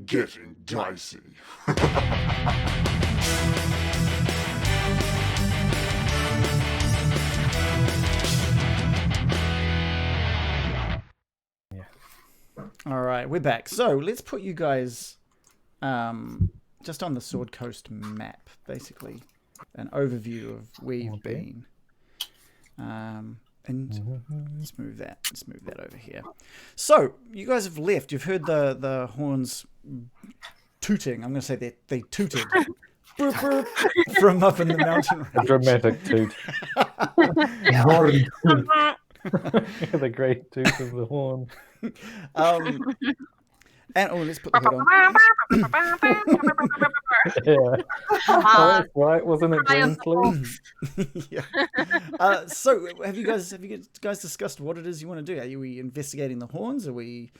getting dicey. All right, we're back. So let's put you guys just on the Sword Coast map, basically. An overview of where you've been. And let's move that over here. So you guys have left. You've heard the horns tooting. I'm going to say they tooted. Boop, boop, from up in the mountain. A dramatic toot. The great toot of the horn. And let's put the head on. Yeah. That's right, wasn't it, Green Sleeve? Yeah. So have you guys discussed what it is you want to do? Are we investigating the horns? Are we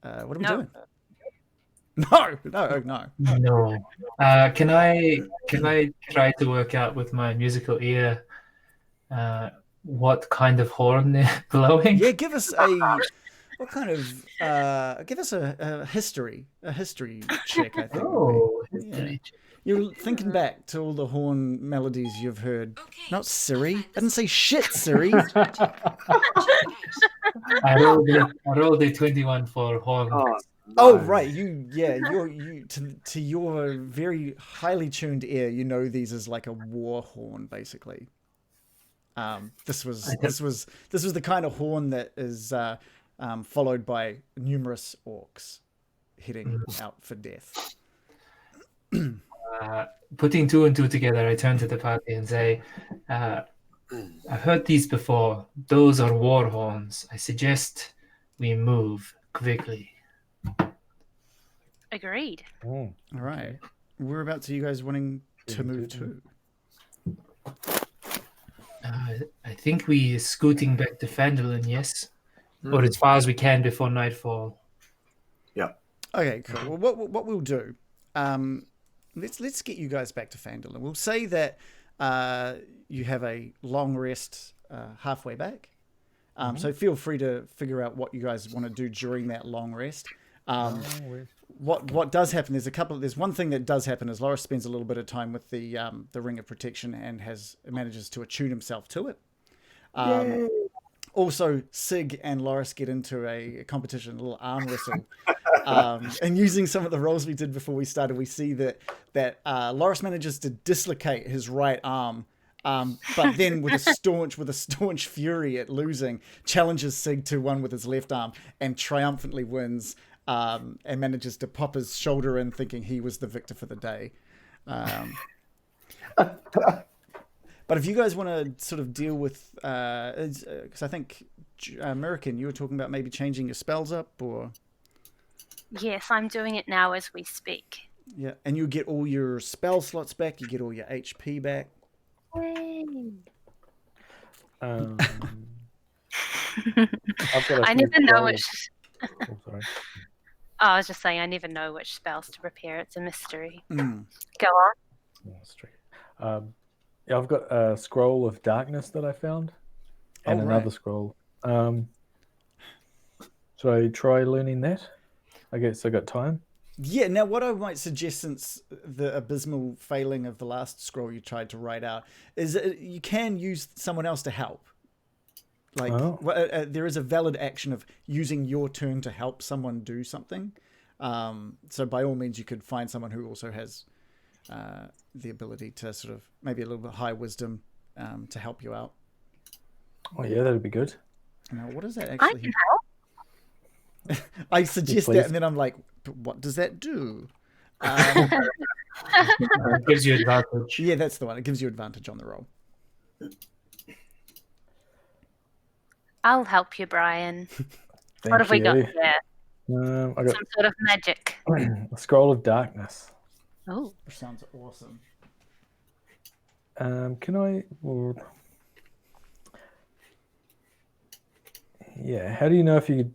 what are we doing? No. No. Can I try to work out with my musical ear what kind of horn they're blowing? Yeah, give us a history check, I think. Oh, history check. You're thinking back to all the horn melodies you've heard. Not Siri. I didn't say shit, Siri. I rolled a 21 for horn. Oh right, you to your very highly tuned ear, you know these as like a war horn, basically. This was the kind of horn that is followed by numerous orcs heading out for death. Putting two and two together, I turn to the party and say, I've heard these before. Those are war horns. I suggest we move quickly. Agreed. All right. Whereabouts are you guys wanting to move to? I think we are scooting back to Phandalin, yes? Or as far as we can before nightfall. Yeah. Okay, cool. Well, what we'll do, let's get you guys back to Phandalin. We'll say that you have a long rest halfway back. So feel free to figure out what you guys want to do during that long rest. What does happen? There's one thing that does happen is Loris spends a little bit of time with the Ring of Protection and manages to attune himself to it. Also, Sig and Loris get into a competition, a little arm wrestle. And using some of the rolls we did before we started, we see that Loris manages to dislocate his right arm, but then with a staunch fury at losing, challenges Sig to one with his left arm and triumphantly wins. And manages to pop his shoulder in, thinking he was the victor for the day. But if you guys want to sort of deal with, because I think American, you were talking about maybe changing your spells up, or Yes, I'm doing it now as we speak. yeah, and you get all your spell slots back, you get all your HP back. I've got I never know which. Oh, sorry. I was just saying, I never know which spells to prepare. It's a mystery. Go on. Oh, that's tricky. Yeah, I've got a scroll of darkness that I found, and another scroll. Should I try learning that? I guess I got time. Yeah, now what I might suggest, since the abysmal failing of the last scroll you tried to write out, is that you can use someone else to help. Like, there is a valid action of using your turn to help someone do something. So by all means, you could find someone who also has the ability to sort of maybe a little bit high wisdom to help you out. Oh yeah, that'd be good. Now, what does that I actually... can help. I suggest that, and then I'm like, what does that do? It gives you advantage. Yeah, that's the one. It gives you advantage on the roll. I'll help you, Brian. Thank What have we got you. there? I got Some sort of magic. a scroll of darkness. Oh. Which sounds awesome. Can I? Or... Yeah. How do you know if you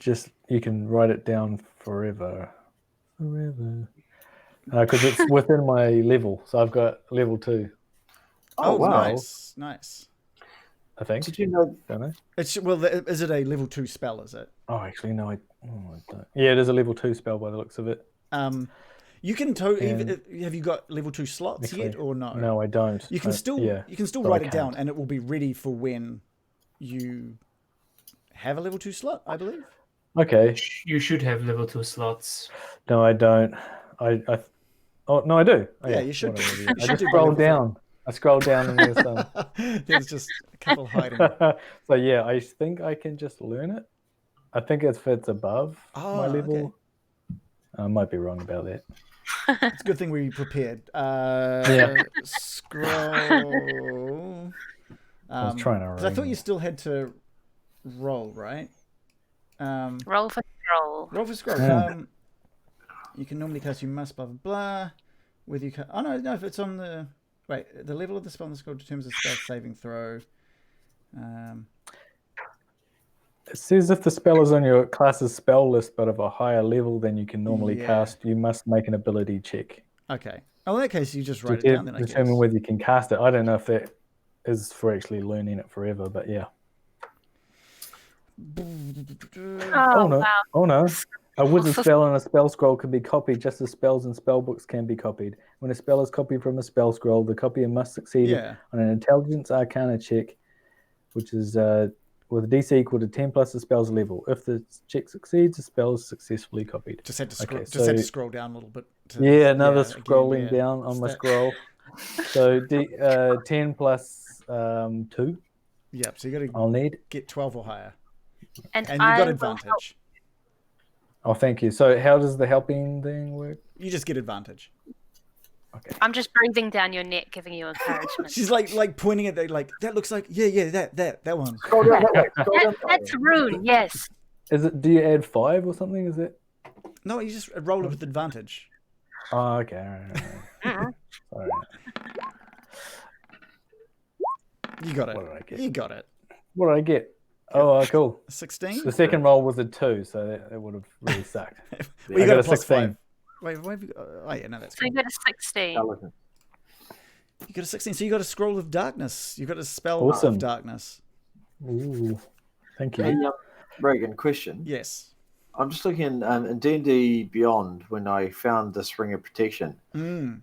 can write it down forever? Because it's within my level, so I've got level 2. Oh, wow. Nice. I think. Did you know? Don't know. Is it a level 2 spell? Is it? Oh, actually, no. I don't. Yeah, it is a level 2 spell by the looks of it. You can have you got level 2 slots yet or no? No, I don't. You can still So write I it down, can't. and it will be ready for when you have a level 2 slot, I believe. Okay. You should have level 2 slots. No, I don't. Oh no, I do. Oh, Yeah, you should What do. am I You doing? I should just do by scrolled level 3. down. I scrolled down and there's some. There's just a couple hiding. So yeah, I think I can just learn it. I think it fits above my level. Okay. I might be wrong about that. It's a good thing we prepared. Scroll. I was trying to. Because I thought you still had to roll, right? Roll for scroll. Roll for scroll. Yeah. You can normally cast. You must blah blah blah. Whether you can. Oh no! If it's on the the level of the spell on the scroll determines the spell saving throw. It says if the spell is on your class's spell list but of a higher level than you can normally cast, you must make an ability check. Okay. Oh, in that case, you just write it down then, I guess. Determine whether you can cast it. I don't know if that is for actually learning it forever, but yeah. Oh, no. wow. Oh no. A wizard spell and a spell scroll can be copied just as spells and spell books can be copied. When a spell is copied from a spell scroll, the copier must succeed on an intelligence arcana check, which is with a DC equal to 10 plus the spell's level. If the check succeeds, the spell is successfully copied. Just had to scroll, had to scroll down a little bit. Another scrolling down on my scroll. So 10 plus 2. Yep, so you got to I'll need get 12 or higher. And you got advantage. Oh, thank you. So how does the helping thing work? You just get advantage. Okay. I'm just breathing down your neck, giving you encouragement. She's like pointing at that, like that looks like that one. Scroll down that way. Scroll down that That's way. rune, yes. Is it? Do you add 5 or something? Is it? No, you just roll it with advantage. Oh, okay. All right. Sorry. You got it. What did I get? You got it. What did I get? Oh, cool. 16. The second roll was a 2, so that would have really sucked. Well, you I got got a a plus 16. 5. Wait, why have you got... Oh, yeah, no, that's So you cool. got a 16. Skeleton. You got a 16, so you got a scroll of darkness. You got a spell Awesome. of darkness. Ooh, thank you. Hey, Reagan, question. Yes. I'm just looking in D&D Beyond when I found this Ring of Protection. Mm.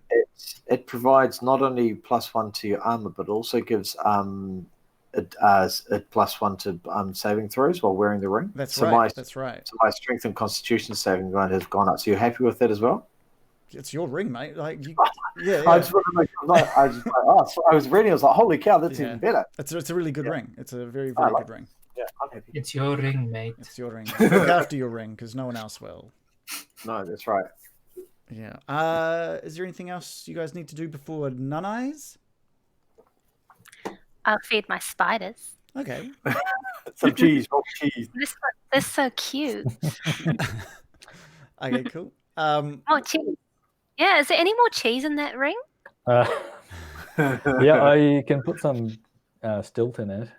It provides not only +1 to your armor, but also gives it +1 to saving throws while wearing the ring. That's so right. That's right. So my strength and constitution saving line has gone up. So you're happy with that as well? It's your ring, mate. Like, you, I just wanted to make so I was reading. I was like, holy cow, that's even better. It's a really good ring. It's a very, very good ring. Yeah, I'm happy. It's your ring, mate. It's your ring. Look after your ring, because no one else will. No, that's right. Yeah. Is there anything else you guys need to do before None Eyes? I'll feed my spiders. Okay. Some cheese, raw cheese. They're so cute. Okay, cool. More cheese. Yeah, is there any more cheese in that ring? Yeah, I can put some stilt in it.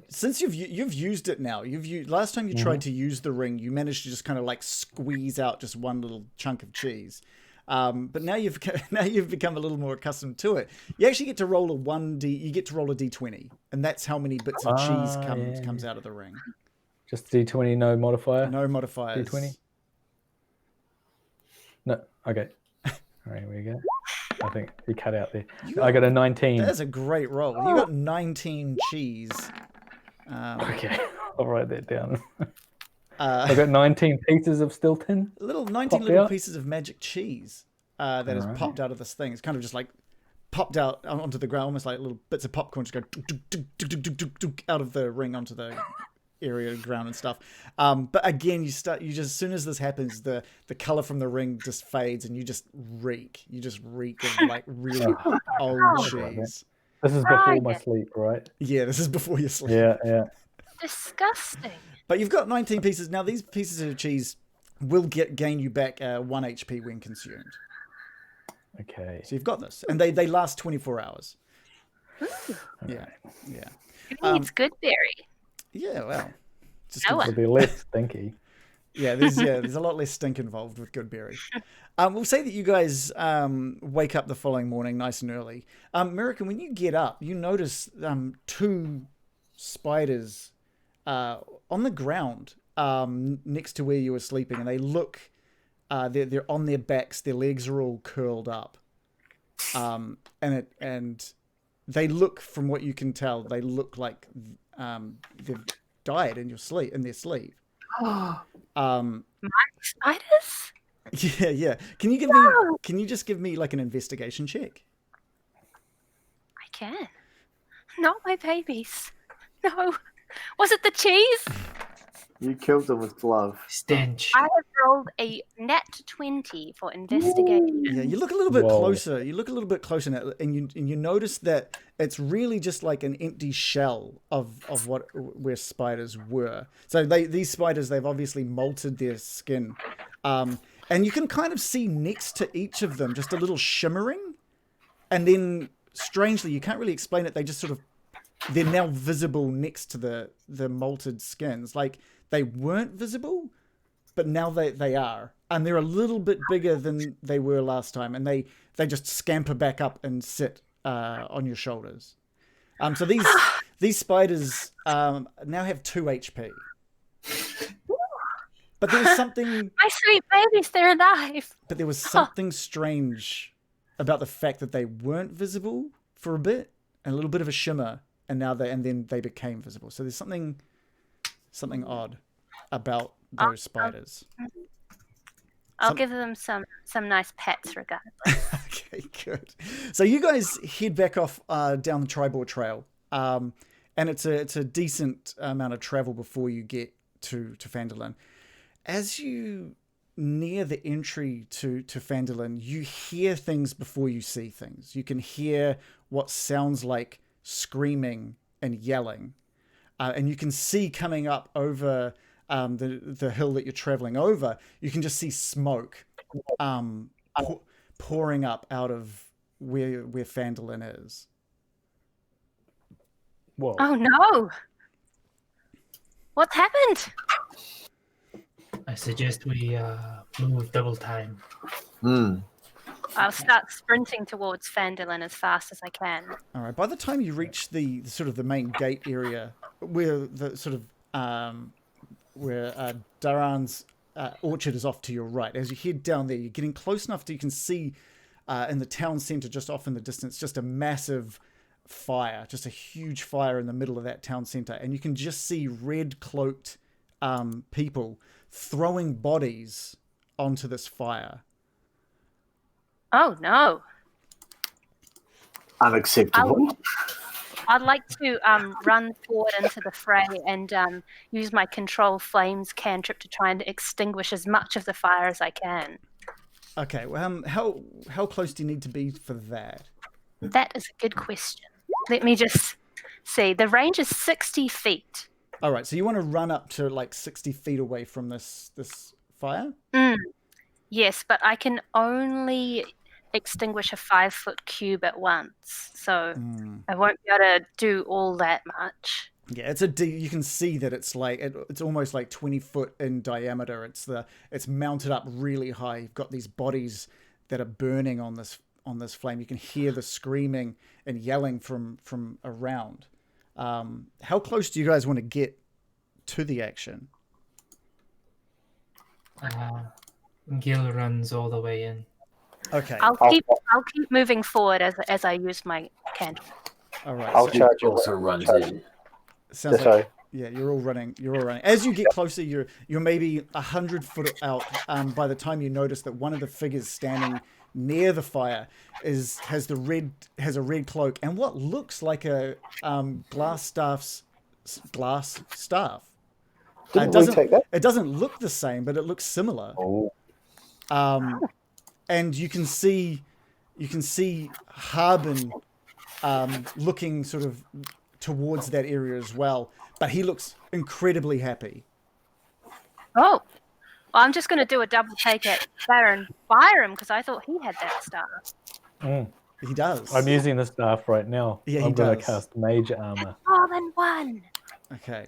Since you've used it now, last time you tried to use the ring, you managed to just kind of like squeeze out just one little chunk of cheese. But now you've become a little more accustomed to it. You actually get to roll a D20, and that's how many bits of cheese comes out of the ring. Just D20, no modifier. No modifiers. D20. No. Okay. All right, here we go. I think you cut out there. I got a 19. That's a great roll. You got 19 cheese. Okay, I'll write that down. I got 19 pieces of Stilton. 19 little pieces of magic cheese that has popped out of this thing. It's kind of just like popped out onto the ground, almost like little bits of popcorn just go out of the ring onto the area of ground and stuff. But again, as soon as this happens, the color from the ring just fades and you just reek. You just reek of like really old cheese. This is before my sleep, right? Yeah, this is before your sleep. Yeah. Disgusting. But you've got 19 pieces. Now, these pieces of cheese will gain you back 1 HP when consumed. Okay. So you've got this. And they last 24 hours. Yeah. Who needs Goodberry? Yeah, well. It'll be less stinky. Yeah, there's a lot less stink involved with Goodberry. We'll say that you guys wake up the following morning nice and early. American, when you get up, you notice 2 spiders on the ground next to where you were sleeping, and they look they're on their backs, their legs are all curled up, and they look, from what you can tell, they look like they've died in their sleep. Spiders? Yeah. Can you just give me like an investigation check? I can. Not my babies. No. Was it the cheese? You killed them with glove. Stench. I have rolled a nat 20 for investigation. Yeah, you look a little bit Whoa. closer. You look a little bit closer now, and you notice that it's really just like an empty shell of where spiders were. So these spiders, they've obviously molted their skin, and you can kind of see next to each of them just a little shimmering, and then strangely, you can't really explain it. They just sort of, they're now visible next to the molted skins. Like they weren't visible, but now they are. And they're a little bit bigger than they were last time. And they just scamper back up and sit on your shoulders. So these spiders now have 2 HP. But there was something... My sweet babies, they're alive. But there was something strange about the fact that they weren't visible for a bit, and a little bit of a shimmer, and then they became visible. So there's something odd about those spiders. I'll give them some nice pets regardless. Okay, good. So you guys head back off down the Tribord Trail, and it's a decent amount of travel before you get to Phandalin. As you near the entry to Phandalin, you hear things before you see things. You can hear what sounds like screaming and yelling, and you can see coming up over the hill that you're traveling over. You can just see smoke pouring up out of where Phandalin is. Whoa. Oh no! What's happened? I suggest we move double time. I'll start sprinting towards Phandalin as fast as I can. All right. By the time you reach the sort of the main gate area, where the sort of where Daran's orchard is off to your right, as you head down there, you're getting close enough that you can see in the town centre, just off in the distance, just a massive fire, just a huge fire in the middle of that town centre, and you can just see red cloaked people throwing bodies onto this fire. Oh no! Unacceptable. I'd like to run forward into the fray and use my control flames cantrip to try and extinguish as much of the fire as I can. Okay, well, how close do you need to be for that? That is a good question. Let me just see. The range is 60 feet. All right, so you want to run up to like 60 feet away from this fire? Yes, but I can only extinguish a 5-foot cube at once, so I won't be able to do all that much. Yeah, you can see that it's like it's almost like 20 foot in diameter. It's mounted up really high. You've got these bodies that are burning on this flame. You can hear the screaming and yelling from around. How close do you guys want to get to the action? Gil runs all the way in. Okay. I'll keep moving forward as I use my candle. All right. I'll so- charge you. Also runs in. Sounds Sorry. like, yeah, you're all running. As you get closer, you're maybe 100 foot out. By the time you notice that one of the figures standing near the fire has a red cloak and what looks like a glass staff. Didn't we take that? It doesn't look the same, but it looks similar. Oh. And you can see Harbin looking sort of towards that area as well, but he looks incredibly happy. Oh, well, I'm just going to do a double take at Daran, fire him because I thought he had that staff. He does. I'm using the staff right now. Yeah, he I'm going to does. cast mage armor. More than one. Okay.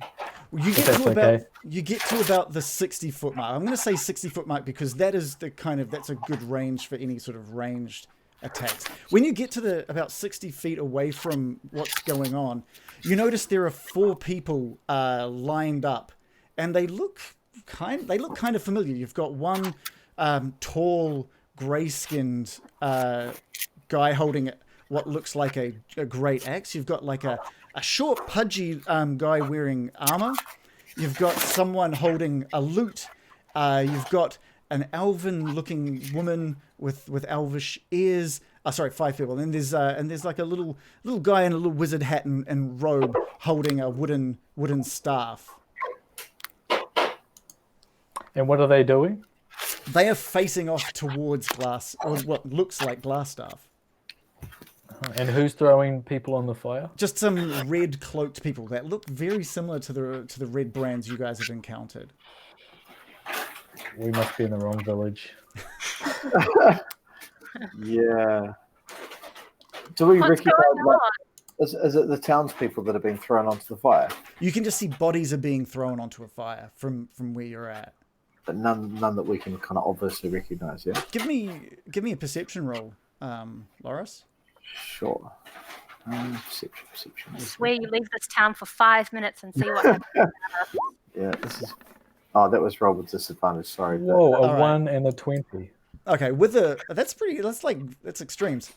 Well, you get to about the 60-foot mark. I'm going to say 60-foot mark because that's a good range for any sort of ranged attacks. When you get to about 60 feet away from what's going on, you notice there are 4 people lined up, and they look kind of familiar. You've got one tall, grey-skinned guy holding what looks like a great axe. You've got like a short, pudgy guy wearing armor. You've got someone holding a lute. You've got an elven-looking woman with elvish ears. Sorry, 5 people. And there's like a little guy in a little wizard hat and robe holding a wooden staff. And what are they doing? They are facing off towards glass, or what looks like glass staff. And who's throwing people on the fire? Just some red cloaked people that look very similar to the red brands you guys have encountered. We must be in the wrong village. Yeah. Do we What's recognize? going on? Is it the townspeople that are being thrown onto the fire? You can just see bodies are being thrown onto a fire from where you're at. But none that we can kind of obviously recognize. Yeah. Give me a perception roll, Loris. Sure. Perception. I swear you leave this town for 5 minutes and see what happens. Yeah. This is. Oh, that was rolled with disadvantage. Sorry. but- Whoa, a All right. 1 and a 20. Okay, that's extremes.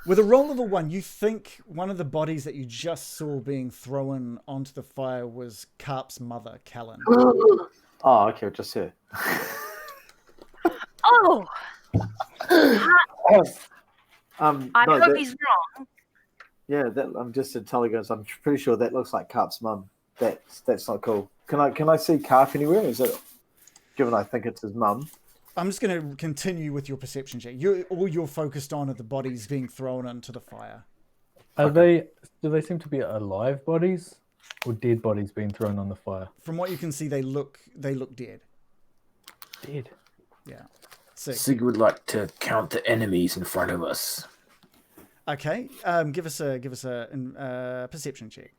With a roll of a 1, you think one of the bodies that you just saw being thrown onto the fire was Carp's mother, Callan. Oh, okay. Just here. Oh, I no, hope he's wrong. Yeah, I'm just intelligence. I'm pretty sure that looks like Carp's mum. That's not cool. Can I see Carp anywhere? Is it given I think it's his mum? I'm just going to continue with your perception check. All you're focused on are the bodies being thrown into the fire. Do they seem to be alive bodies or dead bodies being thrown on the fire? From what you can see, they look dead. Dead. Yeah. Sick. Sig would like to count the enemies in front of us. Okay. Give us a perception check.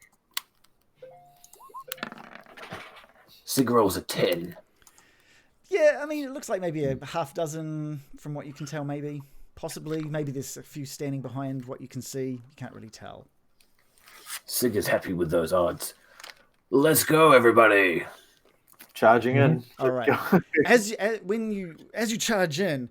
Sig rolls a 10. Yeah, I mean, it looks like maybe a half dozen from what you can tell, maybe. Possibly. Maybe there's a few standing behind what you can see. You can't really tell. Sig is happy with those odds. Let's go, everybody. Charging in. All right. As you charge in,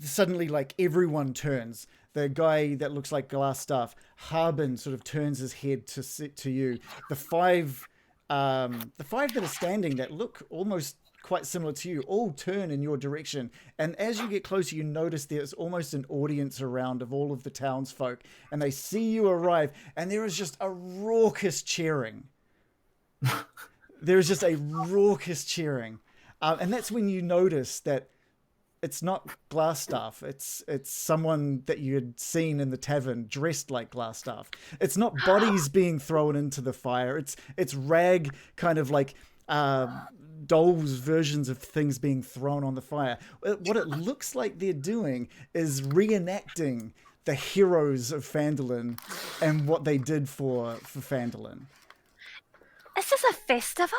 suddenly like everyone turns. The guy that looks like glass staff, Harbin, sort of turns his head to you. The five that are standing that look almost quite similar to you all turn in your direction, and as you get closer you notice there's almost an audience around of all of the townsfolk, and they see you arrive and there is just a raucous cheering. There is just a raucous cheering, and that's when you notice that it's not Glassstaff. It's someone that you had seen in the tavern dressed like Glassstaff. It's not bodies being thrown into the fire. It's rag kind of like dolls versions of things being thrown on the fire. What it looks like they're doing is reenacting the heroes of Phandalin and what they did for Phandalin. Is this a festival?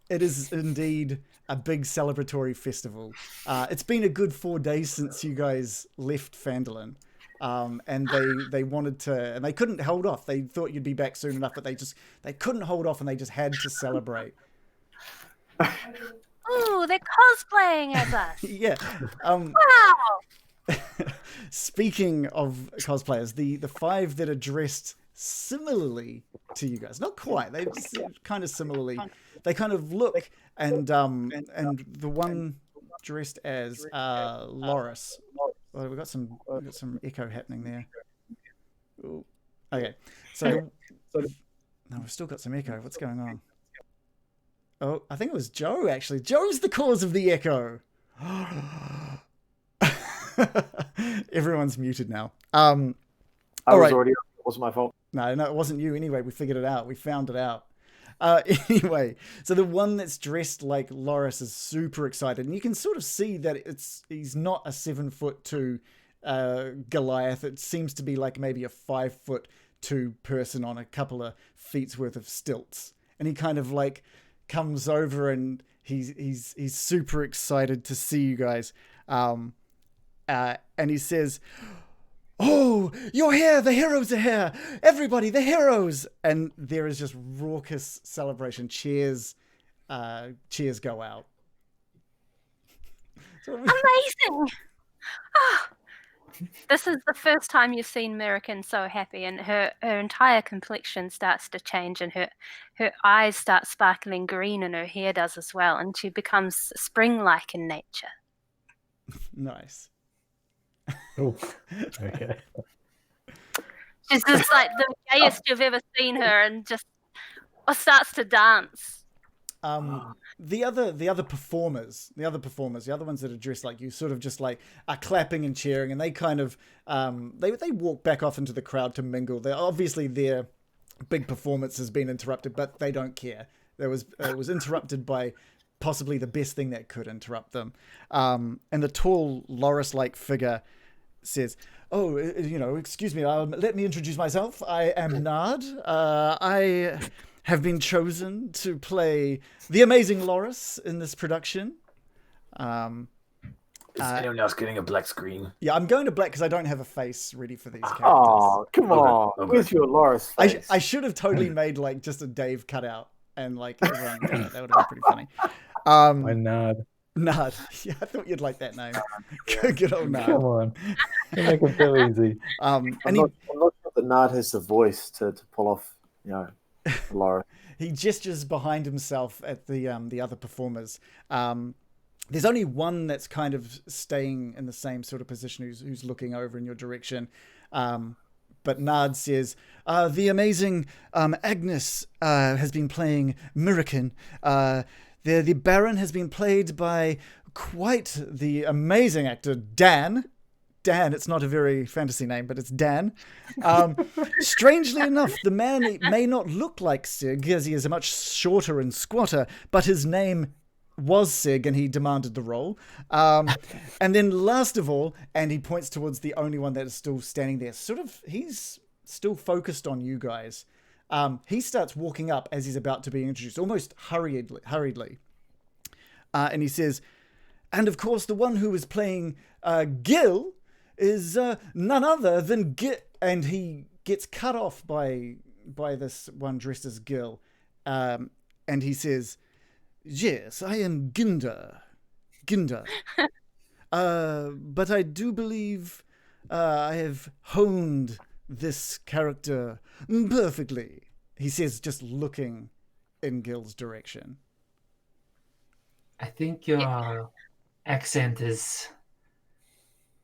It is indeed a big celebratory festival. It's been a good 4 days since you guys left Phandalin. And they wanted to, and they couldn't hold off. They thought you'd be back soon enough, but they couldn't hold off, and they just had to celebrate. Ooh, they're cosplaying as us. Yeah. Wow. Speaking of cosplayers, the 5 that are dressed similarly to you guys, not quite, they kind of similarly, they kind of look, and the one dressed as Loris. Oh, we've got some echo happening there. Ooh. Okay, so no, we've still got some echo. What's going on? Oh, I think it was Joe, actually. Joe's the cause of the echo. Everyone's muted now. I all was right. already. It wasn't my fault. No, it wasn't you anyway. We figured it out. We found it out. Anyway, so the one that's dressed like Loris is super excited, and you can sort of see that he's not a 7'2" Goliath. It seems to be like maybe a 5'2" person on a couple of feet's worth of stilts, and he kind of like comes over and he's super excited to see you guys, and he says, "Oh, you're here! The heroes are here! Everybody, the heroes!" And there is just raucous celebration. Cheers go out. Amazing! Ah, this is the first time you've seen Mirakin so happy, and her entire complexion starts to change, and her eyes start sparkling green, and her hair does as well, and she becomes spring-like in nature. Nice. Oh, okay. She's just like the gayest you've ever seen her, and just starts to dance. The other performers, the other ones that are dressed like you, sort of just like are clapping and cheering, and they kind of they walk back off into the crowd to mingle. Obviously their big performance has been interrupted, but they don't care. It was interrupted by possibly the best thing that could interrupt them. And the tall Loris-like figure says, "Oh, excuse me. Let me introduce myself. I am Nard. I have been chosen to play the amazing Loris in this production." Is anyone else getting a black screen? Yeah, I'm going to black because I don't have a face ready for these characters. Oh, come on. Okay. Where's your Loris face? I should have totally made like just a Dave cutout and like everyone cut it. That would have been pretty funny. My Nard. Nard. Yeah, I thought you'd like that name. Good old Nard. Come on. You make it feel easy. I'm not sure that Nard has the voice to pull off, Loris. He gestures behind himself at the other performers. There's only one that's kind of staying in the same sort of position who's looking over in your direction. But Nard says, the amazing Agnes has been playing Mirakin. The Baron has been played by quite the amazing actor, Dan. Dan, it's not a very fantasy name, but it's Dan. Strangely enough, the man may not look like Sig, as he is a much shorter and squatter, but his name was Sig, and he demanded the role. And then last of all, and he points towards the only one that is still standing there, he's still focused on you guys. He starts walking up as he's about to be introduced, almost hurriedly. And he says, and of course, the one who is playing Gil is none other than Gil. And he gets cut off by this one dressed as Gil. And he says, yes, I am Ginda. But I do believe I have honed this character perfectly, he says, just looking in Gil's direction. I think your accent is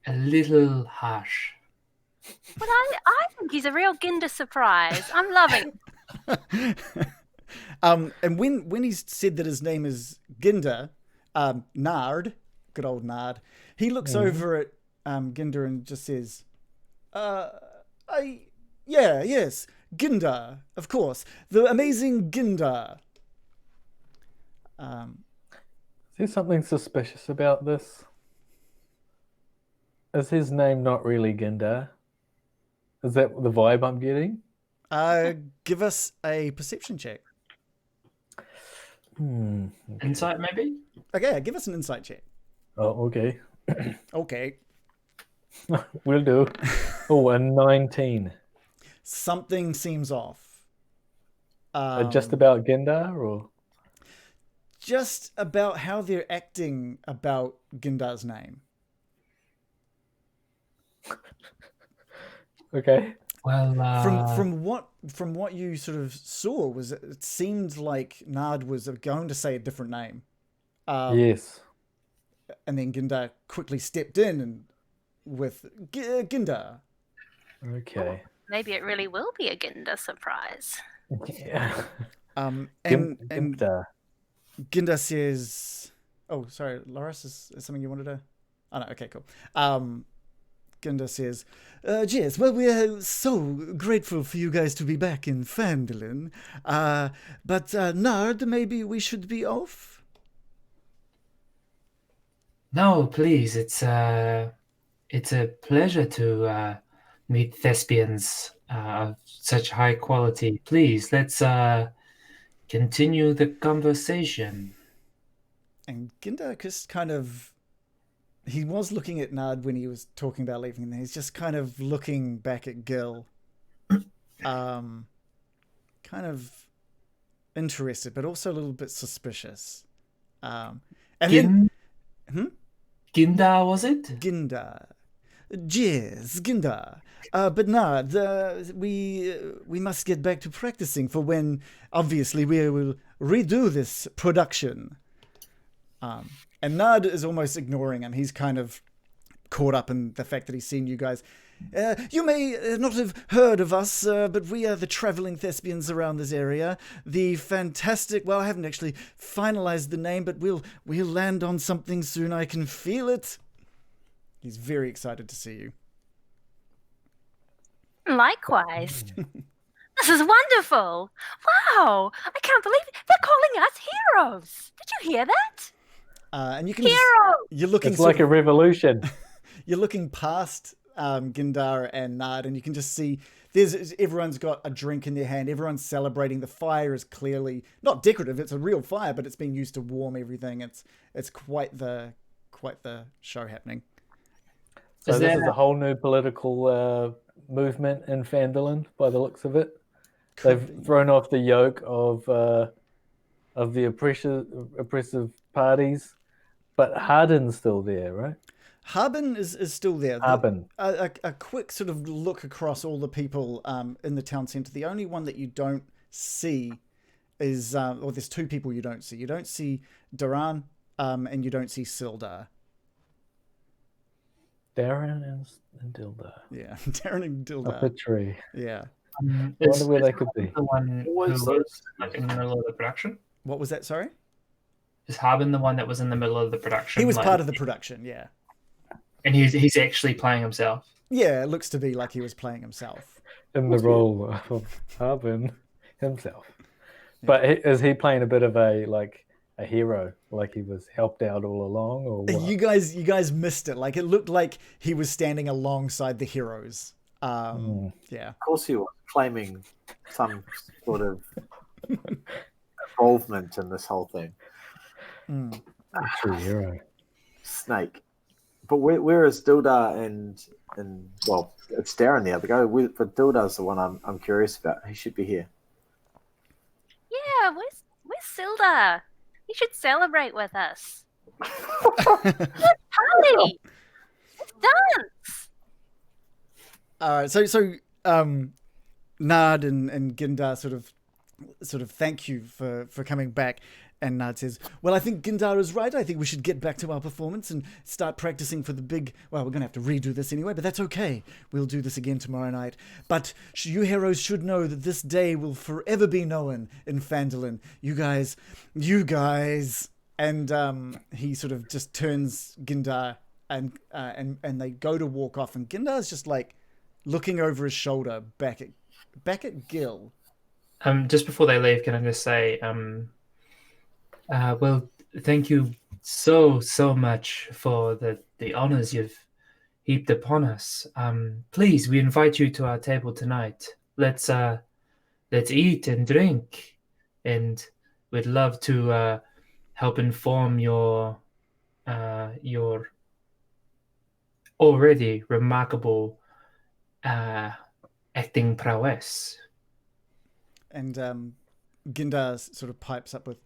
a little harsh. But I think he's a real Ginder surprise. I'm loving it. And when he's said that his name is Ginder, Nard, good old Nard, he looks over at Ginder and just says, yes, Ginder, of course, the amazing Ginder. Is there something suspicious about this? Is his name not really Gindar? Is that the vibe I'm getting? Give us a perception check. Okay. Insight, maybe? Okay, give us an insight check. Oh, okay. Okay. Will do. Oh, a 19. Something seems off. Just about Gindar, or? Just about how they're acting about Gindar's name. Okay. Well, From what you sort of saw, was it seemed like Nard was going to say a different name. Yes. And then Gindar quickly stepped in and with Gindar. Okay. Maybe it really will be a Ginder surprise. Yeah. And Gindar. Gindar says, "Oh, sorry, Loris, is something you wanted to?" Oh no, okay, cool. Gindar says, "Yes, well, we are so grateful for you guys to be back in Phandalin. But Nard, maybe we should be off." no, please. It's a pleasure to meet thespians of such high quality. Please, let's continue the conversation. And Gindar just kind of, he was looking at Nard when he was talking about leaving, and he's just kind of looking back at Gil, kind of interested, but also a little bit suspicious. And Gin? then, Gindar, was it? Gindar. Yes, Gindar. But nah, we must get back to practicing for when, obviously, we will redo this production. And Nard is almost ignoring him. He's kind of caught up in the fact that he's seen you guys. You may not have heard of us, but we are the traveling thespians around this area. The fantastic... Well, I haven't actually finalized the name, but we'll land on something soon. I can feel it. He's very excited to see you. Likewise. This is wonderful. Wow, I can't believe it. They're calling us heroes. Did you hear that? And you can Heroes! you're looking It's like a revolution. you're looking past Gindar and Nard, and you can just see everyone's got a drink in their hand. Everyone's celebrating. The fire is clearly not decorative. It's a real fire, but it's being used to warm everything. It's quite the show happening. So this is a whole new political movement in Phandalin, by the looks of it. They've thrown off the yoke of the oppressive parties, but Hardin's still there, right? Harbin is still there. Harbin. A quick sort of look across all the people in the town centre. The only one that you don't see is, or there's two people you don't see. You don't see Daran, and you don't see Sildar. Daran and Dildar. Yeah, Daran and Dildar. Up a tree. Yeah. I wonder where they could be. The one who was in the middle of the production? What was that, sorry? Is Harbin the one that was in the middle of the production? He was part of the production, yeah. And he's actually playing himself. Yeah, it looks to be like he was playing himself. In the role of Harbin himself. But is he playing a bit of a hero, like he was helped out all along, or what? You guys missed it. Like, it looked like he was standing alongside the heroes. Yeah. Of course he was claiming some sort of involvement in this whole thing. A true hero. Snake. But where is Dildar and well, it's Daran the other guy. But Dildar's the one I'm curious about. He should be here. Yeah, where's Sildar? He should celebrate with us. Let's party. Let's dance. All right. So Nard and Gindar sort of thank you for coming back. And Nard says, well, I think Gindar is right. I think we should get back to our performance and start practicing for the big... Well, we're going to have to redo this anyway, but that's okay. We'll do this again tomorrow night. But you heroes should know that this day will forever be known in Phandalin. You guys. And he sort of just turns Gindar and they go to walk off. And Gindar's just like looking over his shoulder back at Gil. Just before they leave, can I just say... well, thank you so much for the honors you've heaped upon us. Please, we invite you to our table tonight. Let's eat and drink, and we'd love to help inform your already remarkable acting prowess. And Gindar sort of pipes up with,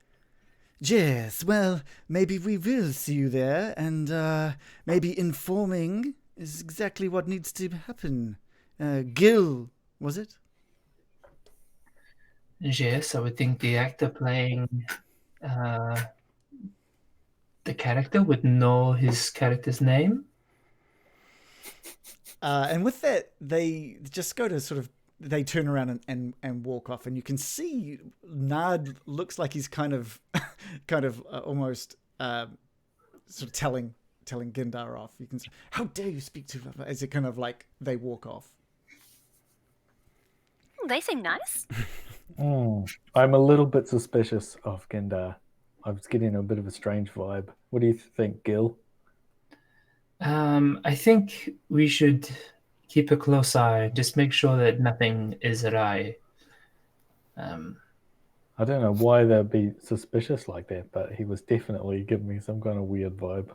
yes, well, maybe we will see you there, and maybe informing is exactly what needs to happen. Gil, was it? Yes, I would think the actor playing the character would know his character's name. And with that, they just go to sort of, they turn around and walk off, and you can see Nard looks like he's kind of almost sort of telling Gindar off. You can say, how dare you speak to them, as it kind of like they walk off. They seem nice. I'm a little bit suspicious of Gindar. I was getting a bit of a strange vibe. What do you think, Gil? I think we should keep a close eye. Just make sure that nothing is awry. I don't know why they'd be suspicious like that, but he was definitely giving me some kind of weird vibe.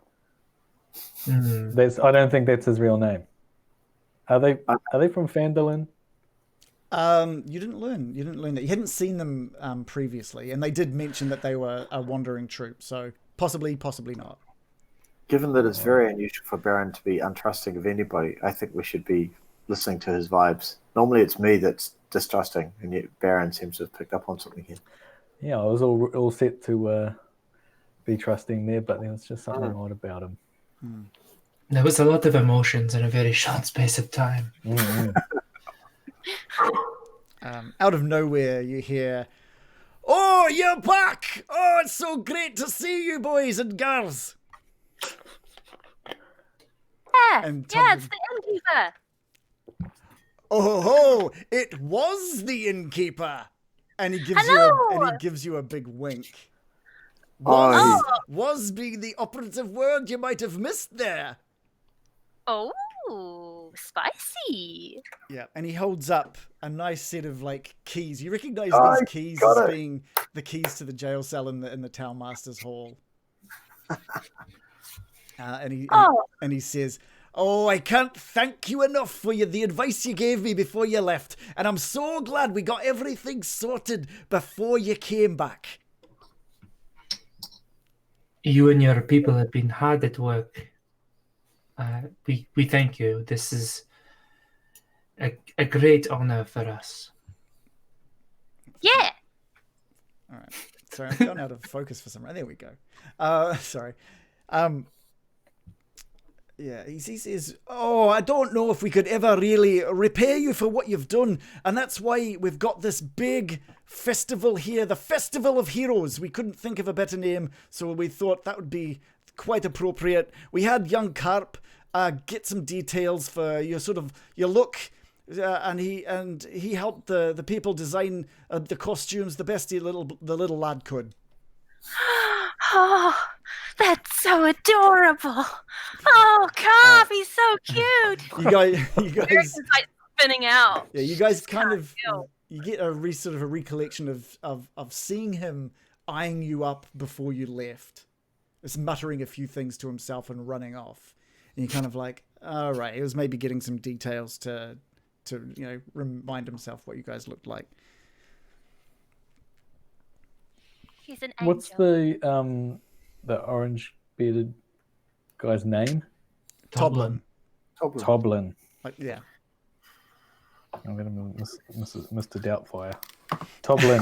I don't think that's his real name. Are they from Phandalin? You didn't learn that. You hadn't seen them previously, and they did mention that they were a wandering troupe, so possibly not. Given that it's very unusual for Baron to be untrusting of anybody, I think we should be listening to his vibes. Normally it's me that's distrusting, and yet Baron seems to have picked up on something here. Yeah, I was all set to be trusting there, but there was just something odd about him. There was a lot of emotions in a very short space of time. Out of nowhere, you hear, "Oh, you're back! Oh, it's so great to see you, boys and girls!" Yeah, And yeah, it's the innkeeper. Oh, it was the innkeeper, and he gives you a big wink. Was being the operative word you might have missed there. Oh, spicy. Yeah, and he holds up a nice set of like keys. You recognise these keys as being the keys to the jail cell in the town master's hall. And he says, "Oh, I can't thank you enough for the advice you gave me before you left, and I'm so glad we got everything sorted before you came back." You and your people have been hard at work. We thank you. This is a great honor for us. Yeah. All right. Sorry, I've gone out of focus for some reason. There we go. Sorry. Yeah, he says, "Oh, I don't know if we could ever really repay you for what you've done, and that's why we've got this big festival here, the Festival of Heroes. We couldn't think of a better name, so we thought that would be quite appropriate. We had young Carp get some details for your look, and he helped the people design the costumes the best the little lad could." Oh, that's so adorable. Oh, Carp, he's so cute. You guys, Eric's like spinning out. yeah, you guys kind can't of feel. you get a sort of a recollection of seeing him eyeing you up before you left. Just muttering a few things to himself and running off. And you're kind of like, all right, he was maybe getting some details to remind himself what you guys looked like. He's an angel. What's the orange bearded guy's name? Toblin. Toblin. Yeah. I'm going to miss Mr. Doubtfire. Toblin.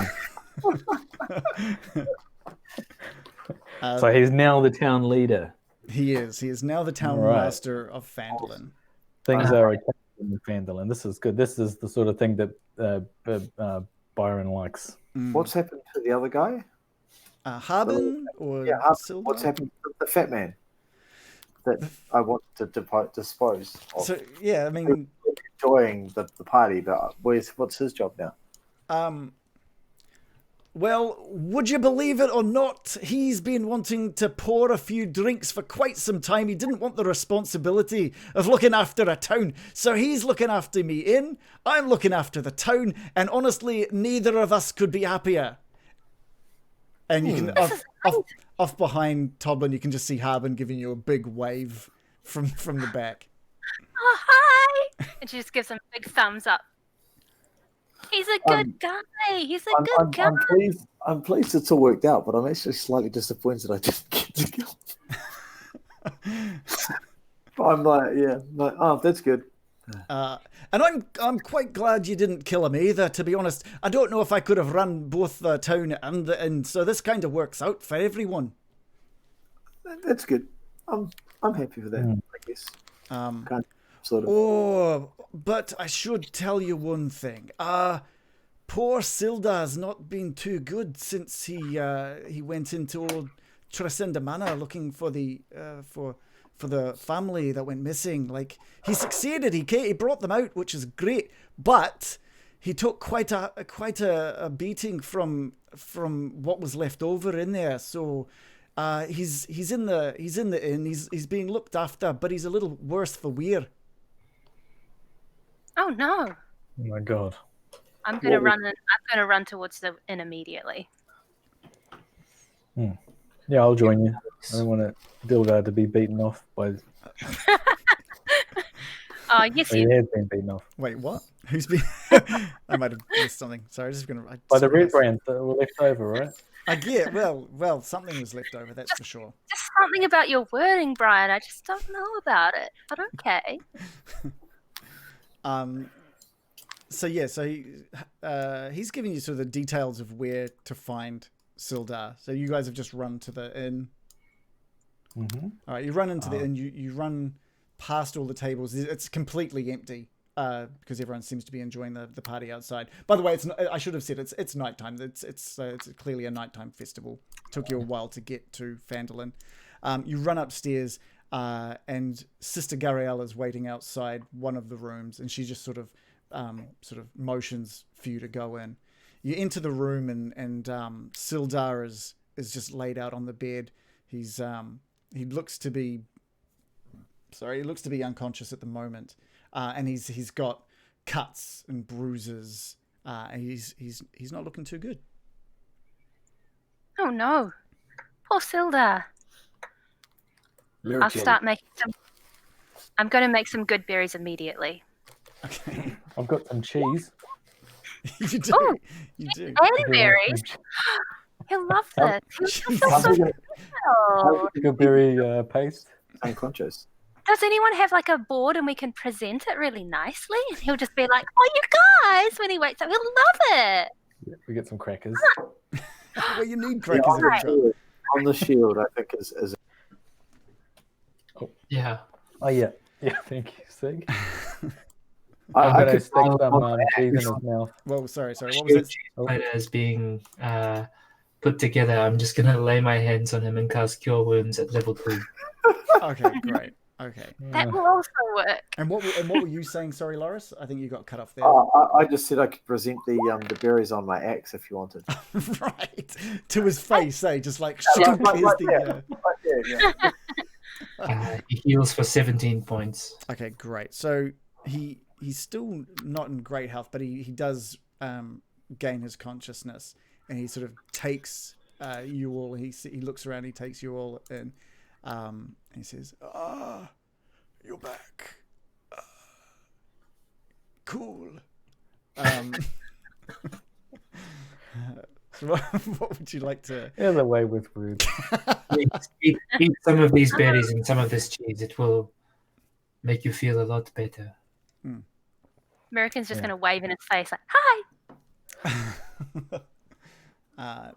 So he's now the town leader. He is now the town master of Phandalin. Things are okay in Phandalin. This is good. This is the sort of thing that Byron likes. What's happened to the other guy? Harbin or Sildar? What's happened to the fat man that I want to dispose of? So yeah, I mean, enjoying the party, but what's his job now? Well, would you believe it or not, he's been wanting to pour a few drinks for quite some time. He didn't want the responsibility of looking after a town, so he's looking after me in, I'm looking after the town, and honestly, neither of us could be happier. And you can, off behind Toblin, you can just see Harbin giving you a big wave from the back. Oh, hi! And she just gives him a big thumbs up. He's a good guy. He's a good guy. I'm pleased it's all worked out, but I'm actually slightly disappointed I didn't get to kill him. But I'm like, oh, that's good. And I'm quite glad you didn't kill him either, to be honest. I don't know if I could have run both the town and the inn, so this kind of works out for everyone. That's good. I'm happy with that, I guess. Oh, but I should tell you one thing. Poor Sildar's not been too good since he went into old Tresenda Manor looking for the for the family that went missing. Like, he succeeded. He brought them out, which is great, but he took quite a beating from what was left over in there. So he's in the inn. He's being looked after, but he's a little worse for wear. Oh no! Oh my god! I'm gonna run towards the inn immediately. Yeah, I'll join you. I don't want Sildar to be beaten off by. Oh yes, he has been beaten off. Wait, what? Who's been? I might have missed something. Sorry, just gonna. By the red brands that were left over, right? I get. Well, something was left over. That's for sure. Just something about your wording, Brian. I just don't know about it. But okay. So yeah, he's giving you sort of the details of where to find Sildar. So you guys have just run to the inn. Mm-hmm. All right, you run into the inn. You run past all the tables. It's completely empty because everyone seems to be enjoying the party outside. By the way, it's not, I should have said it's nighttime. It's clearly a nighttime festival. Took you a while to get to Phandalin. You run upstairs. And Sister Gariel is waiting outside one of the rooms, and she just sort of motions for you to go in. You enter the room, and Sildar is just laid out on the bed. He looks to be unconscious at the moment, and he's got cuts and bruises, and he's not looking too good. Oh no, poor Sildar. American. I'll start making some. I'm going to make some good berries immediately. Okay, I've got some cheese. you do. Oh, You do. And berries. He'll love this. He'll feel so well. Berry paste. Unconscious. Does anyone have like a board and we can present it really nicely? And he'll just be like, "Oh, you guys!" When he wakes up, he'll love it. Yeah, we get some crackers. Well, you need crackers. On the shield, I think is Yeah. Oh yeah. Thank you, Sig. I I'm gonna could stick some cheese in his mouth. Well, sorry. What was that? Right as being put together, I'm just gonna lay my hands on him and cast Cure Wounds at level 2. Okay, great. Okay. That will also work. And what were you saying? Sorry, Loris. I think you got cut off there. I just said I could present the berries on my axe if you wanted. Right to his face, just like Yeah, He heals for 17 points. Okay, great. So he's still not in great health, but he does gain his consciousness, and he sort of takes you all. He looks around. He takes you all in. And he says, you're back. Cool. So what would you like to... Yeah, the way with words. Eat some of these berries and some of this cheese. It will make you feel a lot better. American's just Yeah. going to wave in his face like, "Hi."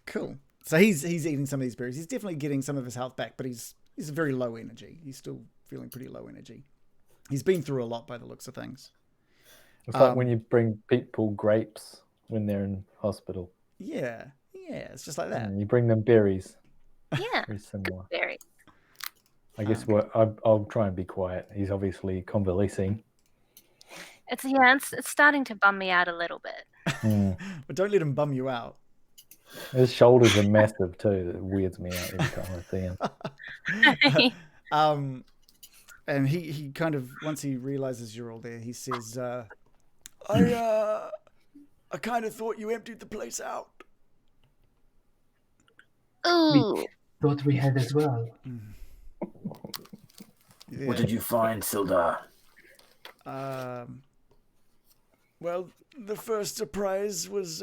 Cool. So he's eating some of these berries. He's definitely getting some of his health back, but he's very low energy. He's still feeling pretty low energy. He's been through a lot by the looks of things. It's like when you bring people grapes when they're in hospital. Yeah, it's just like that. And you bring them berries. Yeah, Very similar. berry. I guess I'll try and be quiet. He's obviously convalescing. It's starting to bum me out a little bit. But don't let him bum you out. His shoulders are massive too. It weirds me out every time I see him. And he kind of, once he realizes you're all there, he says, I kind of thought you emptied the place out. Ooh. Thought we had as well. Yeah. What did you find, Sildar? Well, the first surprise was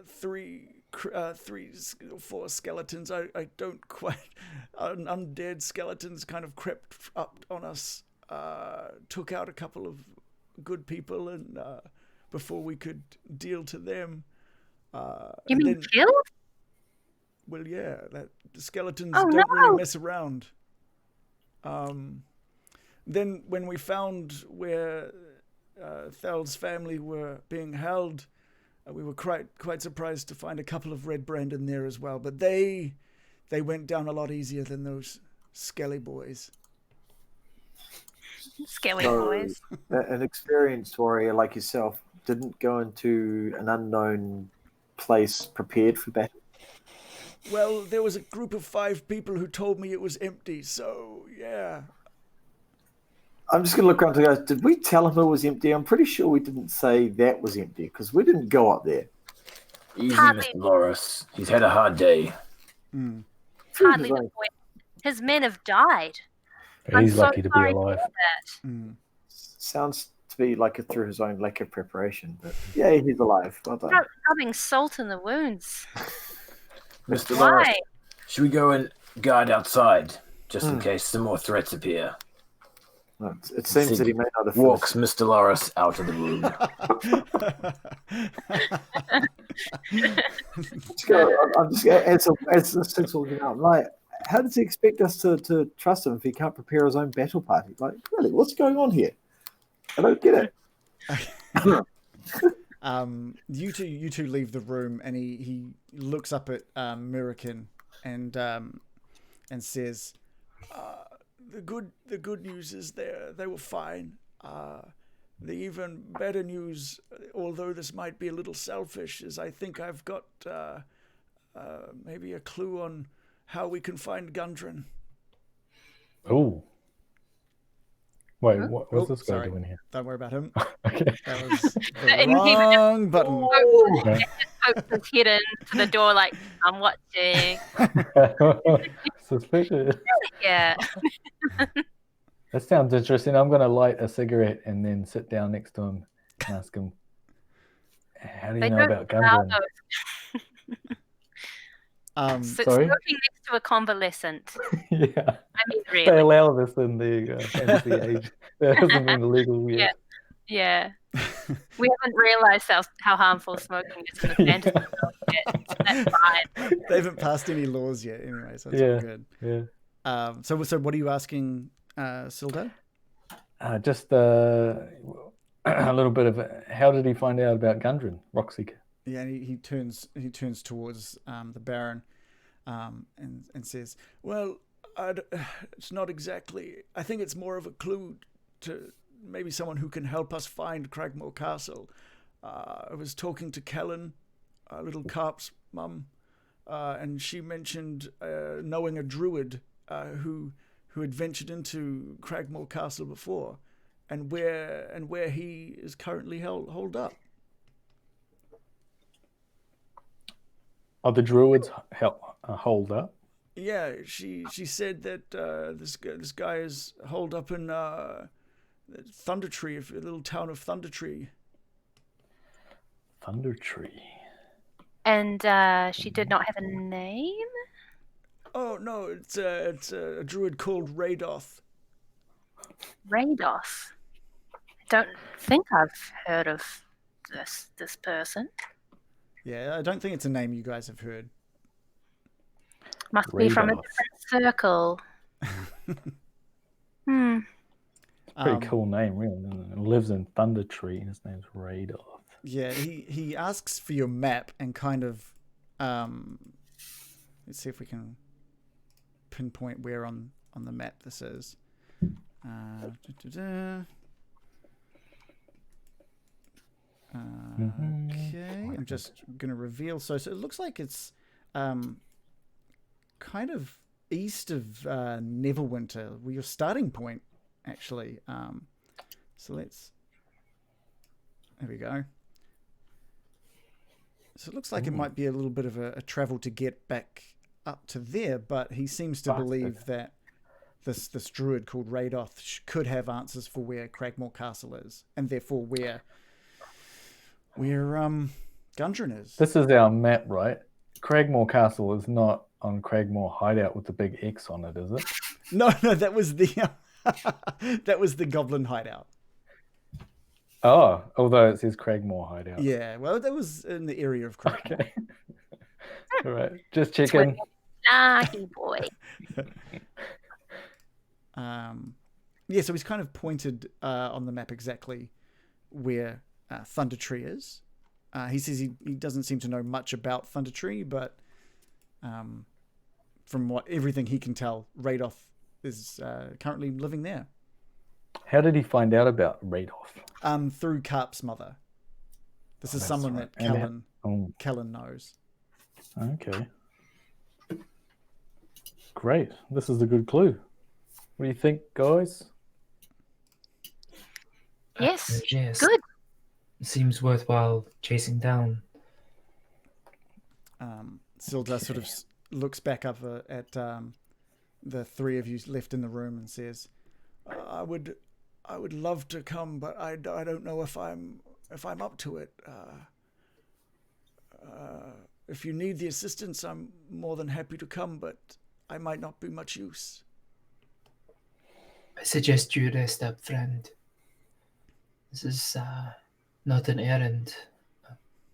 3 or 4 skeletons. I don't quite... undead skeletons kind of crept up on us, took out a couple of good people, and before we could deal to them... You mean killed? Well, yeah, the skeletons Oh, don't no. really mess around. Then when we found where Thal's family were being held, we were quite surprised to find a couple of Red Brand there as well. But they went down a lot easier than those Skelly boys. Skelly So, boys. an experienced warrior like yourself didn't go into an unknown place prepared for battle. Well, there was a group of 5 people who told me it was empty, so yeah. I'm just going to look around to guys. Did we tell him it was empty? I'm pretty sure we didn't say that was empty because we didn't go up there. Easy, Hardly. Mr. Loris. He's had a hard day. Hardly the point. His men have died. I'm He's so lucky to be sorry to alive. hear that. Sounds to be like it through his own lack of preparation. But yeah, he's alive. Well done. Rubbing salt in the wounds. Mr. Why? Loris, should we go and guard outside, just in case some more threats appear? It seems that he may not have Walks Mr. Loris out of the room. I'm just as this thing's walking out, like, how does he expect us to trust him if he can't prepare his own battle party? Like, really, what's going on here? I don't get it. You two leave the room, and he looks up at Mirakin and says, the good news is they were fine. The even better news, although this might be a little selfish, is I think I've got maybe a clue on how we can find Gundren. Oh. Wait, what's this guy doing here? Don't worry about him. Okay. That was the innkeeper wrong button. Pokes his head into the door like, I'm watching. Suspicious. Yeah. That sounds interesting. I'm going to light a cigarette and then sit down next to him and ask him, how do you know about Gundren? Smoking next to a convalescent. Yeah. I mean, They really. allow this in the fantasy age. That hasn't been illegal yet. Yeah. We haven't realised how harmful smoking is in the fantasy world yet. That's fine. They haven't passed any laws yet, anyway, so it's all good. Yeah. So what are you asking, Sildar? Just a little bit of how did he find out about Gundren, Rockseeker? Yeah, and he turns towards the Baron, and says, "Well, it's not exactly. I think it's more of a clue to maybe someone who can help us find Cragmaw Castle. I was talking to Kellen, little Carp's mum, and she mentioned knowing a druid who had ventured into Cragmaw Castle before, and where he is currently holed up." Are the druids holed up? Yeah, she said that this guy is holed up in Thundertree, a little town of Thundertree. Thundertree. And she did not have a name? Oh no, it's a druid called Radoth. Radoth. I don't think I've heard of this person. Yeah, I don't think it's a name you guys have heard. Must be from a different circle. Pretty cool name, really. Lives in Thundertree. His name's Radoth. Yeah, he asks for your map and kind of let's see if we can pinpoint where on the map this is. Okay, I'm just gonna reveal. So it looks like it's kind of east of Neverwinter, where your starting point actually. So let's. There we go. So it looks like it might be a little bit of a travel to get back up to there, but he seems to believe that this druid called Radoth could have answers for where Cragmaw Castle is, and therefore where Gundren is. This is our map, right? Cragmaw Castle is not on Cragmaw Hideout with the big X on it, is it? No, that was the that was the Goblin Hideout. Oh, although it says Cragmaw Hideout. Yeah, well, that was in the area of Cragmaw. Okay. All right, just checking. Naughty boy. Yeah, so he's kind of pointed on the map exactly where Thundertree is. He says he doesn't seem to know much about Thundertree, but from everything he can tell, Radoth is currently living there. How did he find out about Radoth? Through Carp's mother. This is someone right. that Kellen knows. Okay. Great. This is a good clue. What do you think, guys? Yes. Yes. Good. Seems worthwhile chasing down. Sildar sort of looks back up at the three of you left in the room and says, "I would love to come, but I don't know if I'm up to it. if you need the assistance, I'm more than happy to come, but I might not be much use. I suggest you rest up, friend. This is not an errand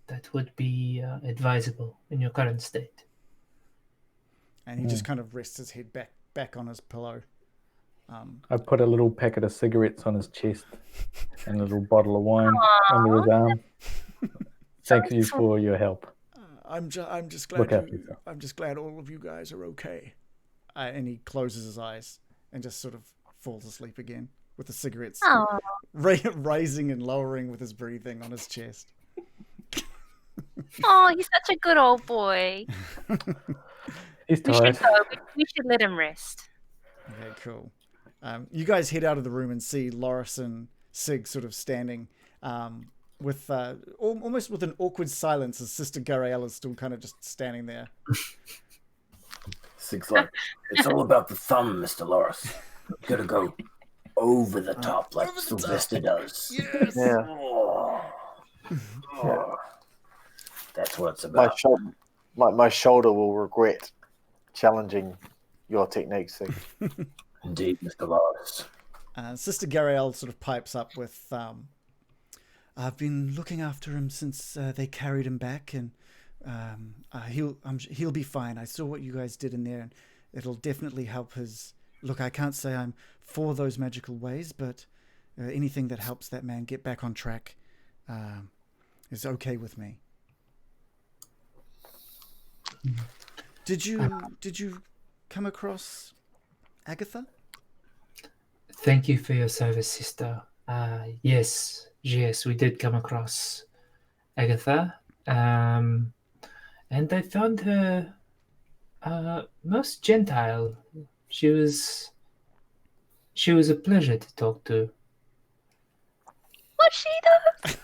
that would be advisable in your current state. And he just kind of rests his head back on his pillow. I put a little packet of cigarettes on his chest and a little bottle of wine under his arm. Thank you for your help. I'm just Look glad after yourself. I'm just glad all of you guys are okay. And he closes his eyes and just sort of falls asleep again with the cigarettes Oh, rising and lowering with his breathing on his chest. oh, he's such a good old boy. He's We tired. should go. We should let him rest. Okay, cool. You guys head out of the room and see Loris and Sig sort of standing with almost with an awkward silence as Sister Garael is still kind of just standing there. Sig's like, it's all about the thumb, Mr. Loris. You gotta go over the top like Sylvester does. Yes! Yeah. Oh. Oh. That's what it's My about. my shoulder will regret challenging your techniques. Thing. Indeed, Mr. Loris. Sister Garael sort of pipes up with, I've been looking after him since they carried him back, and he'll be fine. I saw what you guys did in there, and it'll definitely help his... Look, I can't say I'm for those magical ways, but anything that helps that man get back on track is okay with me. Did you come across Agatha? Thank you for your service, sister. Yes, we did come across Agatha, and I found her most gentile. She was a pleasure to talk to. What she does?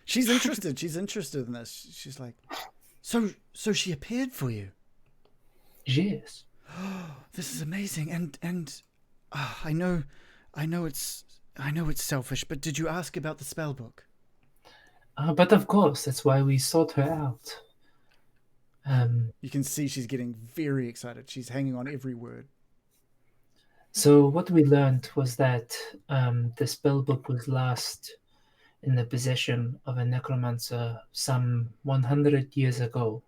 She's interested. She's interested in this. She's like, so she appeared for you. Yes. This is amazing. And I know it's selfish, but did you ask about the spell book? But of course, that's why we sought her out. You can see she's getting very excited. She's hanging on every word. So what we learned was that the spell book was last in the possession of a necromancer some 100 years ago.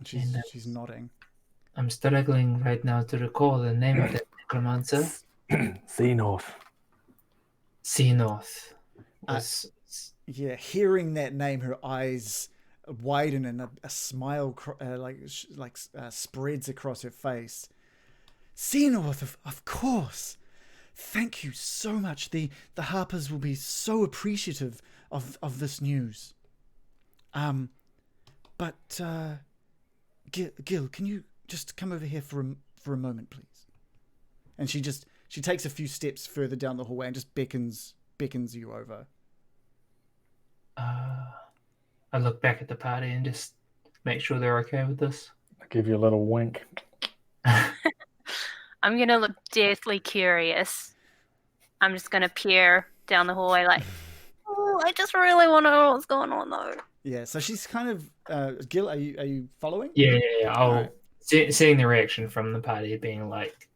She's nodding. I'm struggling right now to recall the name of that necromancer. Xenorth. Seanorth. Yeah, hearing that name, her eyes widen and a smile spreads across her face. Seanorth, of course. Thank you so much. The Harpers will be so appreciative of this news. But Gil, can you just come over here for a moment, please? And she takes a few steps further down the hallway and just beckons you over. I look back at the party and just make sure they're okay with this. I give you a little wink. I'm gonna look deathly curious. I'm just gonna peer down the hallway like, oh, I just really want to know what's going on though. Yeah, so she's kind of Gil. Are you following? Yeah. I'll Right. seeing the reaction from the party being like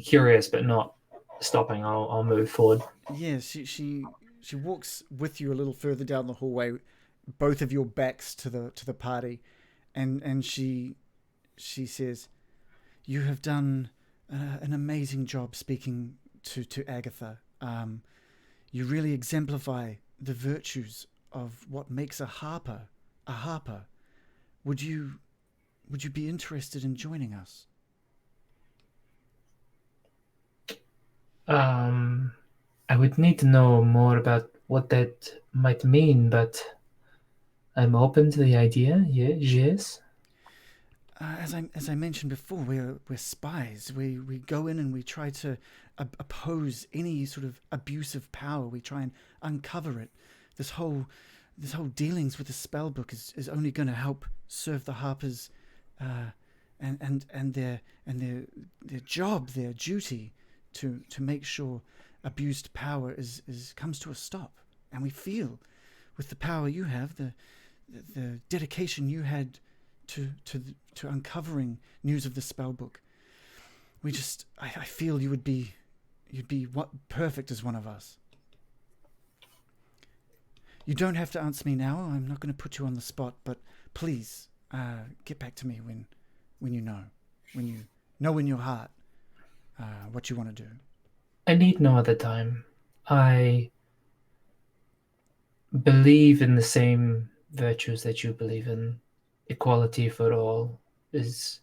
curious but not stopping. I'll move forward. Yeah, she walks with you a little further down the hallway, both of your backs to the party, and she says, "You have done an amazing job speaking to Agatha. You really exemplify the virtues of what makes a harper a harper. Would you be interested in joining us?" I would need to know more about what that might mean, but I'm open to the idea. Yeah, yes. As I mentioned before, we're spies. We go in and we try to oppose any sort of abuse of power. We try and uncover it. This whole dealings with the spell book is only going to help serve the Harpers, and their job, their duty to make sure abused power comes to a stop, and we feel, with the power you have, the dedication you had to uncovering news of the spell book. I feel you'd be perfect as one of us. You don't have to answer me now. I'm not going to put you on the spot, but please get back to me when you know in your heart what you want to do. I need no other time. I believe in the same virtues that you believe in. Equality for all is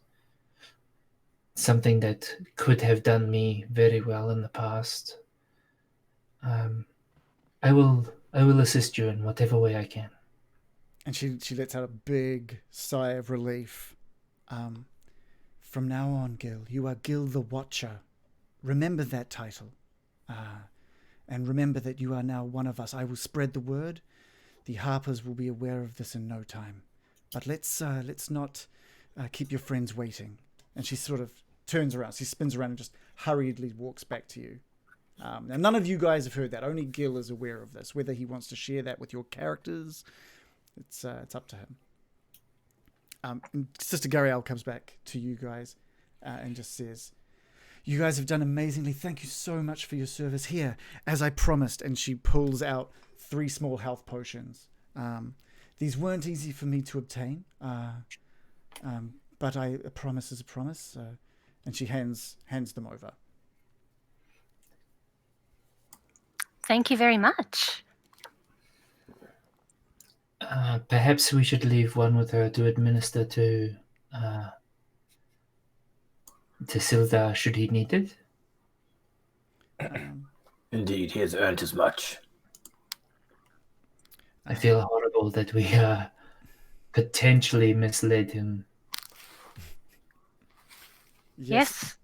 something that could have done me very well in the past. I will assist you in whatever way I can. And she lets out a big sigh of relief. From now on, Gil, you are Gil the Watcher. Remember that title. And remember that you are now one of us. I will spread the word. The Harpers will be aware of this in no time. But let's not keep your friends waiting. And she sort of turns around. She spins around and just hurriedly walks back to you. Now, none of you guys have heard that. Only Gil is aware of this. Whether he wants to share that with your characters, it's up to him. And Sister Gariel comes back to you guys and just says, "You guys have done amazingly. Thank you so much for your service here, as I promised." And she pulls out 3 small health potions. These weren't easy for me to obtain, but a promise is a promise. And she hands them over. Thank you very much. Perhaps we should leave one with her to administer to Sildar should he need it. Indeed, he has earned as much. I feel horrible that we potentially misled him. Yes.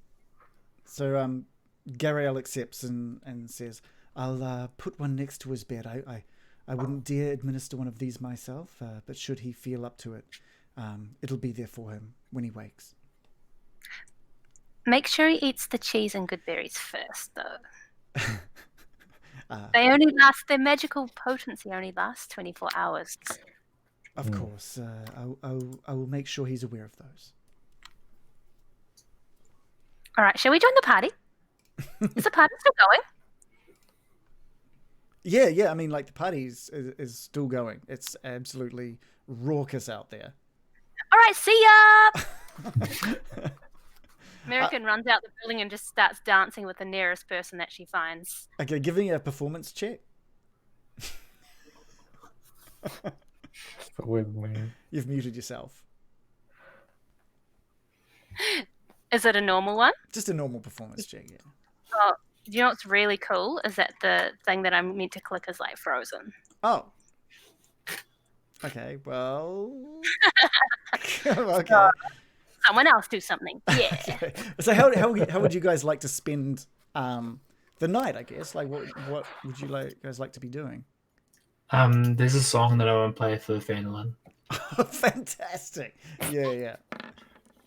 So Gariel accepts and says, "I'll put one next to his bed. I wouldn't dare administer one of these myself, but should he feel up to it, it'll be there for him when he wakes." Make sure he eats the cheese and good berries first, though. Their magical potency only lasts 24 hours. Of course. I will make sure he's aware of those. All right, shall we join the party? Is the party still going? Yeah. I mean, like, the party is still going. It's absolutely raucous out there. All right, see ya! American runs out the building and just starts dancing with the nearest person that she finds. Okay, give me a performance check. With me. You've muted yourself. Is it a normal one? Just a normal performance check, yeah. Oh, you know what's really cool is that the thing that I'm meant to click is like frozen. Oh. Okay, well... okay. Someone else do something. Yeah. Okay. So how would you guys like to spend the night, I guess? Like, what would you guys like to be doing? There's a song that I want to play for Phandalin. Fantastic. Yeah.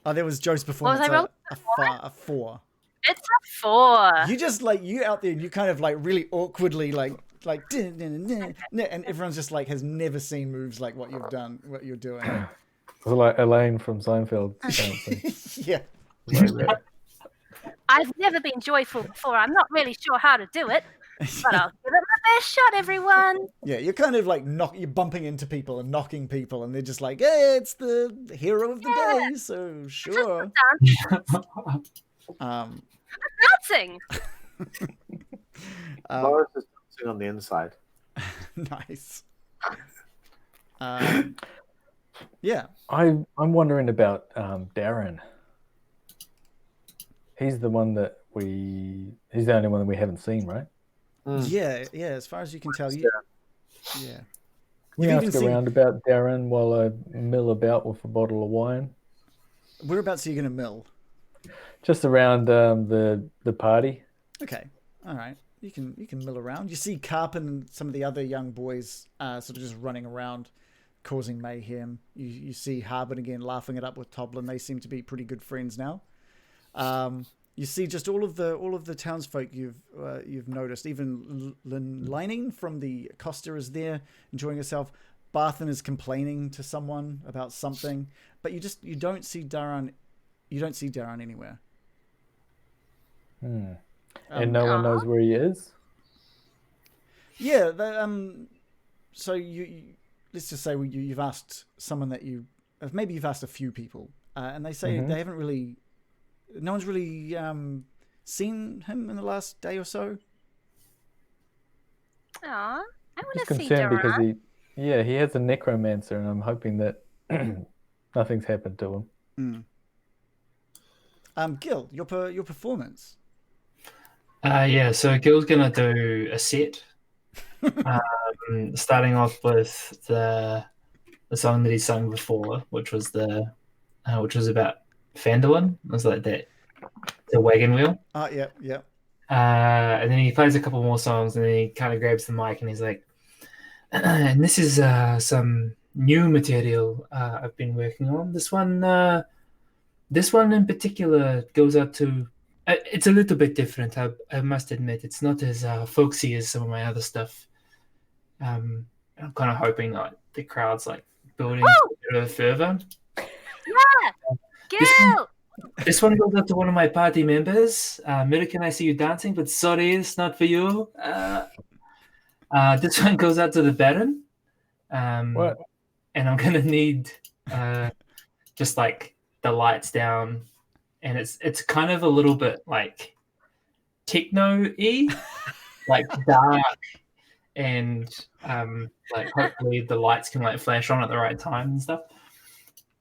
Oh, there was Joe's performance. What was A 4. It's a 4. You just you out there and you kind of really awkwardly and everyone's just has never seen moves like what you're doing. It's like Elaine from Seinfeld dancing. Yeah. I've never been joyful before. I'm not really sure how to do it, but I'll give it my best shot, everyone. Yeah, you're kind of you're bumping into people and knocking people, and they're just like, "Hey, it's the hero of the day, so sure." Dancing. Loris is dancing on the inside. Nice. Yeah. I'm wondering about Daran. He's the one that he's the only one that we haven't seen, right? Yeah, as far as you can tell, yeah. Can you ask around about Daran while I mill about with a bottle of wine? Whereabouts are you going to mill? Just around the party. Okay, all right. You can mill around. You see Carpen and some of the other young boys sort of just running around, causing mayhem. You see Harbin again laughing it up with Toblin. They seem to be pretty good friends now. You see just all of the townsfolk you've noticed. Even Lining from the Costa is there enjoying herself. Barthen is complaining to someone about something, but you don't see Daran. You don't see Daran anywhere. And no one knows where he is. Yeah. So you let's just say you've asked someone that maybe you've asked a few people, and they say they haven't really. No one's really seen him in the last day or so. Aw, I want Just to see concerned because Daran. he has a necromancer, and I'm hoping that nothing's happened to him. Gil, your performance. Yeah, so Gil's gonna do a set, starting off with the song that he sung before, which was about Phandalin. It was like that, the wagon wheel. Yeah. And then he plays a couple more songs, and then he kind of grabs the mic and he's like, "And this is some new material I've been working on. This one in particular goes out to. It's a little bit different. I must admit, it's not as folksy as some of my other stuff. I'm kind of hoping that the crowd's like building a bit of a fervor. Yeah, Gil. This one goes out to one of my party members. American, I see you dancing, but sorry, it's not for you. This one goes out to the Baron. What? And I'm gonna need just like the lights down, and it's kind of a little bit like techno-y, like dark, and like hopefully the lights can like flash on at the right time and stuff.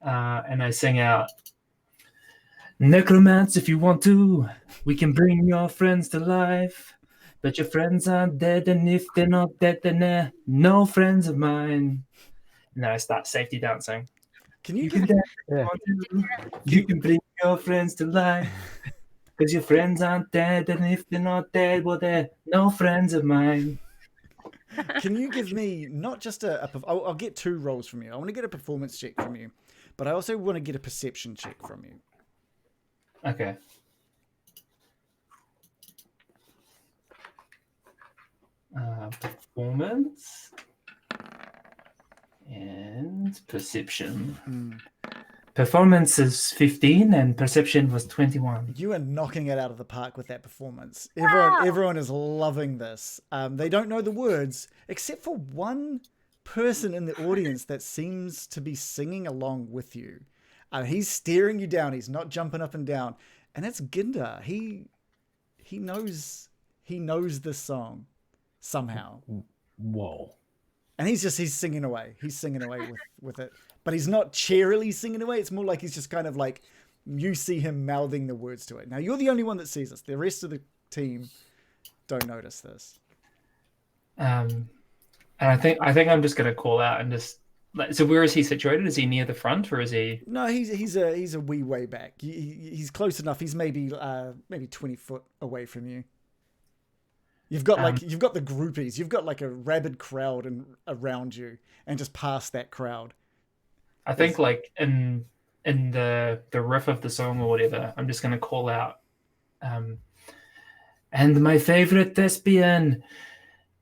And I sing out, "Necromance, if you want to, we can bring your friends to life. But your friends aren't dead, and if they're not dead, then they're no friends of mine." And then I start safety dancing. Can you can give? dance if you want to. You can bring your friends to life. Because your friends aren't dead, and if they're not dead, well, they're no friends of mine. Can you give me not just I'll get 2 rolls from you. I want to get a performance check from you, but I also want to get a perception check from you. Okay. Performance and perception. Performance is 15 and perception was 21. You are knocking it out of the park with that performance. Everyone is loving this. They don't know the words except for one person in the audience that seems to be singing along with you. He's staring you down. He's not jumping up and down, and it's Gindar. He knows this song somehow. Whoa. And he's singing away. He's singing away with it. But he's not cheerily singing away. It's more like he's just kind of like, you see him mouthing the words to it. Now, you're the only one that sees this. The rest of the team don't notice this. And I think I'm just going to call out and just... So where is he situated? Is he near the front, or is he... No, he's a wee way back. He's close enough. He's maybe 20 foot away from you. You've got the groupies. You've got like a rabid crowd around you, and just past that crowd. I think like in the riff of the song or whatever, I'm just going to call out, and my favorite thespian,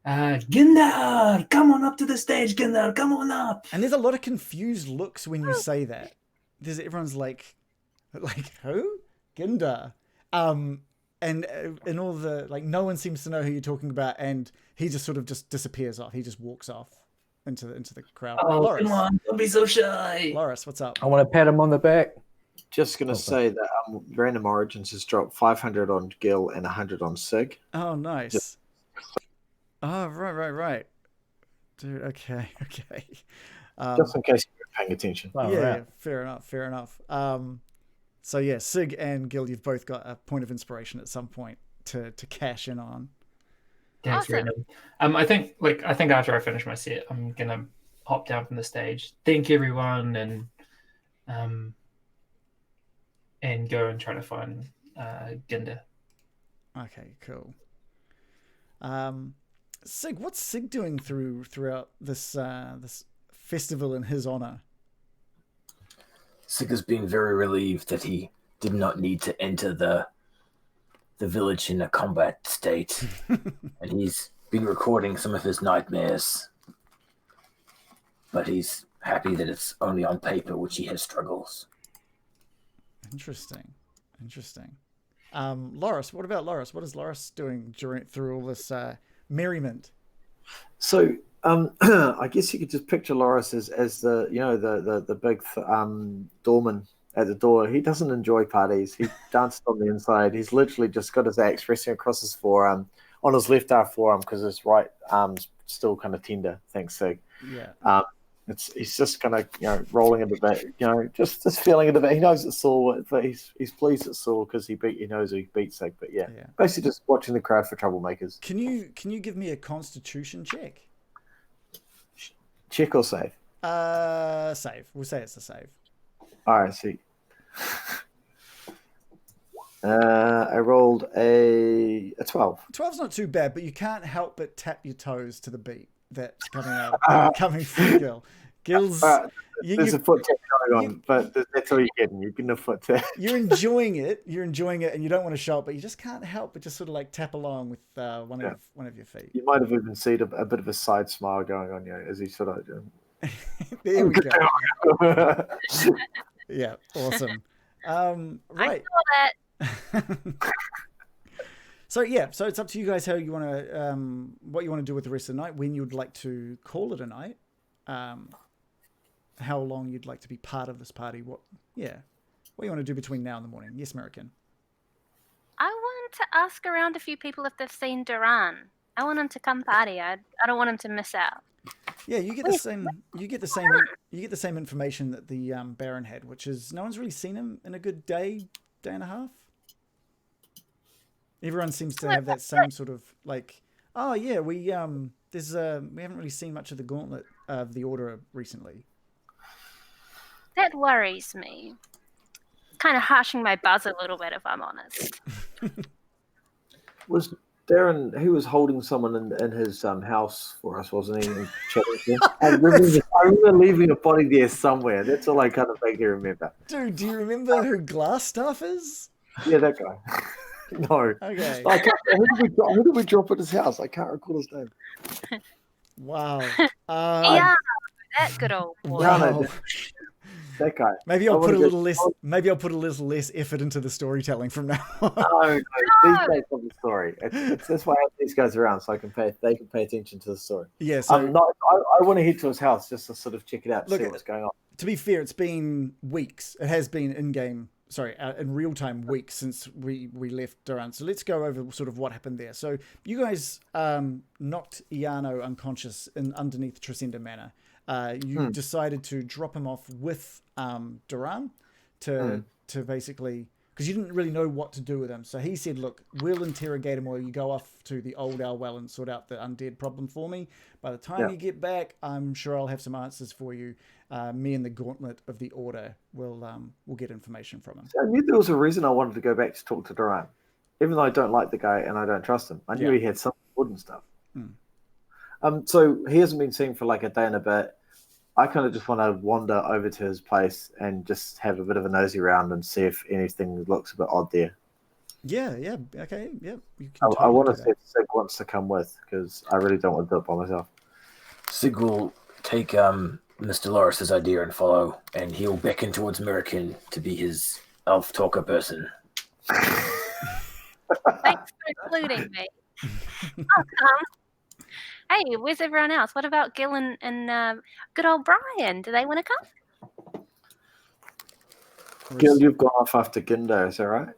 Gindar, come on up to the stage, Gindar, come on up. And there's a lot of confused looks when you say that. Everyone's like who? Gindar. And all the, like, no one seems to know who you're talking about, and he just sort of just disappears off. He just walks off into the crowd. Oh, Loris. come on, don't be so shy. Loris, what's up? I want to pat him on the back. Just going to say that Random Origins has dropped 500 on Gil and 100 on Sig. Oh, nice. Oh, right. Dude, okay. Just in case you're paying attention. Oh, yeah, right. fair enough. So yeah, Sig and Gil, you've both got a point of inspiration at some point to cash in on. Thanks, Awesome. Random. I think after I finish my set, I'm gonna hop down from the stage, thank everyone, and go and try to find Gindar. Okay, cool. Sig, what's Sig doing throughout this this festival in his honor? Sig has been very relieved that he did not need to enter the the village in a combat state, and he's been recording some of his nightmares. But he's happy that it's only on paper, which he has struggles. Interesting. Loris, what about Loris? What is Loris doing through all this merriment? So, I guess you could just picture Loris as the the big doorman at the door. He doesn't enjoy parties. He dances on the inside. He's literally just got his axe resting across his forearm, on his left forearm, because his right arm's still kind of tender. Thanks, Sig. Yeah. He's just kind of rolling it a bit, just feeling it a bit. He knows it's sore, but he's pleased it's sore because he knows he beat Sig. But yeah, basically just watching the crowd for troublemakers. Can you give me a Constitution check? Check or save? Save. We'll say it's a save. All right, see. I rolled a 12. 12's not too bad, but you can't help but tap your toes to the beat that's coming from Gil. Gil's there's a foot tap going on, but that's all you're getting. You're getting a foot tap. You're enjoying it, and you don't want to show it, but you just can't help but just sort of like tap along with one of your feet. You might have even seen a bit of a side smile going on, as he sort of. There we go. Yeah, awesome. Right. I saw that. So it's up to you guys how you want to, what you want to do with the rest of the night, when you'd like to call it a night, how long you'd like to be part of this party, what you want to do between now and the morning. Yes, American. I want to ask around a few people if they've seen Daran. I want them to come party. I don't want them to miss out. Yeah, you get the same information that the Baron had, which is no one's really seen him in a good day and a half. Everyone seems to have that same sort of like, oh yeah, we haven't really seen much of the Gauntlet of the Order recently. That worries me. Kind of harshing my buzz a little bit, if I'm honest. Was Daran, he was holding someone in his house for us, wasn't he? I remember leaving a body there somewhere. That's all I kind of vaguely remember. Dude, do you remember who Glassstaff is? Yeah, that guy. No. Okay. Who did we drop at his house? I can't recall his name. Wow. Yeah, that good old boy. Wow. That guy. Maybe I'll put a little less effort into the storytelling from now on. No, these guys tell the story. That's why I have these guys around, so they can pay attention to the story. Yeah. So I want to head to his house just to sort of check it out, see what's going on. To be fair, it's been weeks. It has been in real time weeks since we left Daran. So let's go over sort of what happened there. So you guys knocked Iano unconscious underneath Tresenda Manor. You decided to drop him off with Daran to basically, because you didn't really know what to do with him. So he said, look, we'll interrogate him while you go off to the old Owl Well and sort out the undead problem for me. By the time you get back, I'm sure I'll have some answers for you. Me and the Gauntlet of the Order will get information from him. So I knew there was a reason I wanted to go back to talk to Daran. Even though I don't like the guy and I don't trust him. I knew he had some wood and stuff. So he hasn't been seen for like a day and a bit. I kind of just want to wander over to his place and just have a bit of a nosy around and see if anything looks a bit odd there. Yeah, okay, yeah. I want to see if Sig wants to come with, because I really don't want to do it by myself. Sig will take Mr. Loris's idea and follow, and he'll beckon towards American to be his elf talker person. Thanks for including me. I'll come. Hey, where's everyone else? What about Gil and good old Brian? Do they want to come? Gil, you've gone off after Gindo, is that right?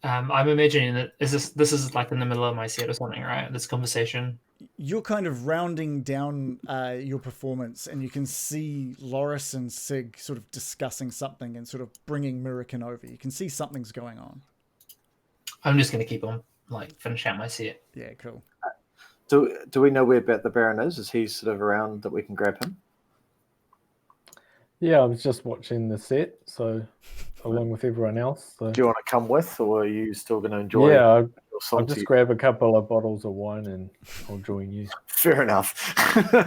I'm imagining that this is like in the middle of my set or something, right? This conversation. You're kind of rounding down your performance, and you can see Loris and Sig sort of discussing something and sort of bringing Murican over. You can see something's going on. I'm just going to keep on finish out my set. Yeah, cool. Do we know where the Baron is? Is he sort of around that we can grab him? Yeah, I was just watching the set, so along with everyone else. So. Do you want to come with, or are you still going to enjoy? Yeah, I'll just grab a couple of bottles of wine and I'll join you. Fair enough. All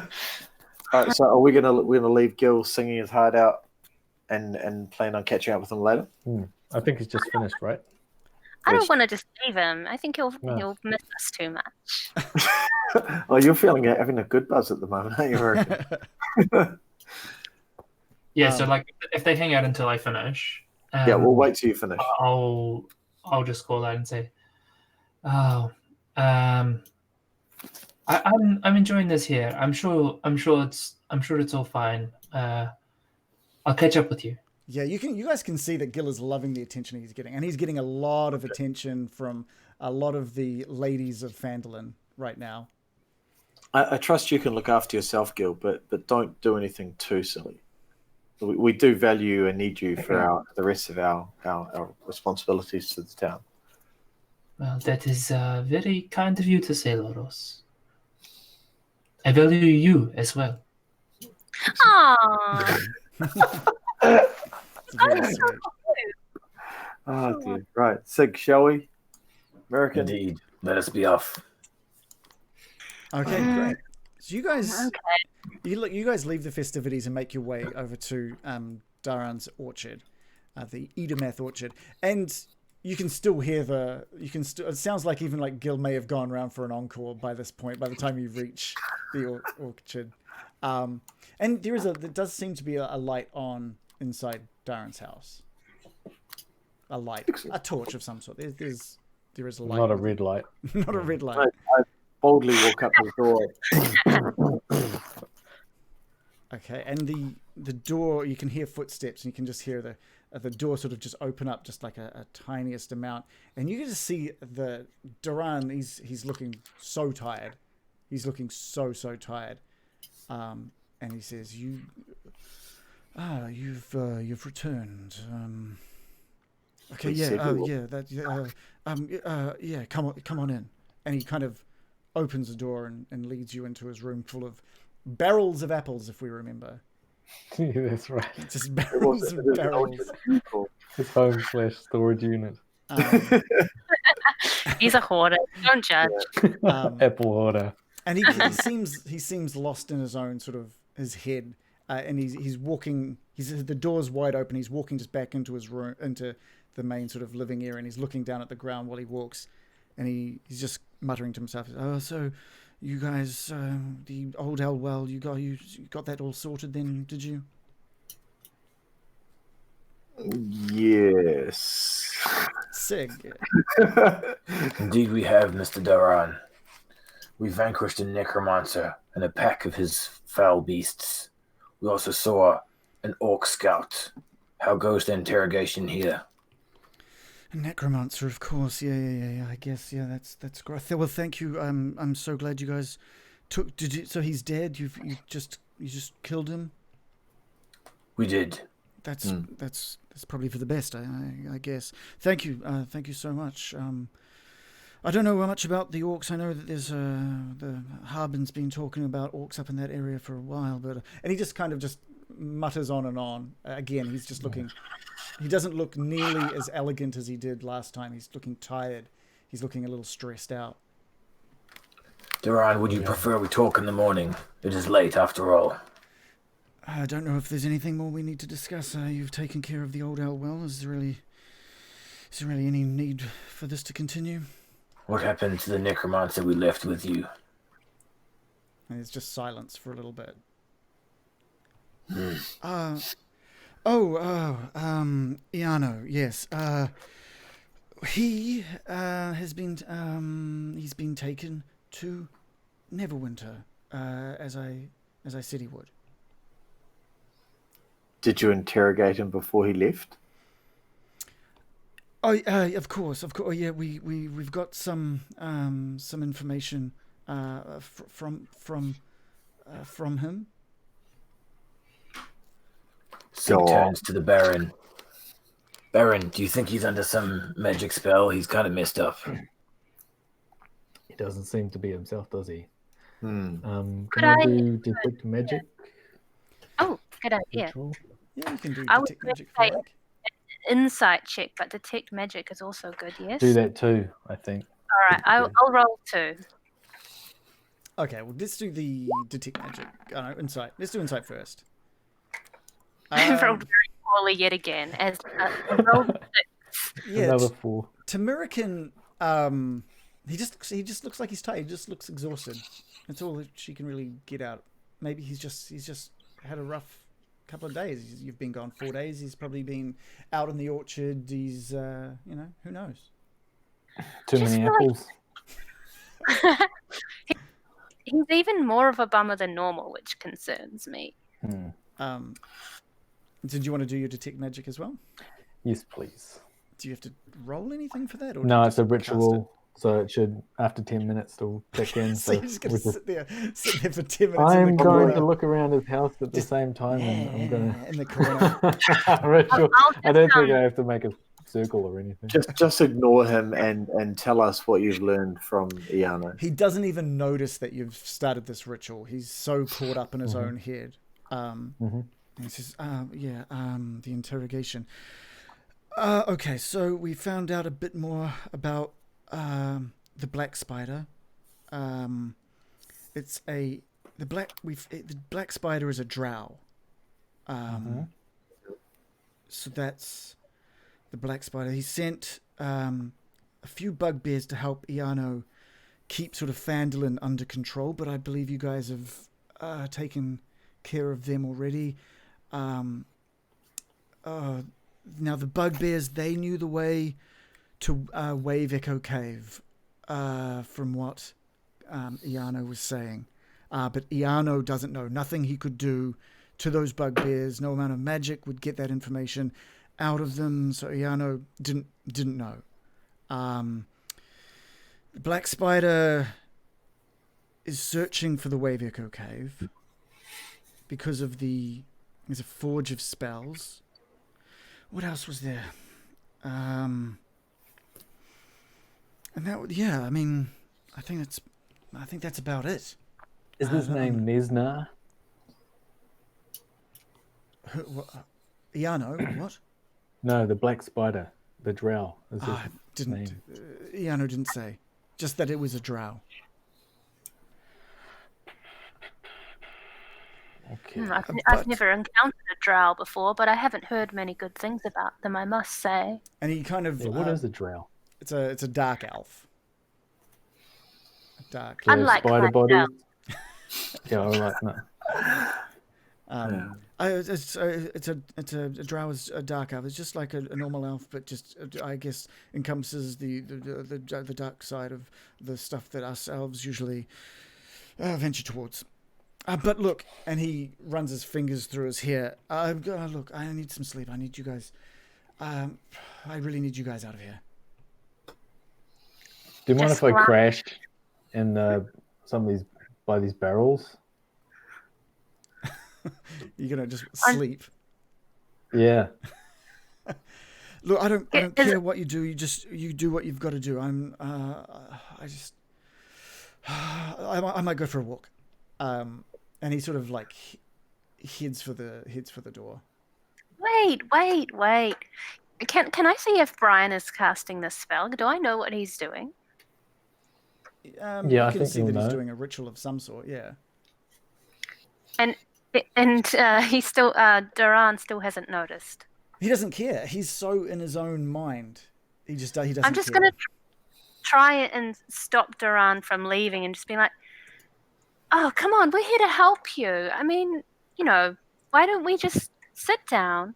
right, so are we're gonna leave Gil singing his heart out and plan on catching up with him later? I think he's just finished, right? I don't want to just leave him. I think he'll No. miss us too much. Oh, you're having a good buzz at the moment, aren't you, American? Yeah, so like if they hang out until I finish, Yeah, we'll wait till you finish. I'll just call out and say, "Oh, I'm enjoying this here. I'm sure it's all fine. I'll catch up with you." Yeah, you guys can see that Gil is loving the attention he's getting, and he's getting a lot of attention from a lot of the ladies of Phandalin right now. I trust you can look after yourself, Gil, but don't do anything too silly. We do value and need you for the rest of our responsibilities to the town. Well, that is very kind of you to say, Loros. I value you as well. Aww. It's very sweet. Oh dear. Right, Sig, shall we? American. Indeed. Let us be off. Okay, great. So you guys, you guys leave the festivities and make your way over to Daran's orchard, the Edomath orchard, and you can still hear it sounds like even like Gil may have gone around for an encore by this point. By the time you reach the orchard, and there does seem to be a light on inside Daran's house. A light, a torch of some sort. There is a light. Not a red light. Not a red light. I boldly walk up to the door. Okay, and the door, you can hear footsteps, and you can just hear the door sort of just open up just like a tiniest amount, and you can just see the Daran. He's looking so tired. He's looking so tired, and he says, "You've returned. Okay, come on in." And he kind of opens the door and leads you into his room full of barrels of apples, if we remember. Yeah, that's right. Just barrels of barrels. His home/storage unit. He's a hoarder. Don't judge. Apple hoarder. And he seems lost in his own sort of his head, and he's walking. The door's wide open. He's walking just back into his room, into the main sort of living area, and he's looking down at the ground while he walks, and he's just muttering to himself, "Oh, so you guys, the old Elwell, you got that all sorted then, did you?" Yes. Sig. Indeed we have, Mr. Daran. We vanquished a necromancer and a pack of his foul beasts. We also saw an orc scout. How goes the interrogation here? A necromancer, of course. Yeah. I guess, yeah, that's great. Well, thank you. I'm so glad you guys took. So he's dead. You just killed him. We did. That's probably for the best. I guess. Thank you so much. I don't know much about the orcs. I know that there's the Harbin's been talking about orcs up in that area for a while, but and he just kind of just mutters on and on. Again, he's just looking. He doesn't look nearly as elegant as he did last time. He's looking tired. He's looking a little stressed out. Daran, would you prefer we talk in the morning? It is late after all. I don't know if there's anything more we need to discuss. You've taken care of the old Elwell. Is there really any need for this to continue? What happened to the necromancer we left with you? And there's just silence for a little bit. Iano, yes. He has been he's been taken to Neverwinter, as I said he would. Did you interrogate him before he left? Oh, of course. Oh, yeah, we've got some information from him. Sig turns to the Baron. Baron, do you think he's under some magic spell? He's kind of messed up. He doesn't seem to be himself, does he? Could Can I do detect magic? Oh, good idea. Ritual? Yeah, you can do I was detect going magic to if you say like. insight check, but detect magic is also good, yes? Do that too, I think. All right, I'll roll 2. Okay, well, let's do the detect magic. No, insight. Let's do insight first. I rolled very poorly yet again. As I rolled 6. Yeah, Another 4. Tamurican, he just looks like he's tired. He just looks exhausted. That's all that she can really get out. Maybe he's just had a rough couple of days. You've been gone 4 days. He's probably been out in the orchard. He's who knows. Too many apples. He's even more of a bummer than normal, which concerns me. Did you want to do your detect magic as well? Yes, please. Do you have to roll anything for that? Or No, do you it's a just cast ritual, so it should, after 10 minutes, it'll kick in. So you're just going to sit there for 10 minutes I'm in the going corner. to look around his house at the same time, and I'm going to... in the corner. Ritual. I'll I don't think just, I have to make a circle or anything. Just ignore him and tell us what you've learned from Iano. He doesn't even notice that you've started this ritual. He's so caught up in his own head. He says, the interrogation. Okay, so we found out a bit more about the black spider. The black spider is a drow. So that's the black spider. He sent a few bugbears to help Iano keep sort of Phandalin under control, but I believe you guys have taken care of them already. Now the bugbears, they knew the way to Wave Echo Cave, from what Iano was saying. But Iano doesn't know. Nothing he could do to those bugbears, no amount of magic would get that information out of them, so Iano didn't know. The Black Spider is searching for the Wave Echo Cave because of there's a forge of spells. What else was there? And that, I mean, I think that's about it. Is his name Nesna? Iano, what? No, the black spider, the drow. Is his name. Iano didn't say. Just that it was a drow. Okay. I've never encountered a drow before, but I haven't heard many good things about them, I must say. And he kind of... Yeah, what is a drow? It's a dark elf. A dark... Unlike spider bodies. myself. Yeah, all right. No. It's a drow is a dark elf. It's just like a normal elf, but just I guess encompasses the dark side of the stuff that us elves usually venture towards. But look, and he runs his fingers through his hair. Look, I need some sleep. I need you guys. I really need you guys out of here. Do you mind Just if I relax. crash in some of these barrels? You're gonna just sleep. Yeah. Look, I don't Is care it- what you do. You do what you've got to do. I might go for a walk. And he sort of like heads for the door. Wait. Can I see if Brian is casting this spell? Do I know what he's doing? Yeah, You I can think see you'll that he's know. doing a ritual of some sort. Yeah. And he still Daran still hasn't noticed. He doesn't care. He's so in his own mind. He doesn't. I'm just care. gonna try and stop Daran from leaving and just be like, "Oh, come on, we're here to help you. I mean, why don't we just sit down?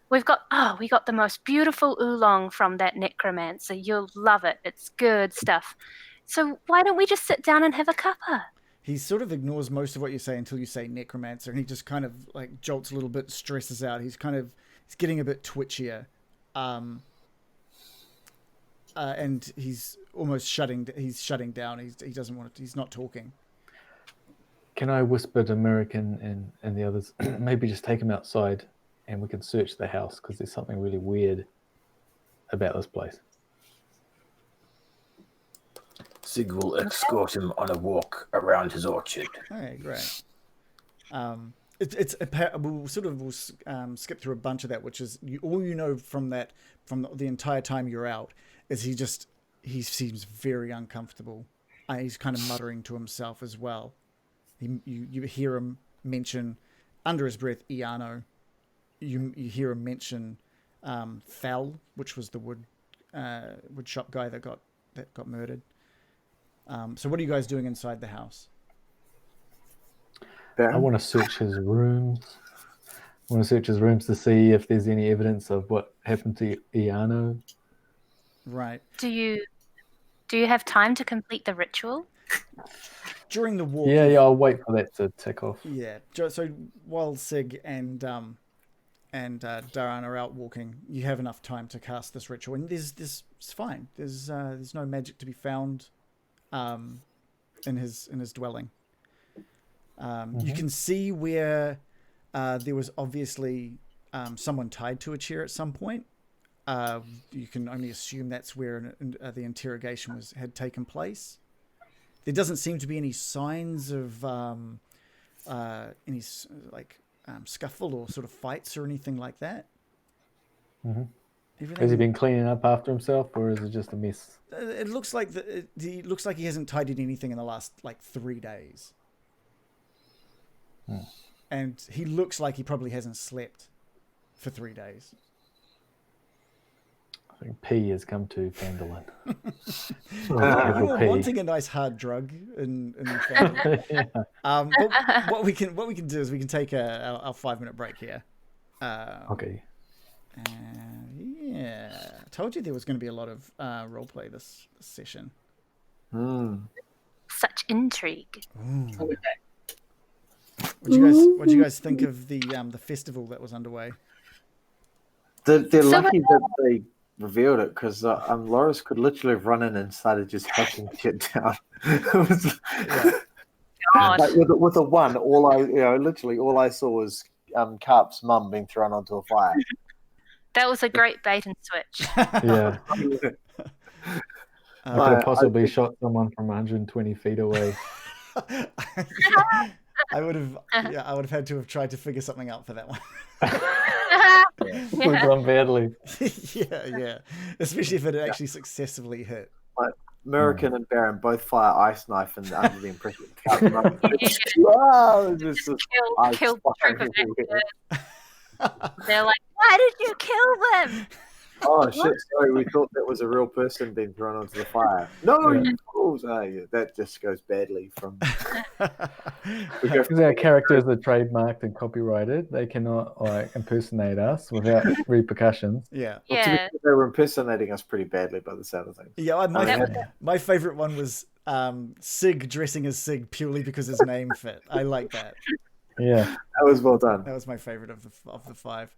We got the most beautiful oolong from that necromancer. You'll love it. It's good stuff. So why don't we just sit down and have a cuppa?" He sort of ignores most of what you say until you say necromancer, and he just kind of like jolts a little bit, stresses out. He's getting a bit twitchier, and he's almost shutting down. He doesn't want it. He's not talking. Can I whisper to American and the others, maybe just take him outside and we can search the house because there's something really weird about this place. Sig will escort him on a walk around his orchard. Okay, great. We'll skip through a bunch of that, which is all you know from the entire time you're out is he seems very uncomfortable. He's kind of muttering to himself as well. You hear him mention under his breath Iano. You hear him mention Fell, which was the wood woodshop guy that got murdered. So what are you guys doing inside the house? I want to search his rooms. I want to search his rooms to see if there's any evidence of what happened to Iano. Right. Do you have time to complete the ritual? During the walk. Yeah, I'll wait for that to tick off. Yeah. So while Sig and Daran are out walking, you have enough time to cast this ritual, and it's fine. There's no magic to be found in his dwelling. You can see where there was obviously someone tied to a chair at some point. You can only assume that's where the interrogation had taken place. There doesn't seem to be any signs of any scuffle or sort of fights or anything like that. Mm-hmm. Has he been cleaning up after himself, or is it just a mess? It looks like he hasn't tidied anything in the last 3 days. And he looks like he probably hasn't slept for 3 days. I think P has come to Phandalin. You were wanting a nice hard drug in Phandalin. Yeah. But what we can do is we can take our 5-minute break here. Okay. Yeah, I told you there was going to be a lot of roleplay this session. Such intrigue. What do you guys think of the festival that was underway? They're lucky that they revealed it, because Loris could literally have run in and started just hushing shit down. It was, like, with a one, all I saw was Carp's mum being thrown onto a fire. That was a great bait and switch. Yeah. I could have possibly shot someone from 120 feet away. I would have had to have tried to figure something out for that one. We've gone badly. yeah. Especially if it actually successfully hit. Like American and Baron both fire ice knife and under the impression Carp's mum Killed the troop of actors. They're like, why did you kill them? Oh shit! Sorry, we thought that was a real person being thrown onto the fire. No, you fools! Oh, yeah, that just goes badly from. Because our characters are trademarked and copyrighted, they cannot impersonate us without repercussions. Yeah. Well, to be fair, they were impersonating us pretty badly by the sound of things. Yeah, my favorite one was Sig dressing as Sig purely because his name fit. I like that. Yeah, that was well done. That was my favorite of the 5.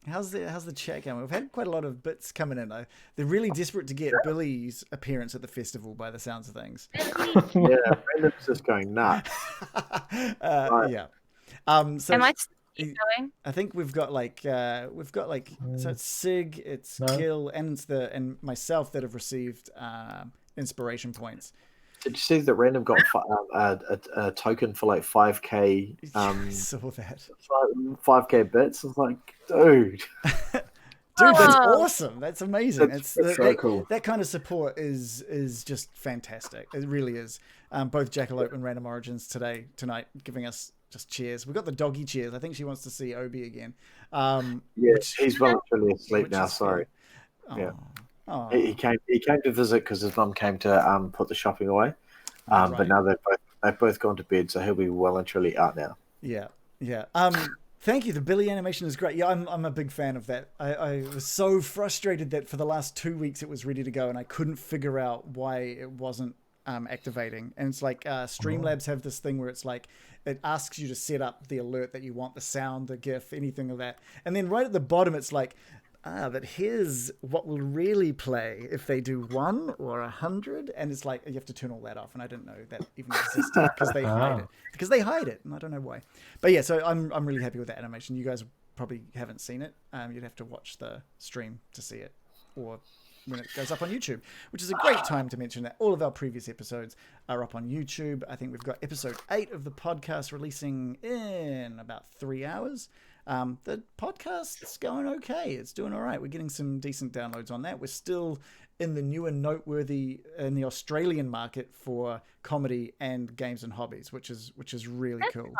How's the chat going? We've had quite a lot of bits coming in. They're really desperate to get Billy's appearance at the festival by the sounds of things. Yeah, Brandon's just going nuts. Yeah. So am I still going? I think we've got so it's Sig, it's Gil, and myself that have received inspiration points. Did you see that Random got a token for 5k? I saw that. 5k bits. I was like, dude, that's awesome. That's amazing. That's so cool. That kind of support is just fantastic. It really is. Both Jackalope and Random Origins tonight giving us just cheers. We've got the doggy cheers. I think she wants to see Obi again. He's voluntarily asleep now. Sorry. Yeah. Oh. He came to visit because his mum came to put the shopping away. But now they've both gone to bed, so he'll be well and truly out now. Yeah. Thank you. The Billy animation is great. Yeah, I'm a big fan of that. I was so frustrated that for the last 2 weeks it was ready to go and I couldn't figure out why it wasn't activating. And it's like Streamlabs have this thing where it's like it asks you to set up the alert that you want, the sound, the GIF, anything of that. And then right at the bottom it's like, but here's what will really play if they do 1 or 100, and it's like you have to turn all that off, and I didn't know that even existed because they hide it. Because they hide it, and I don't know why. But yeah, so I'm really happy with that animation. You guys probably haven't seen it. You'd have to watch the stream to see it, or when it goes up on YouTube, which is a great time to mention that all of our previous episodes are up on YouTube. I think we've got episode 8 of the podcast releasing in about 3 hours. The podcast's going okay. It's doing all right. We're getting some decent downloads on that. We're still in the new and noteworthy in the Australian market for comedy and games and hobbies, which is really cool.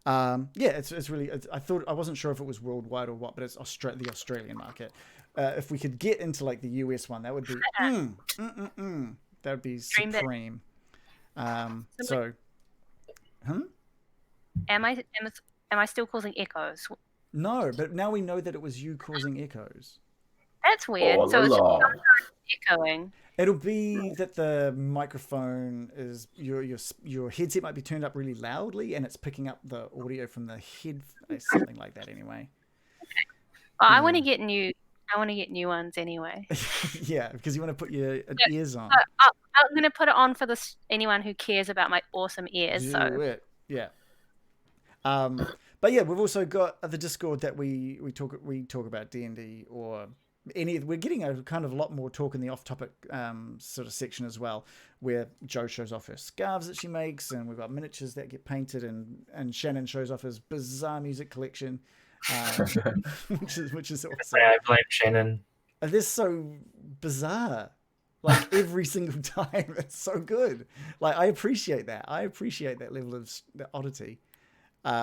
Yeah, it's really. I wasn't sure if it was worldwide or what, but it's the Australian market. if we could get into like the US one, that would be that would be Dream bit. supreme. So, Am I still causing echoes? no, but now we know that it was you causing echoes. That's weird. Oh, So it's la, la. sometimes echoing. It'll be that the microphone is your headset might be turned up really loudly, and it's picking up the audio from the head, something like that. Anyway. Oh, I want to get new. I want to get new ones anyway. Yeah, because you want to put your ears on. I'm going to put it on for anyone who cares about my awesome ears. Do So it. Yeah. But yeah, we've also got the Discord that we talk about D&D or we're getting a kind of a lot more talk in the off-topic sort of section as well, where Jo shows off her scarves that she makes, and we've got miniatures that get painted, and Shannon shows off his bizarre music collection, which is awesome. I blame Shannon. And this is so bizarre, like every single time. It's so good. Like I appreciate that. I appreciate that level of the oddity. What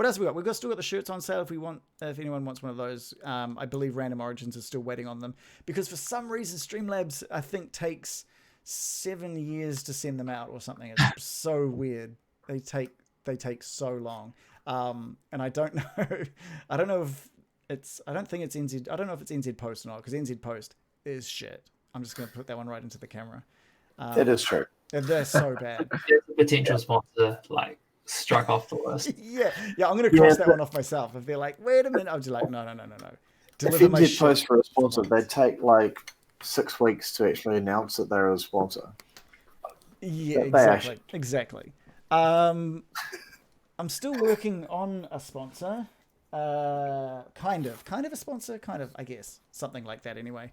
else have we got? We've still got the shirts on sale if anyone wants one of those. I believe Random Origins is still waiting on them because for some reason Streamlabs I think takes 7 years to send them out or something. It's so weird. They take so long. And I don't know. I don't know if it's NZ. I don't know if it's NZ Post or not, because NZ Post is shit. I'm just going to put that one right into the camera. It is true. They're so bad. There's a potential sponsor struck off the list. yeah, I'm going to cross that one off myself. If they're like, wait a minute, I'm just like, no. If NZ Post for a sponsor, they take 6 weeks to actually announce that they're a sponsor. Yeah, exactly. I'm still working on a sponsor. Kind of a sponsor, I guess, something like that anyway.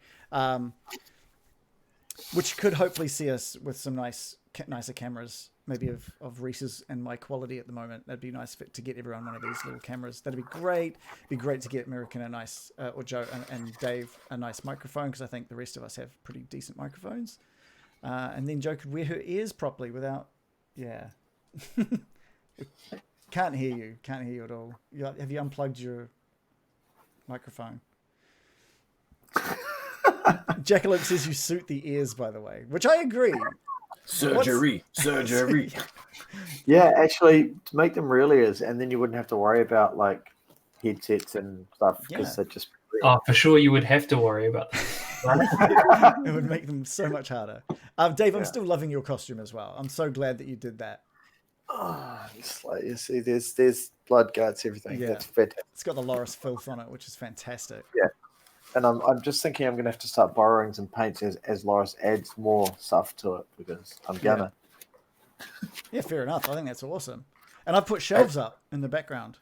Which could hopefully see us with some nicer cameras, maybe of Reese's and my quality at the moment. That'd be nice to get everyone one of these little cameras. That'd be great. It'd be great to get American a nice, or Joe and Dave a nice microphone, because I think the rest of us have pretty decent microphones. And then Joe could wear her ears properly without, Can't hear you at all. Have you unplugged your microphone? Jackalope says you suit the ears, by the way, which I agree. Surgery. Yeah, actually, to make them real ears, and then you wouldn't have to worry about headsets and stuff, because they're just real. Oh, for sure you would have to worry about that. It would make them so much harder. Dave, I'm still loving your costume as well. I'm so glad that you did that. Oh, you see, there's blood guts, everything. Yeah. That's fantastic. It's got the Loris filth on it, which is fantastic. Yeah. And I'm just thinking I'm going to have to start borrowing some paints as Loris adds more stuff to it, because I'm gonna. Yeah, fair enough. I think that's awesome. And I've put shelves up in the background.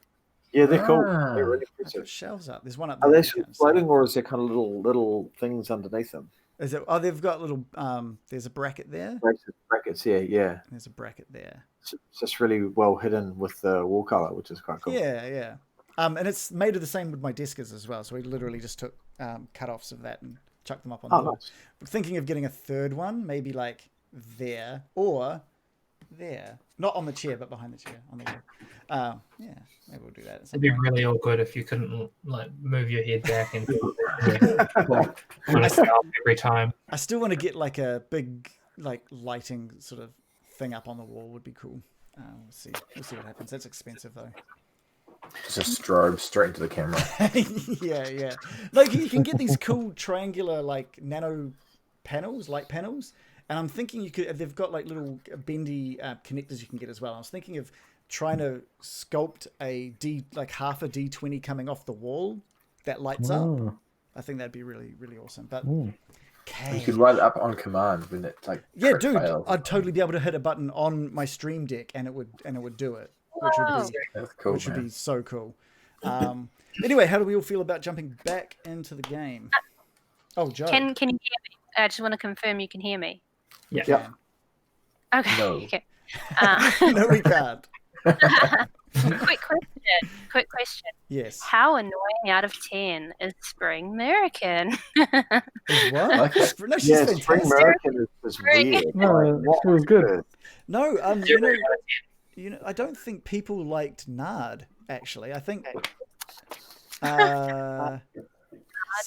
Yeah, they're cool. They're really I put impressive. shelves up. There's one up Are there. they sort of floating, or is there kind of little things underneath them? Is it? Oh, they've got little. There's a bracket there. Brackets, yeah. And there's a bracket there. It's just really well hidden with the wall color, which is quite cool. Yeah. And it's made of the same with my deskers as well. So we literally just took cut-offs of that and chucked them up on the wall. Nice. We're thinking of getting a third one, maybe there or there. Not on the chair, but behind the chair on the wall. Yeah, maybe we'll do that. It'd be really awkward if you couldn't move your head back and on a scalp every time. I still want to get a big lighting sort of thing up on the wall. Would be cool. We'll see what happens. That's expensive though. Just a strobe straight into the camera. yeah. You can get these cool triangular nano panels, light panels, and I'm thinking they've got little bendy connectors you can get as well. I was thinking of trying to sculpt a half a D20 coming off the wall that lights up. I think that'd be really, really awesome. But You could write it up on command when it dude, fails. I'd totally be able to hit a button on my Stream Deck and it would do it. That's cool, which would be so cool. Anyway, how do we all feel about jumping back into the game? Oh, Joe. Can you hear me? I just want to confirm you can hear me. Yeah. Yep. Okay. No. Okay. No, we can't. Quick question. Yes. How annoying out of 10 is Spring American? Is what? No, she's Yeah, fantastic. Spring American is weird. No, it was good. No, I don't think people liked Nard, actually. I think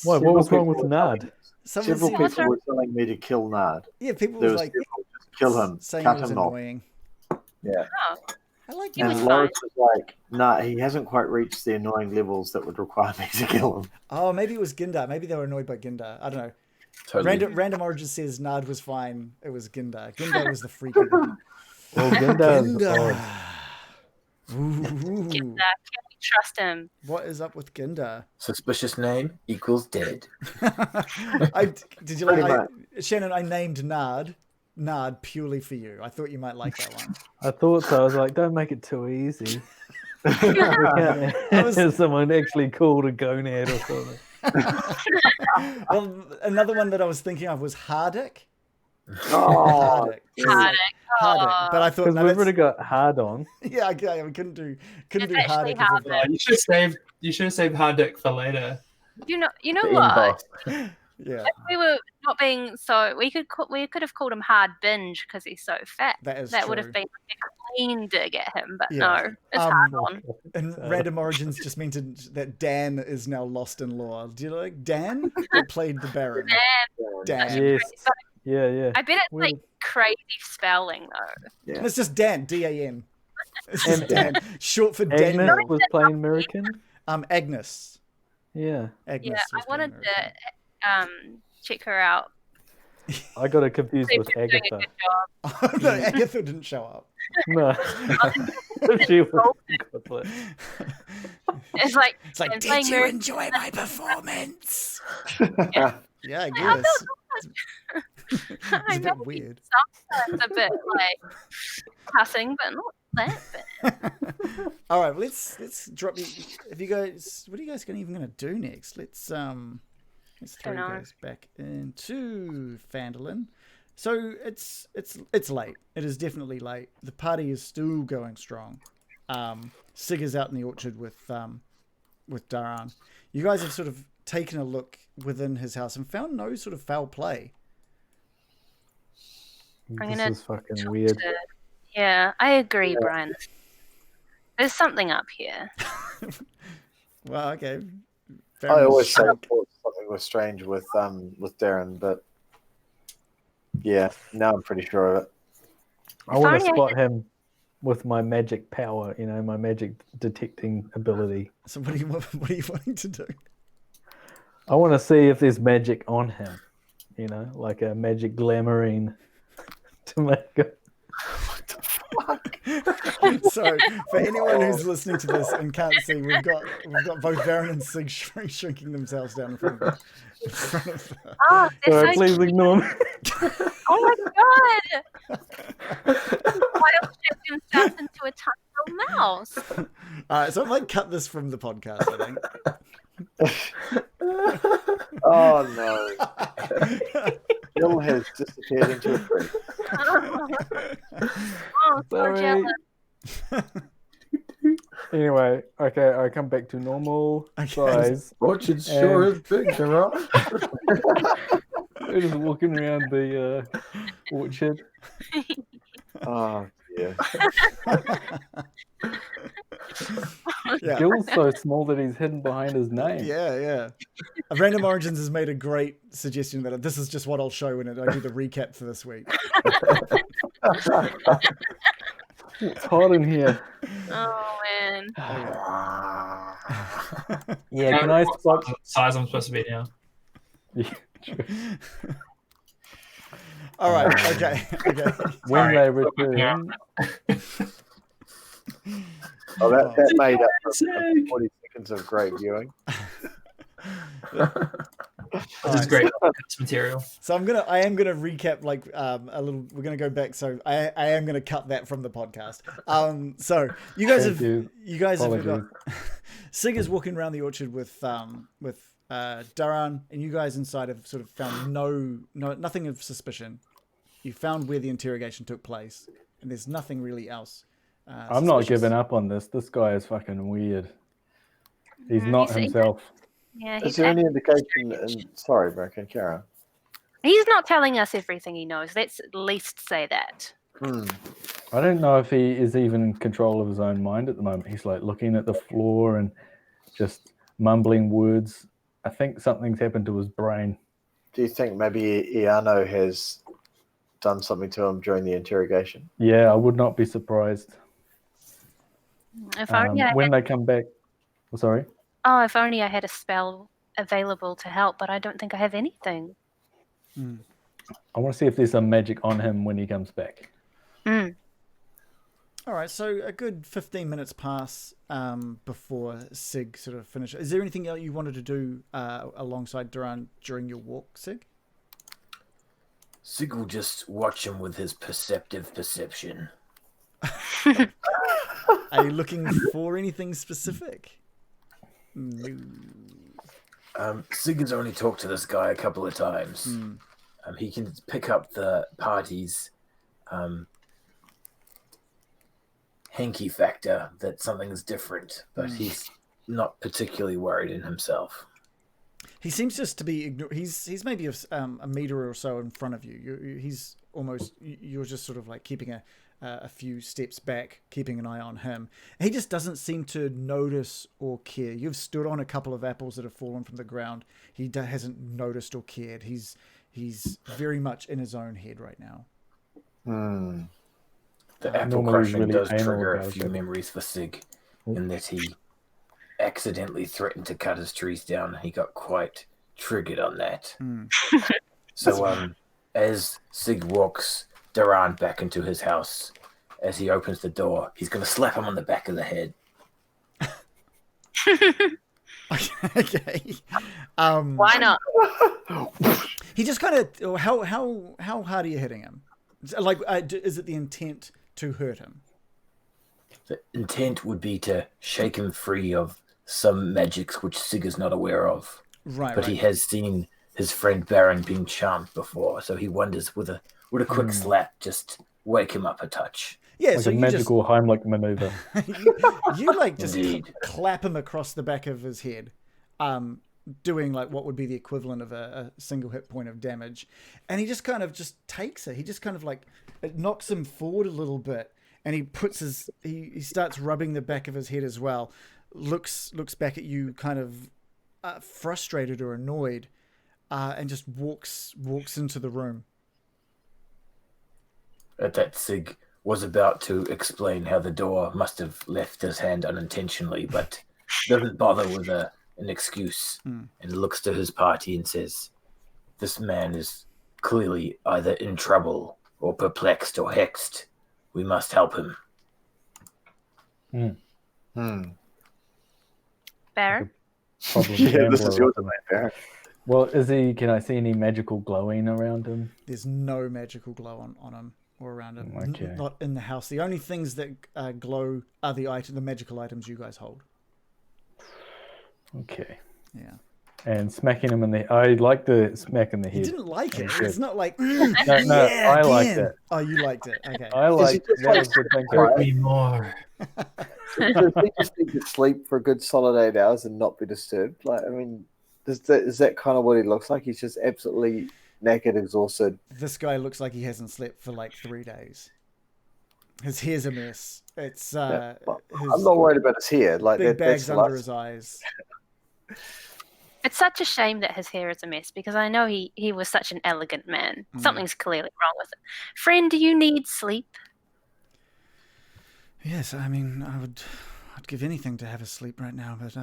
What was wrong with Nard? Someone Several said, people were telling me to kill Nard. yeah, people There was was like several, just kill him, saying cut it was him off. annoying. Yeah. Oh, I like He was And Nard. Loris was like, nah, he hasn't quite reached the annoying levels that would require me to kill him. Oh, maybe it was Gindar. Maybe they were annoyed by Gindar. I don't know. Totally. Random Origin says Nard was fine. It was Gindar. Gindar was the freaky one. Well, Gindar's Gindar. odd. Ooh. can we trust him? What is up with Gindar? Suspicious name equals dead. Did you like Pretty Shannon? I named Nard purely for you. I thought you might like that one. I thought so. I was like, don't make it too easy. I was- Someone actually called a gonad or something. Well, another one that I was thinking of was Hardick. Oh, Hardick. Hardick. But I thought Because no, we've that's, already got hard on. yeah, okay, we couldn't do It's Hardick actually as a Hardick. boss. You should have saved Hardick for later. You know The what? in-boss. Yeah, If we were not being so, we could have called him Hard Binge because he's so fat. that is That true. would have been like a clean dig at him, but Yeah. no, it's hard on. And Random Origins just meant that Dan is now lost in lore. Do you like Dan? That played the Baron. Dan. Yes. Yeah. I bet it's Well- like crazy spelling though. yeah. It's just Dan. Dan. It's just And- Dan. Short for Agnes Daniel. was playing American. Agnes. Yeah. Agnes. Yeah, I was wanted playing to check her out. I got it confused See if with she's doing a Agatha. good job. American. No, Agatha didn't show up. No. She was got it. It's like It's like, and did playing you Mary- enjoy my performance? Yeah. Yeah, I I guess. thought It's I a bit know weird. sometimes a bit like cussing, but not that bad. All right, let's drop you. If you guys, what are you guys even going to do next? Let's throw you Don't know. guys back into Phandalin. So it's late. It is definitely late. The party is still going strong. Sig is out in the orchard with Daran. You guys have sort of taken a look within his house and found no sort of foul play. I'm This gonna is fucking talk weird. to- Yeah, I agree, Brian. There's something up here. Well, okay. Fair I enough. always say I thought something was strange with Darren, but yeah, now I'm pretty sure of it. I want to Sorry, spot him with my magic power, my magic detecting ability. So what are you wanting to do? I want to see if there's magic on him, like a magic glamourine to make it. So for anyone who's listening to this and can't see, we've got both Darren and Sig shrinking themselves down in front of the Oh, they're Sorry, so please ignore me. Oh my god! Wild shaped himself into a tiny little mouse. Alright, so I might cut this from the podcast, I think. Oh no. Bill has disappeared into a tree. Oh, so Sorry. jealous. Anyway, okay, I come back to normal size. Orchard sure is big, Daran. I'm just walking around the orchard. Oh yeah. Yeah. Gil's so small that he's hidden behind his name. Yeah. Random Origins has made a great suggestion that this is just what I'll show when I do the recap for this week. It's hot in here. Oh man. Yeah, can I spot? What size I'm supposed to be now? All right. Okay. When Sorry. they return, Oh, that made up for 40 seconds of great viewing. This is great material. So I am gonna recap like a little. We're gonna go back. So I am gonna cut that from the podcast. So you guys Thank you. you guys have got Apologies. Sig is walking around the orchard with Daran, and you guys inside have sort of found nothing of suspicion. You found where the interrogation took place, and there's nothing really else. I'm not giving up on this. This guy is fucking weird. He's not He's- himself. Yeah, Is he's, there any indication? Sorry, American Kara. he's not telling us everything he knows. Let's at least say that. I don't know if he is even in control of his own mind at the moment. He's like looking at the floor and just mumbling words I think something's happened to his brain. Do you think maybe Iano has done something to him during the interrogation? Yeah, I would not be surprised. If only I When had, they come back. Oh, sorry. if only I had a spell available to help, but I don't think I have anything. I want to see if there's some magic on him when he comes back. All right, so a good 15 minutes pass before Sig sort of finishes. Is there anything else you wanted to do alongside Daran during your walk, Sig? Sig will just watch him with his perceptive perception. Are you looking for anything specific? No. Sig has only talked to this guy a couple of times. He can pick up the party's hanky factor that something's different, but he's not particularly worried in himself. He seems just to be he's maybe a meter or so in front of you. He's almost, you're just sort of like keeping a few steps back, keeping an eye on him. He just doesn't seem to notice or care. You've stood on a couple of apples that have fallen from the ground. He hasn't noticed or cared. He's very much in his own head right now. The apple Normally he's crushing really does anal trigger a about few it. memories for Sig, in that he accidentally threatened to cut his trees down. He got quite triggered on that. So as Sig walks Daran back into his house, as he opens the door, he's going to slap him on the back of the head. Okay. Why not? He just kind of, how hard are you hitting him? Like, is it the intent to hurt him? The intent would be to shake him free of some magics which Sig is not aware of. Right. But he has seen his friend Baron being charmed before, so he wonders with a quick slap, just wake him up a touch. Yeah, Like so a you magical Heimlich maneuver. you like just Indeed. clap him across the back of his head, doing like what would be the equivalent of a single hit point of damage, and he just kind of just takes it. He just kind of like, it knocks him forward a little bit, and he puts he starts rubbing the back of his head as well. Looks back at you, kind of frustrated or annoyed, and just walks into the room. At that, Sig was about to explain how the door must have left his hand unintentionally, but doesn't bother with an excuse, and looks to his party and says, "This man is clearly either in trouble or perplexed or hexed. We must help him." Baron? Problem Yeah, this gambler is or yours, something. Baron. Well, can I see any magical glowing around him? There's no magical glow on him or around him. Okay. Not in the house. The only things that glow are the magical items you guys hold. Okay. Yeah. And smacking him in the... I like the smack in the He head. didn't like it. Okay. It's not like, No, yeah, I liked Dan." it. Oh, you liked it. Okay. I like just that was a good thing. Hurt me more. Does he just need to sleep for a good solid 8 hours and not be disturbed? Like, I mean, is that kind of what he looks like? He's just absolutely knackered, exhausted. This guy looks like he hasn't slept for like 3 days. His hair's a mess. It's Yeah. his I'm not worried about his hair. Like big that's bags the under last- his eyes. It's such a shame that his hair is a mess because I know he was such an elegant man. Something's clearly wrong with it. Friend, do you need sleep? Yes, I mean, I'd give anything to have a sleep right now, but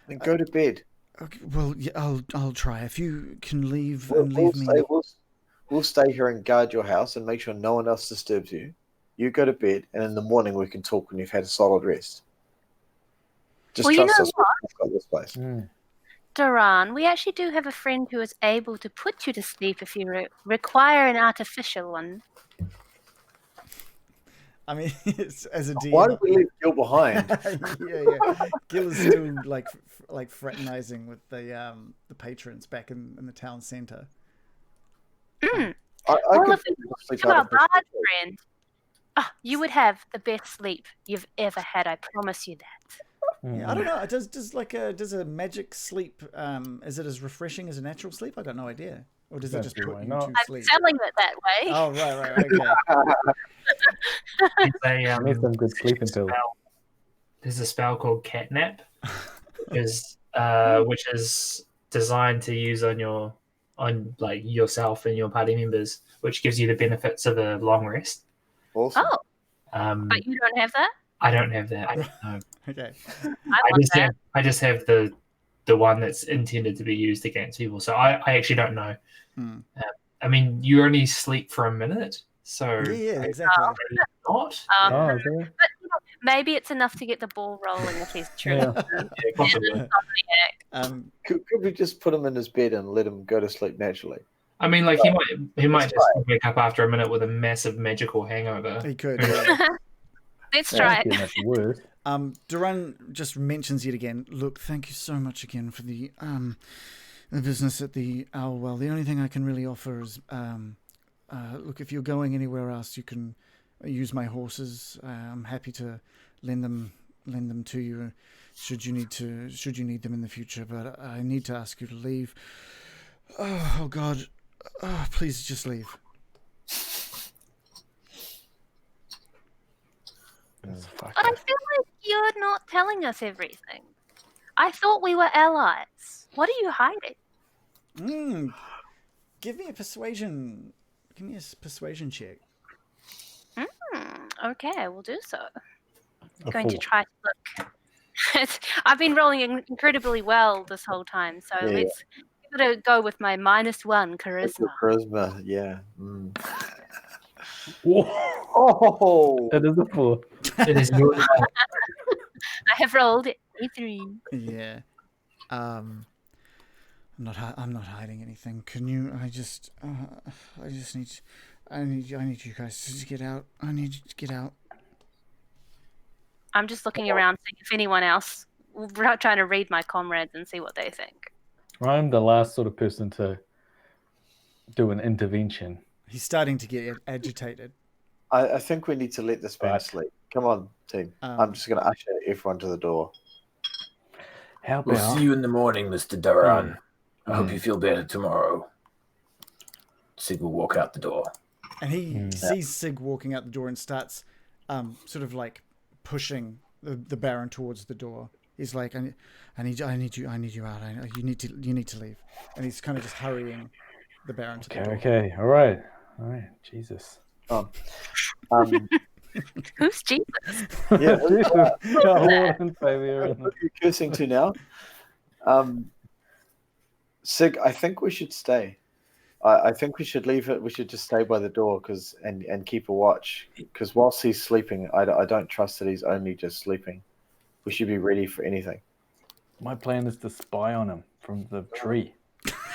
Then go to bed. okay, well, yeah, I'll try. If you can leave We'll, and leave me. we'll stay here and guard your house and make sure no one else disturbs you. You go to bed, and in the morning we can talk when you've had a solid rest. Just Well, you trust know us. We've got this place. Daran, we actually do have a friend who is able to put you to sleep if you require an artificial one. I mean, it's, as a DM. Why did we leave Gil behind? yeah. Gil is still like fraternizing with the patrons back in the town center. I Well, could if we sleep to our out of bard friend, you would have the best sleep you've ever had. I promise you that. Yeah, I don't know. Does a magic sleep is it as refreshing as a natural sleep? I got no idea. Or does it just Don't see put why you not. to I'm sleep? selling it that way. Oh right, okay. Need some good sleeping pills. There's a spell called Catnap. Because which is designed to use on like yourself and your party members, which gives you the benefits of a long rest. Awesome. Oh, but you don't have that? I don't have that. No. Okay. I just have the one that's intended to be used against people. So I actually don't know. I mean, you only sleep for a minute, so Yeah, exactly. not. Oh, okay. But maybe it's enough to get the ball rolling if he's true. Yeah. Yeah, possibly. Could we just put him in his bed and let him go to sleep naturally? I mean, like he might just wake up after a minute with a massive magical hangover. He could. Yeah. Let's try That's it. much worse. Daran just mentions yet again. Look, thank you so much again for the business at the Owl Well. The only thing I can really offer is, look, if you're going anywhere else, you can use my horses. I'm happy to lend them to you, should you need them in the future. But I need to ask you to leave. Oh God, please just leave. But I feel like you're not telling us everything. I thought we were allies. What are you hiding? Give me a persuasion. Give me a persuasion check. Okay, we'll do so. A Going to 4. try to look. I've been rolling incredibly well this whole time, so Yeah. let's give it a go with my -1 charisma. Charisma, yeah. Whoa. Oh, It is a 4. It is your I have rolled a 3. Yeah. I'm not hiding anything. Can you? I just need. I need you guys to get out. I need you to get out. I'm just looking around, seeing if anyone else, trying to read my comrades and see what they think. I'm the last sort of person to do an intervention. He's starting to get agitated. I think we need to let this man Right. sleep. Come on, team. I'm just going to usher everyone to the door. How We'll about see you in the morning, Mr. Daran. I hope you feel better tomorrow. Sig will walk out the door. And he sees Sig walking out the door and starts sort of like pushing the Baron towards the door. He's like, I need you out. You need to leave. And he's kind of just hurrying the Baron to the door. Okay, all right. Jesus. Who's Jesus? Yeah, Jesus. what are you cursing to now? Sig, I think we should stay. I think we should leave it. We should just stay by the door and keep a watch. Because whilst he's sleeping, I don't trust that he's only just sleeping. We should be ready for anything. My plan is to spy on him from the tree.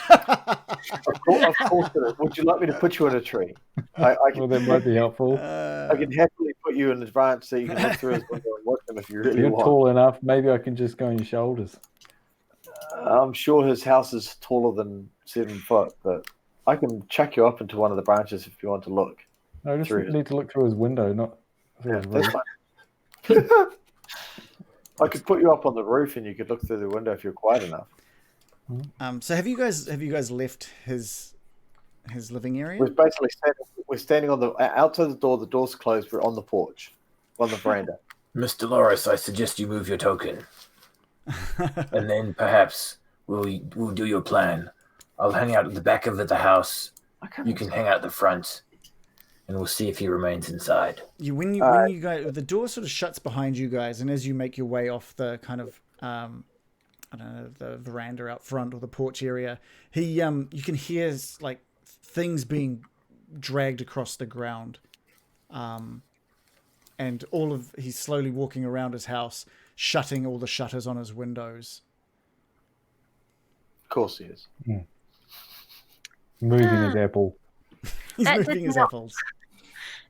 Of course it is. Would you like me to put you in a tree? Well, that might be helpful. I can happily put you in the branch so you can look through his window and watch him if you really You're want. tall enough. Maybe I can just go on your shoulders. I'm sure his house is taller than 7 foot, but I can chuck you up into one of the branches if you want to look. No, I just Through. need to look through his window, not through Yeah, his that's roof. fine. I could put you up on the roof and you could look through the window if you're quiet enough. So have you guys left his living area? We're basically standing on the outside the door. The door's closed. We're on the porch, on the veranda. Mr. Loris, I suggest you move your token. And then perhaps we'll do your plan. I'll hang out at the back of the house. You can hang out at the front. And we'll see if he remains inside. When you guys, the door sort of shuts behind you guys, and as you make your way off the kind of I don't know, the veranda out front or the porch area, you can hear like things being dragged across the ground, and he's slowly walking around his house, shutting all the shutters on his windows. Of course he is. Moving his apple. He's That moving did his not- apples.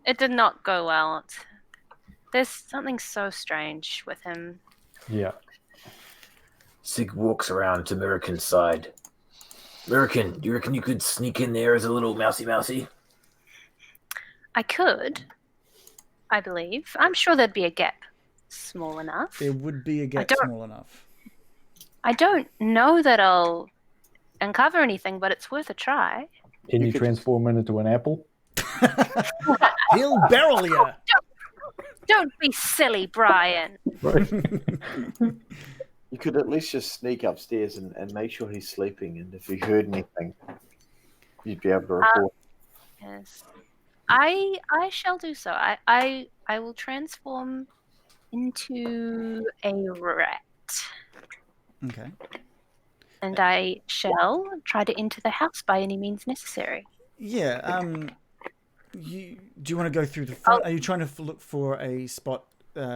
It did not go well. There's something so strange with him. Yeah. Sig walks around to Mirakin's side. Mirakin, do you reckon you could sneak in there as a little mousy? I could, I believe. I'm sure there'd be a gap small enough. There would be a gap small enough. I don't know that I'll uncover anything, but it's worth a try. Can you transform into an apple? He'll barrel you. Don't be silly, Brian. Right. You could at least just sneak upstairs and make sure he's sleeping, and if you heard anything, you'd be able to report. Yes. I shall do so. I will transform into a rat. Okay. And I shall try to enter the house by any means necessary. Yeah. Do you want to go through the front? Are you trying to look for a spot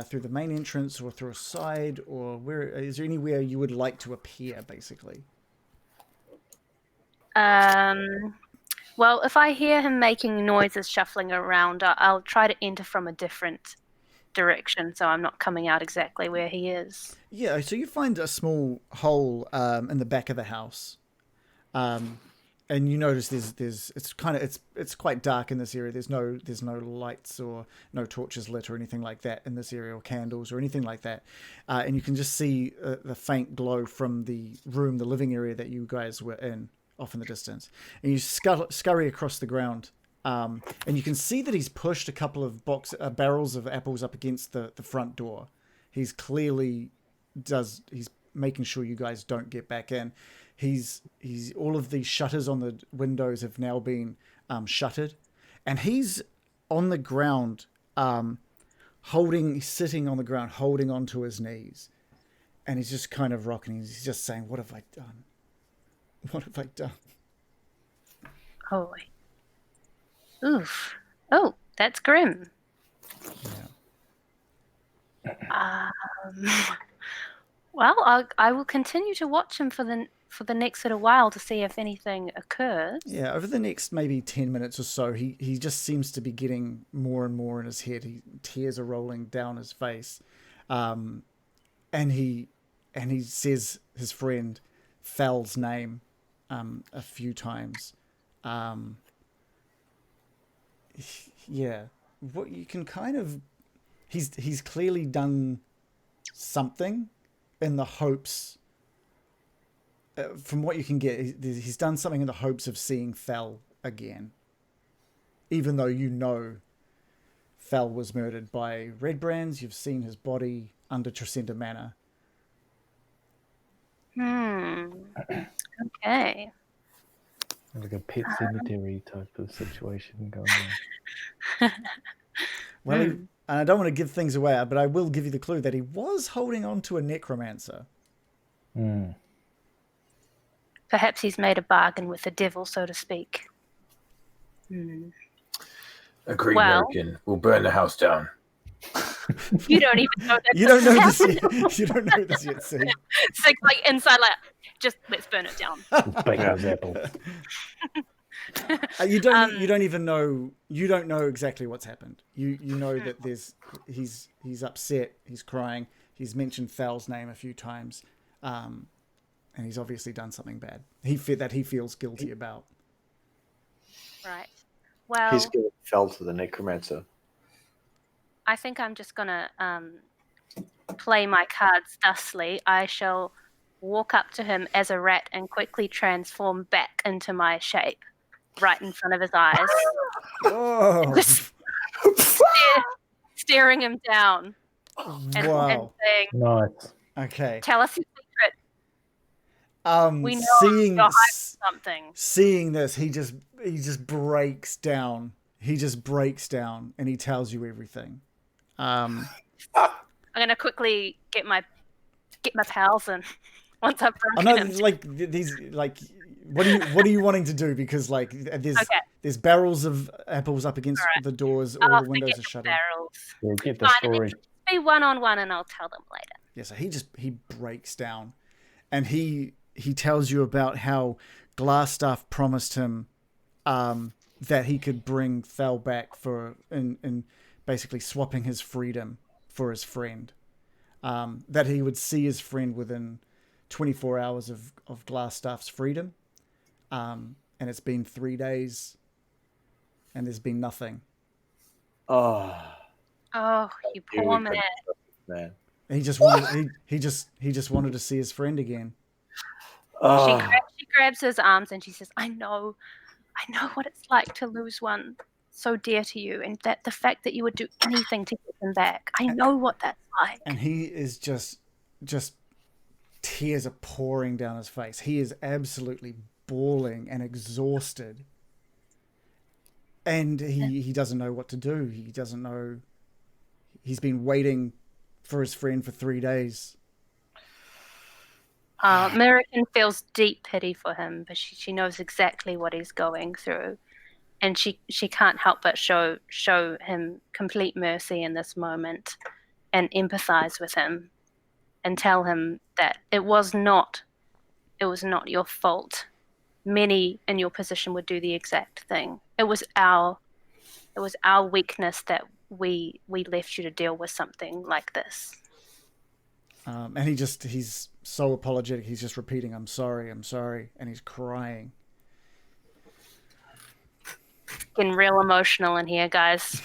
through the main entrance or through a side, or where? Is there anywhere you would like to appear, basically? Well, if I hear him making noises shuffling around, I'll try to enter from a different direction, so I'm not coming out exactly where he is. Yeah, so you find a small hole in the back of the house, and you notice it's quite dark in this area. There's no lights or no torches lit or anything like that in this area, or candles or anything like that, and you can just see the faint glow from the living area that you guys were in, off in the distance. And you scurry across the ground, and you can see that he's pushed a couple of barrels of apples up against the front door. He's clearly he's making sure you guys don't get back in. He's all of the shutters on the windows have now been shuttered, and he's on the ground, sitting on the ground, holding onto his knees, and he's just kind of rocking. He's just saying, "What have I done? What have I done?" Oh, oof! Oh, that's grim. Yeah. Well, I will continue to watch him for the next little while to see if anything occurs. Yeah, over the next maybe 10 minutes or so, he just seems to be getting more and more in his head. Tears are rolling down his face, and he says his friend Thal's name a few times. Yeah, what you can kind of he's clearly done something in the hopes. From what you can get, he's done something in the hopes of seeing Thal again. Even though you know Thal was murdered by Red Brands, you've seen his body under Tresenda Manor. Okay. Like a pet cemetery type of situation going on. Well, and I don't want to give things away, but I will give you the clue that he was holding on to a necromancer. Perhaps he's made a bargain with the devil, so to speak. Agreed, Well- American. We'll burn the house down. You don't even know that. You don't know this yet. You don't know this yet, see? It's like inside, like, just let's burn it down. Bake those apples. You don't even know. You don't know exactly what's happened. You know that he's upset. He's crying. He's mentioned Thal's name a few times, and he's obviously done something bad. He feels guilty about. Right. Well, He's going to fell to the necromancer. I think I'm just gonna play my cards thusly. I shall walk up to him as a rat and quickly transform back into my shape, right in front of his eyes, Oh, just staring him down and wow. saying, Nice. Okay. "Tell us your secret. We know you're hiding something." Seeing this, he just breaks down. He just breaks down, and he tells you everything. I'm gonna quickly get my pals in once I've I broken know, him. like these, like, what are you wanting to do? Because like there's barrels of apples up against the doors, all I'll the windows forget are the shuttered. barrels. Yeah, get the Fine, story. Be one-on-one, and I'll tell them later. Yeah, so he breaks down, and he tells you about how Glassstaff promised him that he could bring Thal back in basically swapping his freedom for his friend. That he would see his friend within 24 hours of Glassstaff's freedom. And it's been 3 days, and there's been nothing. Oh, You poor man. man. And he just wanted he just wanted to see his friend again. Oh, She grabs his arms and she says, I know what it's like to lose one so dear to you, and that the fact that you would do anything to get them back. I know what that's like. And he is just tears are pouring down his face. He is absolutely bawling and exhausted. And he doesn't know what to do. He doesn't know. He's been waiting for his friend for 3 days. American feels deep pity for him, but she knows exactly what he's going through. And she can't help but show him complete mercy in this moment and empathize with him and tell him that it was not your fault. Many in your position would do the exact thing. It was our weakness that we left you to deal with something like this. And he's so apologetic. He's just repeating, I'm sorry, and he's crying. Getting real emotional in here, guys.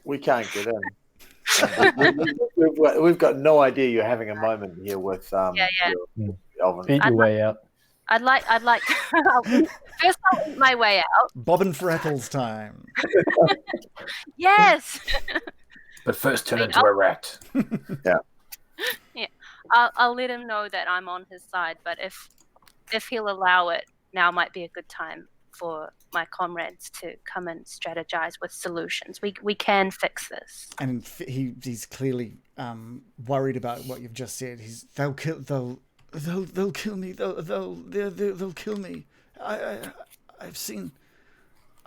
We can't get in. We've got no idea you're having a moment here with Yeah. Elvin. Eat your way out. I'd like first I'll eat my way out. Bobbin for apples time. Yes. But first turn into a rat. Yeah. I'll let him know that I'm on his side, but if he'll allow it, now might be a good time for my comrades to come and strategize with solutions. We can fix this. And he's clearly worried about what you've just said. They'll kill me. They'll kill me. I've seen.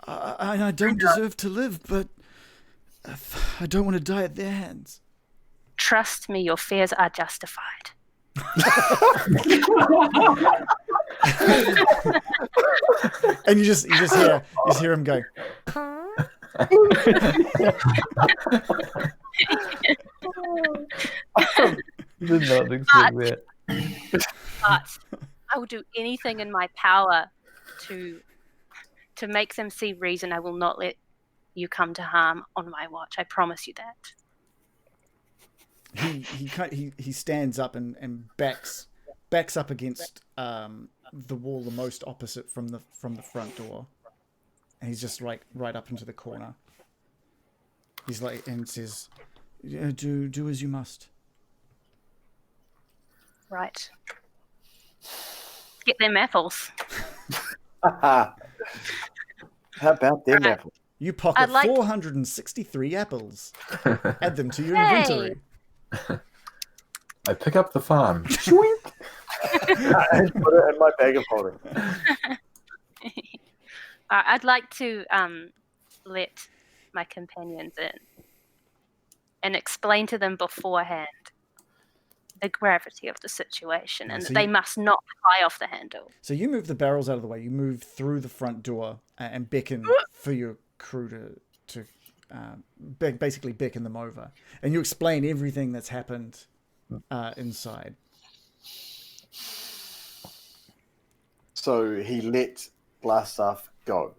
I don't deserve to live, but I don't want to die at their hands. Trust me, your fears are justified. And you just hear him go. Did not expect that. But I will do anything in my power to make them see reason. I will not let you come to harm on my watch. I promise you that. He stands up and backs up against the wall, the most opposite from the front door, and he's just right up into the corner. He's like and says, yeah, "Do as you must." Right. Get them apples. How about them apples? You pocket I'd like 463 apples. Add them to your Yay. inventory. I pick up the farm. And put it in my bag of holding. I'd like to let my companions in and explain to them beforehand the gravity of the situation and So that they must not fly off the handle. So you move the barrels out of the way. You move through the front door and beckon for your crew to basically beckon them over. And you explain everything that's happened inside. So he let Blaststaff go.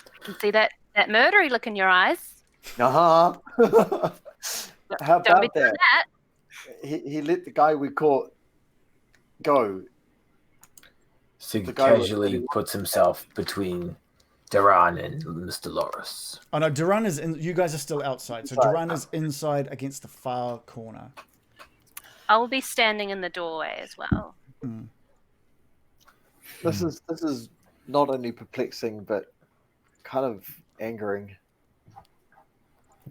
You can see that murdery look in your eyes. How Don't be about doing that? that. He let the guy we caught go. Sig The guy was- casually puts himself between Daran and Mr. Loris. Oh no, Daran is in. You guys are still outside. So Daran is inside against the far corner. I will be standing in the doorway as well. This is not only perplexing but kind of angering.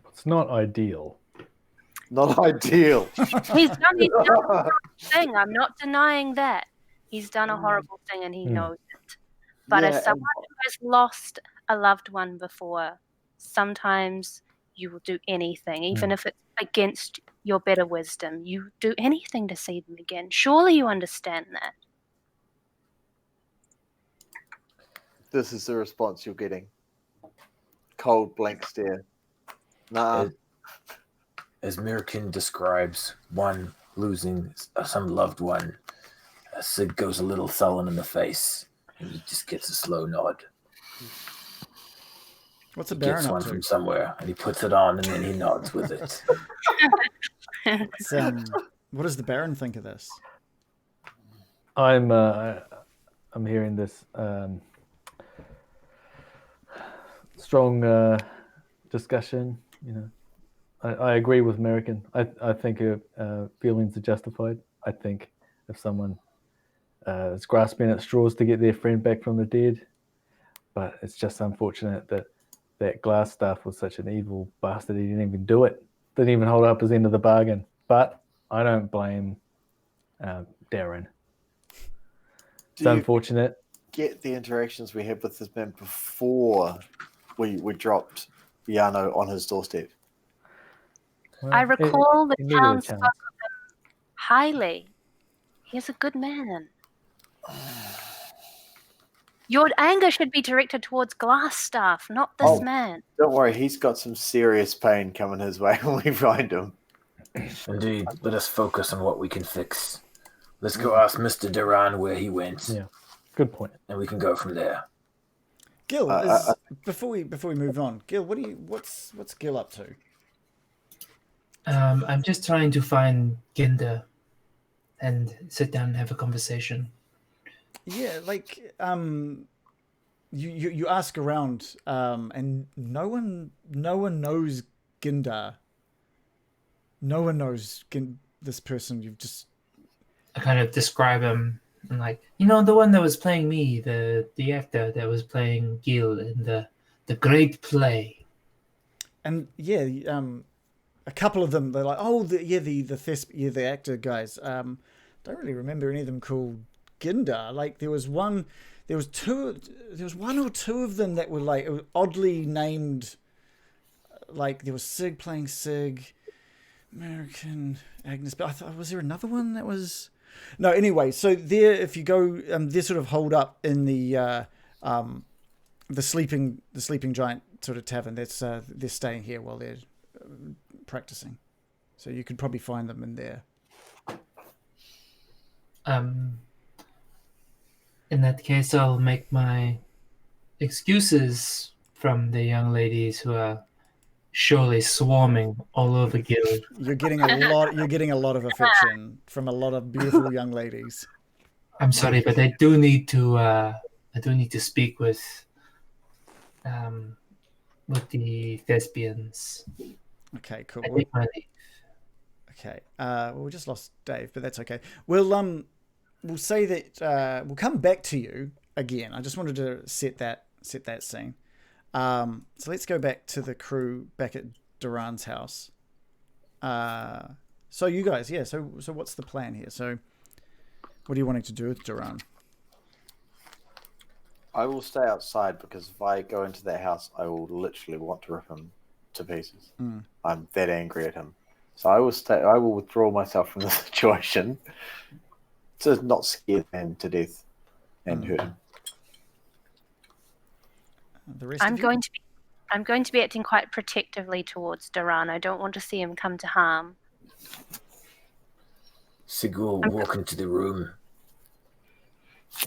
It's not ideal. Not ideal. He's done a horrible thing. I'm not denying that. He's done a horrible thing and he knows it. But Yeah, as someone who has lost a loved one before, sometimes you will do anything, even if it's against your better wisdom. You do anything to see them again. Surely you understand that. This is the response you're getting. Cold, blank stare. Nah. As Mirkin describes one losing some loved one, Sig goes a little sullen in the face, and he just gets a slow nod. What's a He Baron gets up one to? from somewhere, and he puts it on, and then he nods with it. What does the Baron think of this? I'm hearing this strong discussion. I agree with American. I think her feelings are justified. I think if someone is grasping at straws to get their friend back from the dead, but it's just unfortunate that that glass staff was such an evil bastard. He didn't even do it. Didn't even hold up his end of the bargain. But I don't blame Daran. It's unfortunate. Get the interactions we had with this man before we dropped Yano on his doorstep. Well, I recall the he needed a town spoke of chance. him highly. He's a good man. Your anger should be directed towards glass staff, not this man. Don't worry, he's got some serious pain coming his way when we find him. Indeed, let us focus on what we can fix. Let's go ask Mr. Daran where he went. Yeah, good point. And we can go from there. Gil, before we move on, Gil, what's Gil up to? I'm just trying to find Ginder and sit down and have a conversation. Yeah, like you ask around, and no one knows Gindar. No one knows this person. You've just I kind of describe him and like, you know, the one that was playing me, the actor that was playing Gil in the great play. And yeah, a couple of them, they're like, oh, the actor guys. Don't really remember any of them called Gindar. Like there was one or two of them that were like oddly named. Like there was Sig playing Sig, American Agnes. But I thought, was there another one that was? No. Anyway, so there, if you go, they're sort of holed up in the sleeping giant sort of tavern. That's they're staying here while they're practicing. So you could probably find them in there. In that case, I'll make my excuses from the young ladies who are surely swarming all over Gil. You're getting a lot of affection from a lot of beautiful young ladies. I'm sorry, but I do need to speak with the thespians. Okay, cool. I take my leave. Okay. Well, we just lost Dave, but that's okay. We'll say that we'll come back to you again. I just wanted to set that scene. So let's go back to the crew back at Daran's house. So you guys, yeah. So what's the plan here? So what are you wanting to do with Daran? I will stay outside because if I go into that house, I will literally want to rip him to pieces. I'm that angry at him. So I will stay. I will withdraw myself from the situation to not scare him to death and hurt him. The rest I'm of you? going to be acting quite protectively towards Daran. I don't want to see him come to harm. Sigul will walk into the room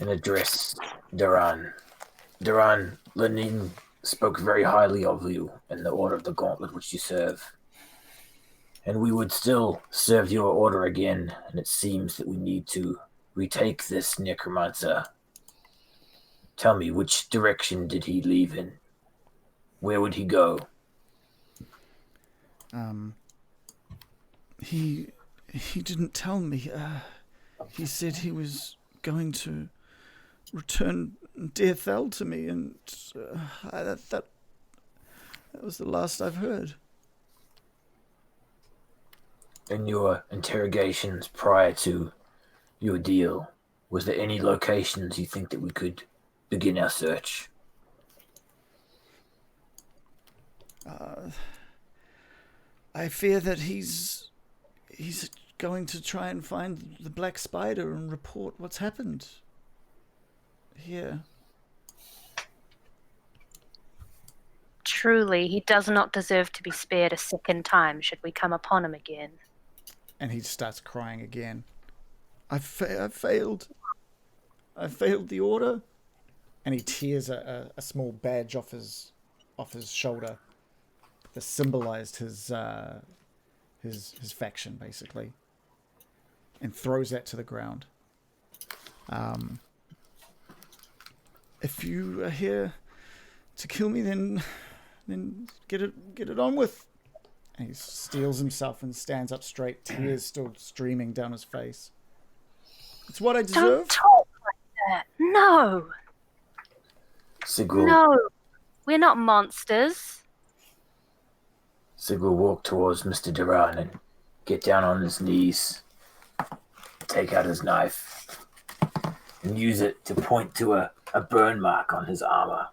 and address Daran. Daran, Lenin spoke very highly of you and the Order of the Gauntlet which you serve. And we would still serve your order again, and it seems that we need to retake this necromancer. Tell me, which direction did he leave in? Where would he go? He didn't tell me. He said he was going to return Deathel to me, and that was the last I've heard. In your interrogations prior to your deal, was there any locations you think that we could begin our search? I fear that he's going to try and find the Black Spider and report what's happened here. Truly, he does not deserve to be spared a second time should we come upon him again. And he starts crying again. I failed. I failed the order. And he tears a small badge off his shoulder that symbolized his faction, basically, and throws that to the ground. If you are here to kill me, then get it on with. And he steels himself and stands up straight, tears still streaming down his face. It's what I deserve. Don't talk like that. No. Sigil, No. We're not monsters. Sigil walked towards Mr. Daran and get down on his knees, take out his knife, and use it to point to a burn mark on his armor.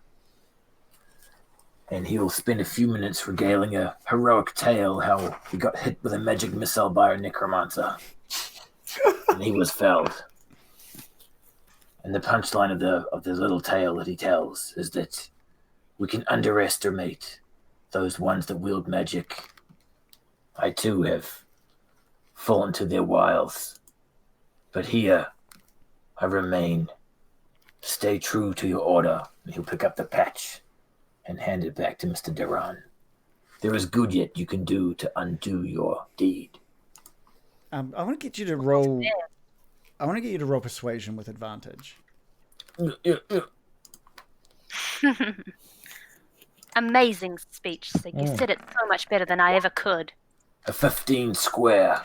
And he will spend a few minutes regaling a heroic tale how he got hit with a magic missile by a necromancer. And he was felled. And the punchline of the little tale that he tells is that we can underestimate those ones that wield magic. I too have fallen to their wiles. But here, I remain. Stay true to your order. And he'll pick up the patch and hand it back to Mr. Daran. There is good yet you can do to undo your deed. I want to get you to roll. I want to get you to roll persuasion with advantage. Amazing speech, Sig. You said it so much better than I ever could. A 15 square.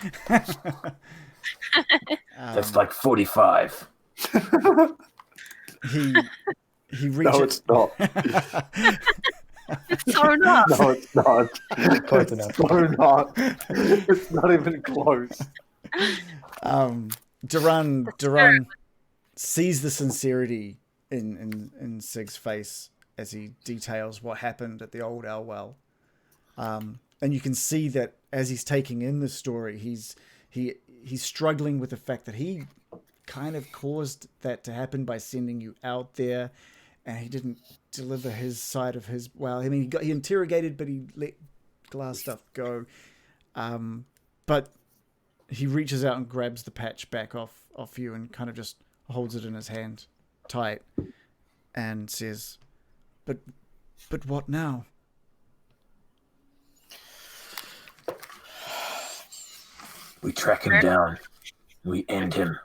That's like 45. He reaches. No, it's not. It's so enough. No, it's not. Close It's enough. so not. It's not even close. Daran sees the sincerity in Sig's face as he details what happened at the old Elwell. And you can see that as he's taking in the story, he's struggling with the fact that he kind of caused that to happen by sending you out there, and he didn't deliver his side of his. Well, I mean, he interrogated, but he let glass stuff go. But he reaches out and grabs the patch back off you and kind of just holds it in his hand tight and says, But what now? We track him down. We end him,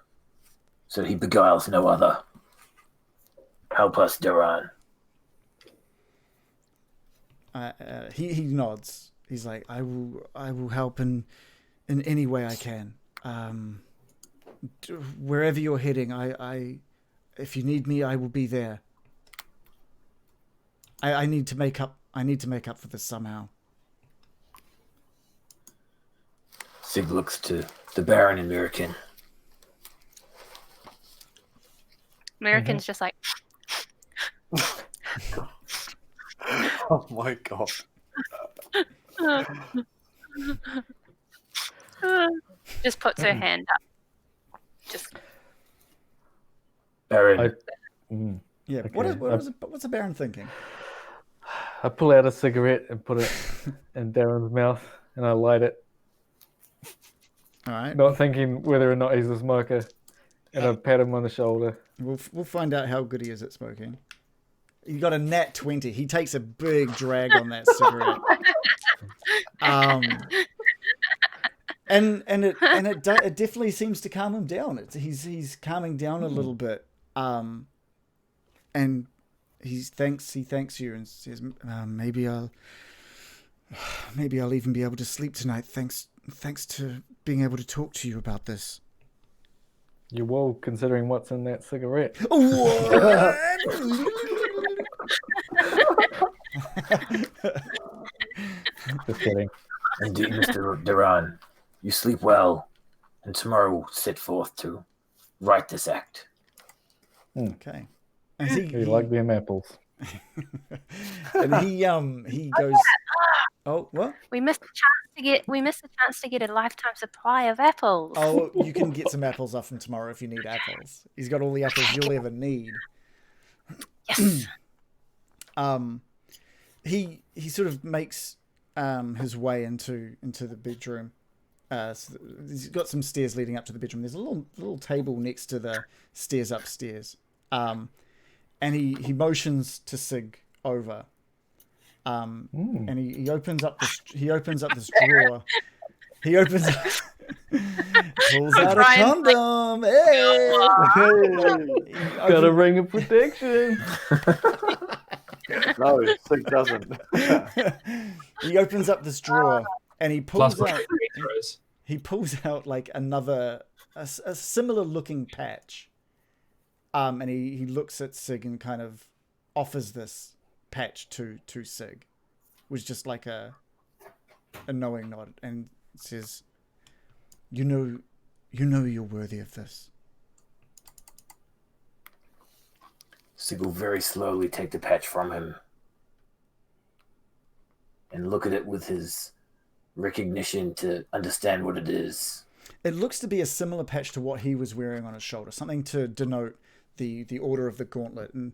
so he beguiles no other. Help us, Daran. He nods. He's like, I will help in any way I can. Wherever you're heading, if you need me, I will be there. I need to make up for this somehow. Sig looks to the Baron and American. American's just like, Oh my god. just puts her hand up. Just Baron, Yeah. Okay. What's the Baron thinking? I pull out a cigarette and put it in Darren's mouth, and I light it, All right. not thinking whether or not he's a smoker. And I pat him on the shoulder. We'll find out how good he is at smoking. You got a nat 20. He takes a big drag on that cigarette. And it definitely seems to calm him down. He's calming down a little bit. And he thanks you and says, maybe I'll even be able to sleep tonight. Thanks to being able to talk to you about this. You're well considering what's in that cigarette. What? Just kidding. indeed, Mr. Daran, you sleep well, and tomorrow we'll set forth to write this act. Okay. And You like them apples. and he goes. Oh, what? we missed a chance to get a lifetime supply of apples. Oh, you can get some apples off him tomorrow if you need apples. He's got all the apples you'll ever need. Yes. He sort of makes his way into the bedroom. So he's got some stairs leading up to the bedroom. There's a little table next to the stairs upstairs. And he motions to Sig over. And he opens up this drawer. He opens pulls out a condom. Hey! Got a ring of protection. No, Sig doesn't. He opens up this drawer And he Plus pulls out. whatever he throws. He pulls out like a similar looking patch. And he looks at Sig and kind of offers this patch to Sig, which is just like a knowing nod, and says, "You know you're worthy of this." Sig will very slowly take the patch from him and look at it with his recognition to understand what it is. It looks to be a similar patch to what he was wearing on his shoulder, something to denote the order of the gauntlet, and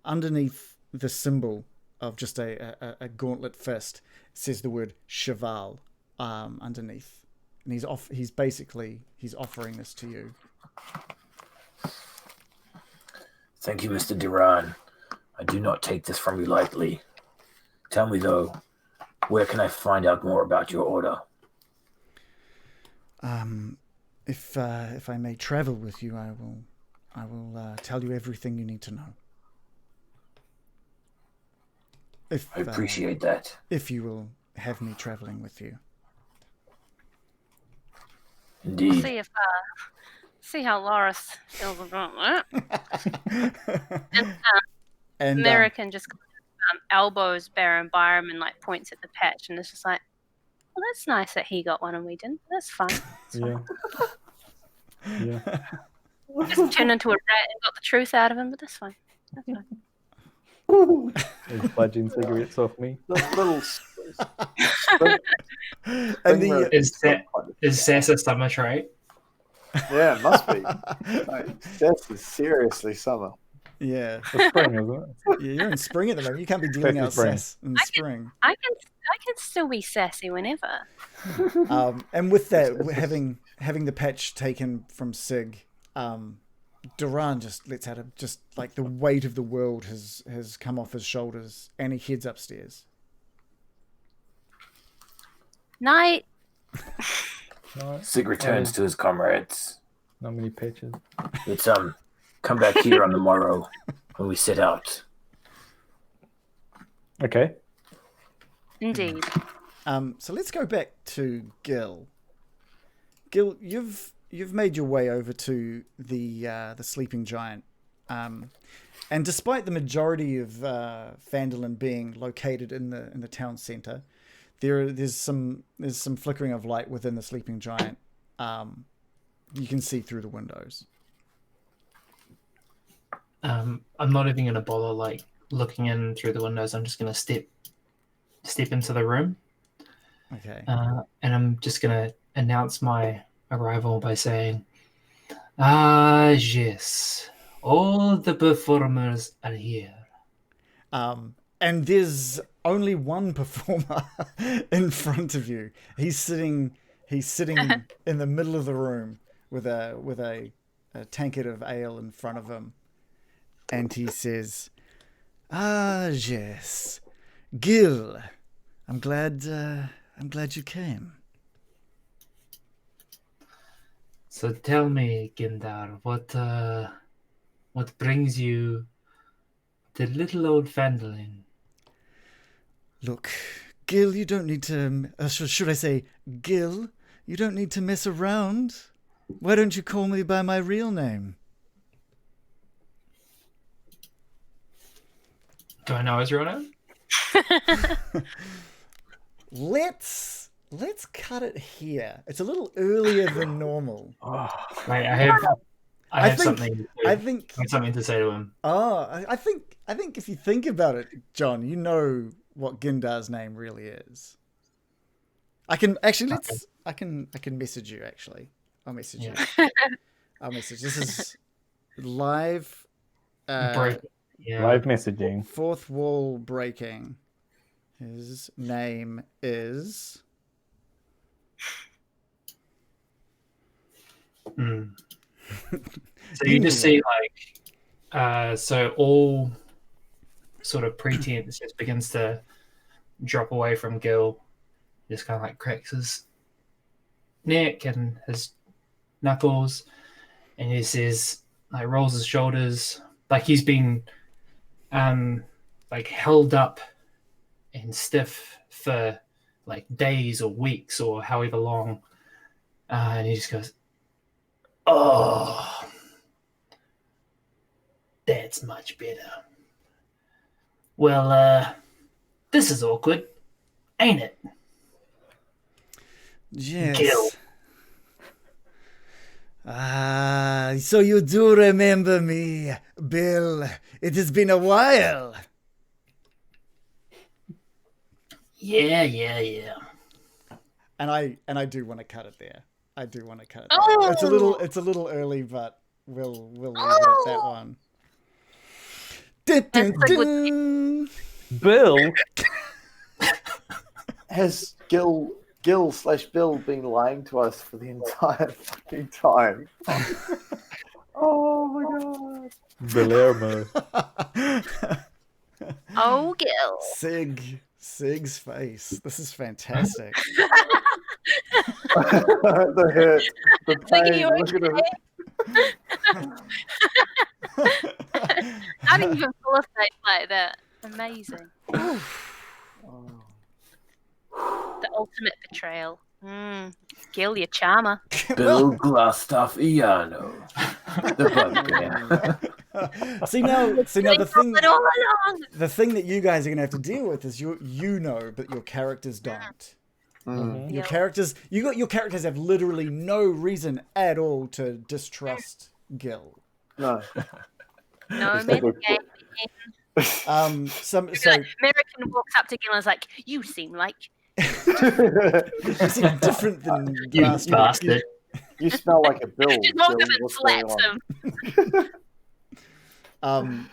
underneath the symbol of just a gauntlet fist says the word cheval underneath, and he's offering this to you. Thank you, Mr. Daran. I do not take this from you lightly. Tell me, though, where can I find out more about your order? If I may travel with you, I will tell you everything you need to know. I appreciate that. If you will have me traveling with you. Indeed. See how Loris feels about that. And American just elbows Baron Byram and like points at the patch, and it's just like, well, that's nice that he got one and we didn't. That's fine. That's fine. Yeah. Just turned into a rat and got the truth out of him, but that's fine. That's fine. He's budging cigarettes off me. Little and Is Sass a summer trait? yeah, it must be. Like, this is seriously summer. yeah, It's spring, isn't it? yeah, you're in spring at the moment. You can't be dealing out Spring. sass in the spring. I can still be sassy whenever. And with that, having the patch taken from Sig, Daran just lets out just like the weight of the world has come off his shoulders, and he heads upstairs. Night. No, Sig returns to his comrades. not many patches. Let's come back here on the morrow when we set out. Okay. Indeed. So let's go back to Gil. Gil, you've made your way over to the sleeping giant, and despite the majority of Phandalin being located in the town center, there's some flickering of light within the sleeping giant. You can see through the windows. I'm not even going to bother like looking in through the windows. I'm just going to step into the room. Okay. And I'm just going to announce my arrival by saying, "Ah, yes, all the performers are here." And there's only one performer in front of you. He's sitting in the middle of the room with a tankard of ale in front of him, and he says, "Ah, yes, Gil, I'm glad you came." So tell me, Gindar, what brings you to little old Phandalin? Look, Gil, you don't need to... should I say, Gil, you don't need to mess around. Why don't you call me by my real name? Do I know his real name? Let's cut it here. It's a little earlier than normal. Wait, I have something. I think Something to say to him. Oh, I think if you think about it, John, you know what Gindar's name really is. I can actually I can message you actually. I'll message you. I'll message. This is live Break. Yeah. Live messaging. fourth wall breaking. His name is So you just see so all sort of pretense just begins to drop away from Gil. Just kind of like cracks his neck and his knuckles, and he says, like, rolls his shoulders like he's been like held up and stiff for like days or weeks or however long. And he just goes, "Oh, that's much better. Well, this is awkward, ain't it?" Yes. Gil. So you do remember me, Bill. It has been a while. Yeah. And I do want to cut it there. I do want to cut it there. Oh! It's a little early, but we'll leave it at that one. Dun, dun, That's a good dun. Bill. Has Gil/Bill been lying to us for the entire fucking time? Oh my god. Guillermo. Oh, Gil. Sig's face. This is fantastic. The hurt, the Like, pain. you Look at him. How do you even pull a face like that? Amazing. Oh. The ultimate betrayal. Gil, your charmer. Bill Glastafiano, the bugbear. See now the thing It all along. the thing that you guys are gonna have to deal with is you know, but your characters don't. Mm. Your characters have literally no reason at all to distrust Gil. No. No, It's not good. metagame. So American walks up to Gil and is like, "You seem like." you seem different than You last week. bastard. You smell like a Bill. Just walks Bill, up and what's going slaps on? him.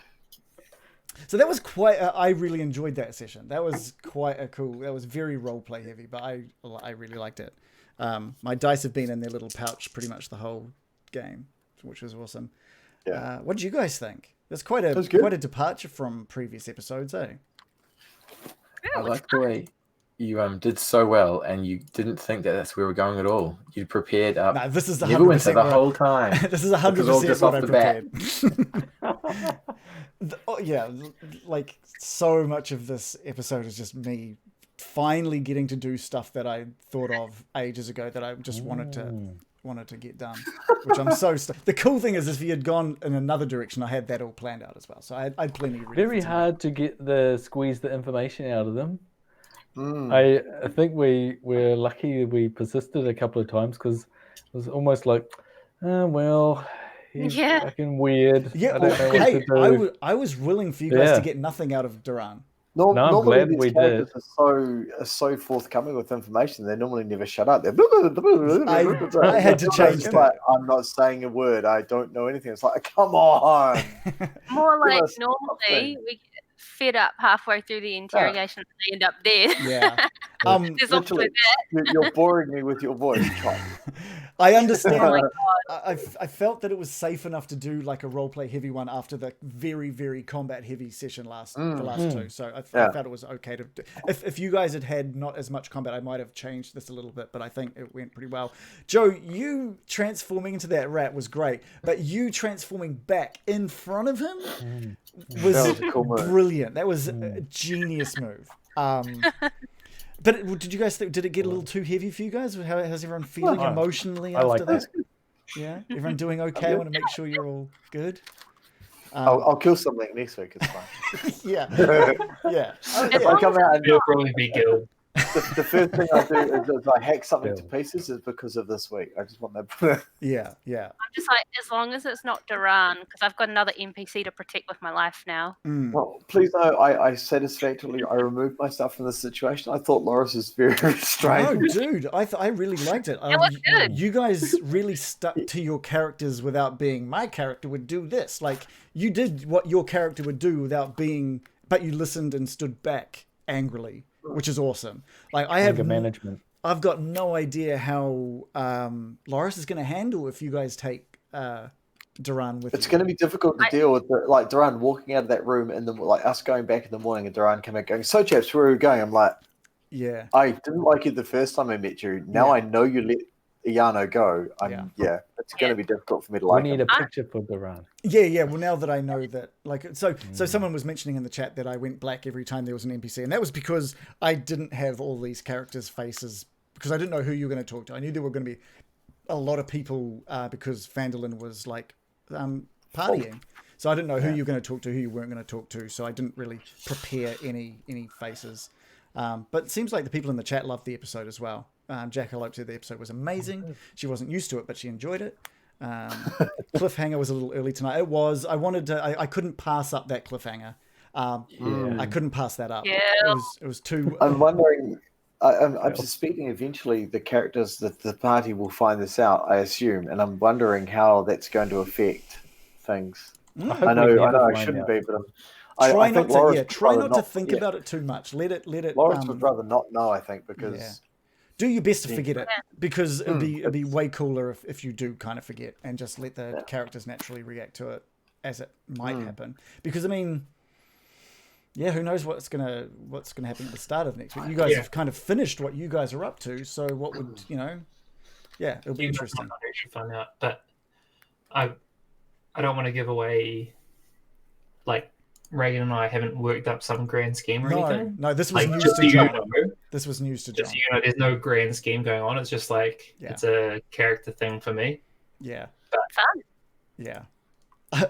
So that was quite. I really enjoyed that session. That was quite a cool. That was very role play heavy, but I really liked it. My dice have been in their little pouch pretty much the whole game, which was awesome. Yeah. What did you guys think? That's was good. quite a departure from previous episodes, eh? I like the way you did so well, and you didn't think that that's where we're going at all. You prepared up. No, this is the Never went 100% there the whole time. This is It was all 100% just what off I the bat. prepared. Yeah, like so much of this episode is just me finally getting to do stuff that I thought of ages ago that I just wanted to get done. Which I'm so the cool thing is if you had gone in another direction, I had that all planned out as well. So I had plenty ready. Very for hard to squeeze the information out of them. Mm. I think we're lucky we persisted a couple of times because it was almost like, well, he's Yeah. fucking weird. Yeah, I don't know what hey, to do. I was willing for you guys to Yeah. get nothing out of Daran. No, I'm Normally glad these we characters are so forthcoming with information. They normally never shut up. They're I had to change that. Like, I'm not saying a word. I don't know anything. It's like, come on. More like us normally something. we get fed up halfway through the interrogation and they end up dead. Yeah. There's also Literally, that. you're boring me with your voice. Chop. I understand. Oh my god. I felt that it was safe enough to do like a roleplay heavy one after the very, very combat heavy session the last two. So I felt it was okay to. If you guys had not as much combat, I might have changed this a little bit, but I think it went pretty well. Joe, you transforming into that rat was great, but you transforming back in front of him was That was a cool move. brilliant. That was a genius move. But did you guys think, did it get a little too heavy for you guys? How's everyone feeling emotionally I like after that? Yeah, everyone doing okay? I want to make sure you're all good. I'll kill something next week. It's fine. Yeah, yeah. If I come out and You'll probably be Gil. the first thing I do is I hack something to pieces is because of this week. I just want that. Yeah. I'm just like, as long as it's not Daran, because I've got another NPC to protect with my life now. Well, please know I satisfactorily removed myself from the situation. I thought Loris is very No, strange. dude, I really liked it. It was good. You guys really stuck to your characters without being, my character would do this. Like, you did what your character would do without being, but you listened and stood back angrily, which is awesome. Like, Anger management. I've got no idea how Loris is going to handle if you guys take Daran with It's you. going to be difficult to deal with, like Daran walking out of that room and then like us going back in the morning and Daran coming back going, "So chaps, where are we going?" I'm like, Yeah. I didn't like you the first time I met you. Now Yeah. I know you let Iano go, it's going to be difficult for me to like We need him. a picture for Daran. Yeah. Well, now that I know that, so someone was mentioning in the chat that I went black every time there was an NPC, and that was because I didn't have all these characters' faces because I didn't know who you were going to talk to. I knew there were going to be a lot of people because Phandalin was partying, so I didn't know who you were going to talk to, who you weren't going to talk to. So I didn't really prepare any faces. But it seems like the people in the chat loved the episode as well. Jackalope said the episode was amazing. She wasn't used to it, but she enjoyed it. Cliffhanger was a little early tonight. It was. I wanted to. I couldn't pass up that cliffhanger. I couldn't pass that up. Yeah. It was too. I'm wondering. I'm suspecting eventually the characters that the party will find this out. I assume, and I'm wondering how that's going to affect things. I know I shouldn't be, but I think try not to think about it too much. Let it. Lawrence would rather not know. I think because do your best to forget it, because it'd be way cooler if you do kind of forget and just let the characters naturally react to it as it might happen. Because I mean, who knows what's gonna happen at the start of next week? You guys have kind of finished what you guys are up to, so what would it'll be interesting. I should find out, but I don't want to give away Reagan and I haven't worked up some grand scheme or anything. No, this was news to John. This was news to John. Just there's no grand scheme going on. It's just it's a character thing for me. Yeah. But fun. Yeah.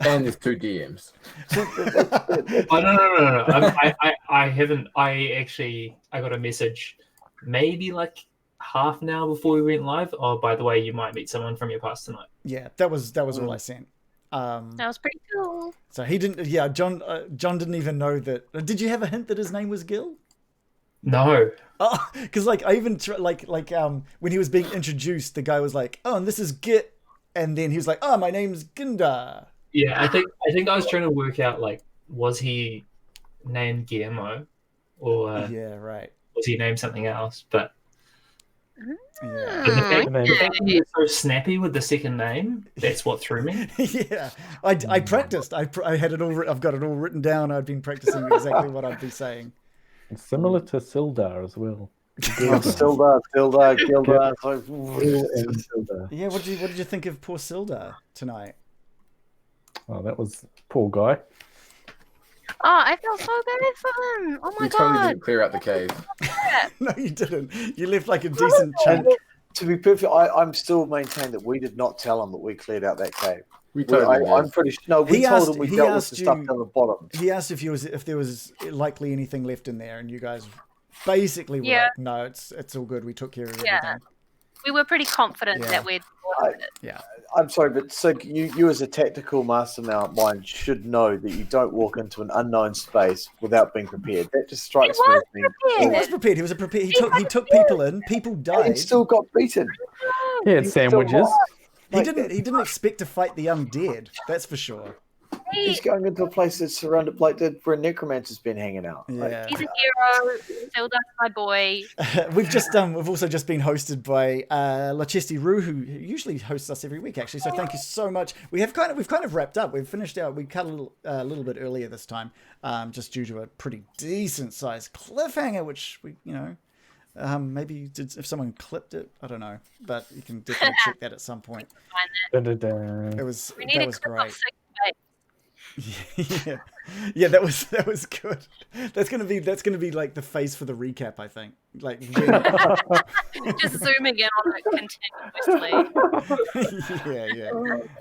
And there's 2 DMs. No. I haven't. I got a message maybe half an hour before we went live. Oh, by the way, you might meet someone from your past tonight. Yeah, that was all I sent. That was pretty cool. So he didn't. Yeah, John didn't even know that. Did you have a hint that his name was Gil? No. Oh, because I even when he was being introduced, the guy was like, "Oh, and this is Git," and then he was like, "Oh, my name's Gunda." Yeah, I think I was trying to work out was he named Guillermo, or was he named something else? But the fact that he was so snappy with the second name, that's what threw me. Yeah, I practiced. I had it all. I've got it all written down. I've been practicing exactly what I'd be saying. It's similar to Sildar as well. Sildar. Yeah, what did you think of poor Sildar tonight? Oh, that was poor guy. Oh, I felt so bad for him. Oh my god. Totally didn't clear out the cave. No, you didn't. You left a decent chunk. To be perfect, I'm still maintaining that we did not tell him that we cleared out that cave. I'm pretty sure. No, we told him we dealt with the stuff down the bottom. He asked if there was likely anything left in there, and you guys basically were like, no, it's all good. We took care of everything. Yeah. We were pretty confident that we'd ordered it. Yeah. I'm sorry, but so you as a tactical mastermind should know that you don't walk into an unknown space without being prepared. That just strikes me as being... He was prepared. He was prepared. He took people in. People died. And he still got beaten. He had sandwiches. He didn't expect to fight the undead. That's for sure. He's going into a place that's surrounded where a necromancer's been hanging out. Yeah. He's a hero. Sildar's my boy. We've also just been hosted by Lachesti Rue, who usually hosts us every week, actually. So thank you so much. We've kind of wrapped up. We've finished out. We cut a little bit earlier this time, just due to a pretty decent sized cliffhanger, which we maybe if someone clipped it, I don't know, but you can definitely check that at some point. That was great. Yeah, that was good. That's gonna be like the face for the recap, I think. Just zooming in on it continuously. Yeah.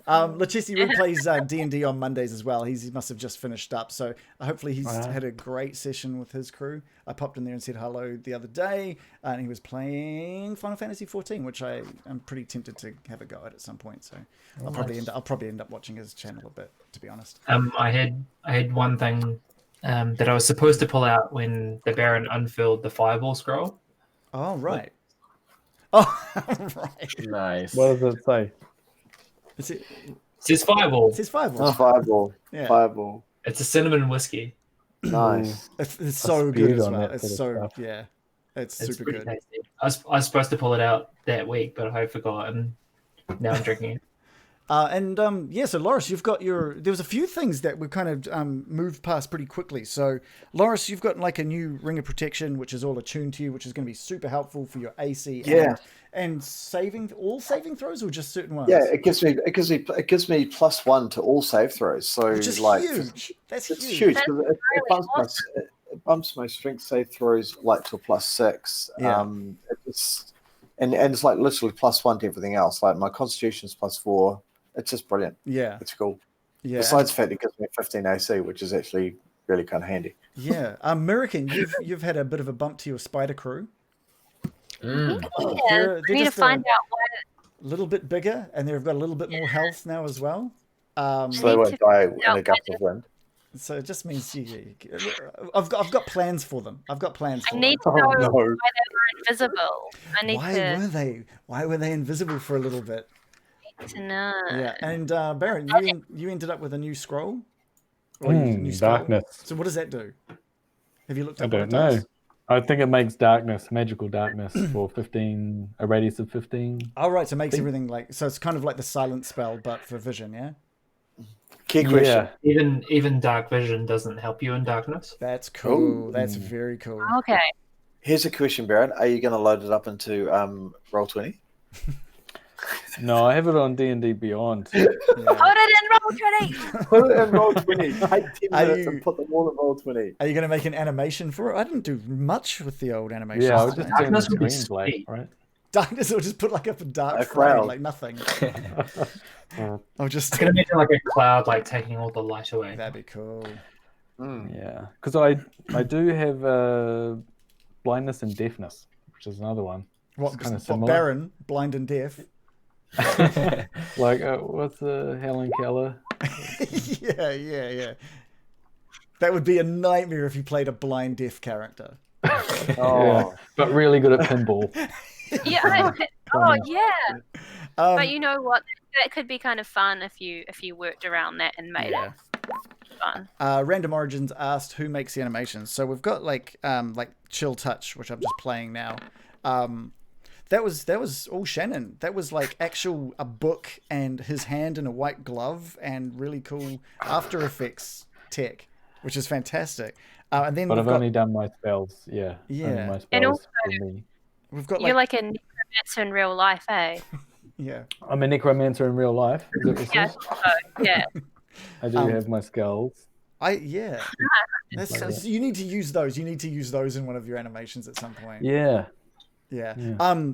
Lachesi Rue plays D&D on Mondays as well. He must have just finished up, so hopefully he's had a great session with his crew. I popped in there and said hello the other day, and he was playing Final Fantasy 14, which I am pretty tempted to have a go at some point. So I'll probably end up watching his channel a bit, to be honest. I had one thing that I was supposed to pull out when the Baron unfurled the fireball scroll. Oh right. Oh right. Nice. What does it say? It says fireball. It says fireball. Oh, fireball. Yeah. Fireball. It's a cinnamon whiskey. Nice. It's so good as well. It's so It's super good. Tasty. I was supposed to pull it out that week, but I forgot, and now I'm drinking it. So Loris, you've got there was a few things that we kind of moved past pretty quickly. So Loris, you've got like a new ring of protection, which is all attuned to you, which is going to be super helpful for your AC. Yeah. And saving throws or just certain ones? Yeah, it gives me +1 to all save throws. So which is like huge. It's huge. That's It bumps my strength save throws like to a +6. Yeah. And it's like literally +1 to everything else. Like my constitution is +4. It's just brilliant. Yeah. It's cool. Yeah. Besides the fact it gives me 15 AC, which is actually really kind of handy. Yeah. American, you've had a bit of a bump to your spider crew. Yeah, They're we need to just find out why. a little bit bigger, and they've got a little bit more health now as well. So they won't die in a gust of wind. So it just means I've got plans for them. I need to know why they were invisible. Why were they invisible for a little bit? To know. Yeah, and Baron, you ended up with a new scroll. Or new scroll. Darkness. So what does that do? Have you looked up? I don't know. I think it makes magical darkness for a radius of 15. Oh, right. So it makes everything so it's kind of like the silent spell, but for vision, yeah? Key question. Yeah. Even dark vision doesn't help you in darkness. That's cool. Ooh. That's very cool. Okay. Here's a question, Baron. Are you going to load it up into Roll20? No, I have it on D&D Beyond. Put it in Roll20. Put it in Roll20. Take 10 minutes and put them all in Roll20. Are you going to make an animation for it? I didn't do much with the old animations. Yeah, I was just doing the Darkness would be screen black, sweet. right? Darkness will just put like up a dark A frame, cloud. like nothing. I'll just. It's gonna make it like a cloud, like taking all the light away. That'd be cool. Yeah, because I do have blindness and deafness, which is another one. What similar. Baron, blind and deaf? Like what's Helen Keller? Yeah. That would be a nightmare if you played a blind deaf character. Yeah, but really good at pinball. Yeah. Yeah. But you know what? That could be kind of fun if you worked around that and made it fun. Random Origins asked who makes the animations. So we've got like Chill Touch, which I'm just playing now. That was all Shannon. That was like a book and his hand in a white glove and really cool After Effects tech, which is fantastic. And then I've only done my spells. Yeah. Yeah. My spells And also, for me. We've got you're like a necromancer in real life, eh? Yeah. I'm a necromancer in real life. Is that what Yeah. this is? Yeah. I do have my skulls. So you need to use those. You need to use those in one of your animations at some point. Yeah. Yeah.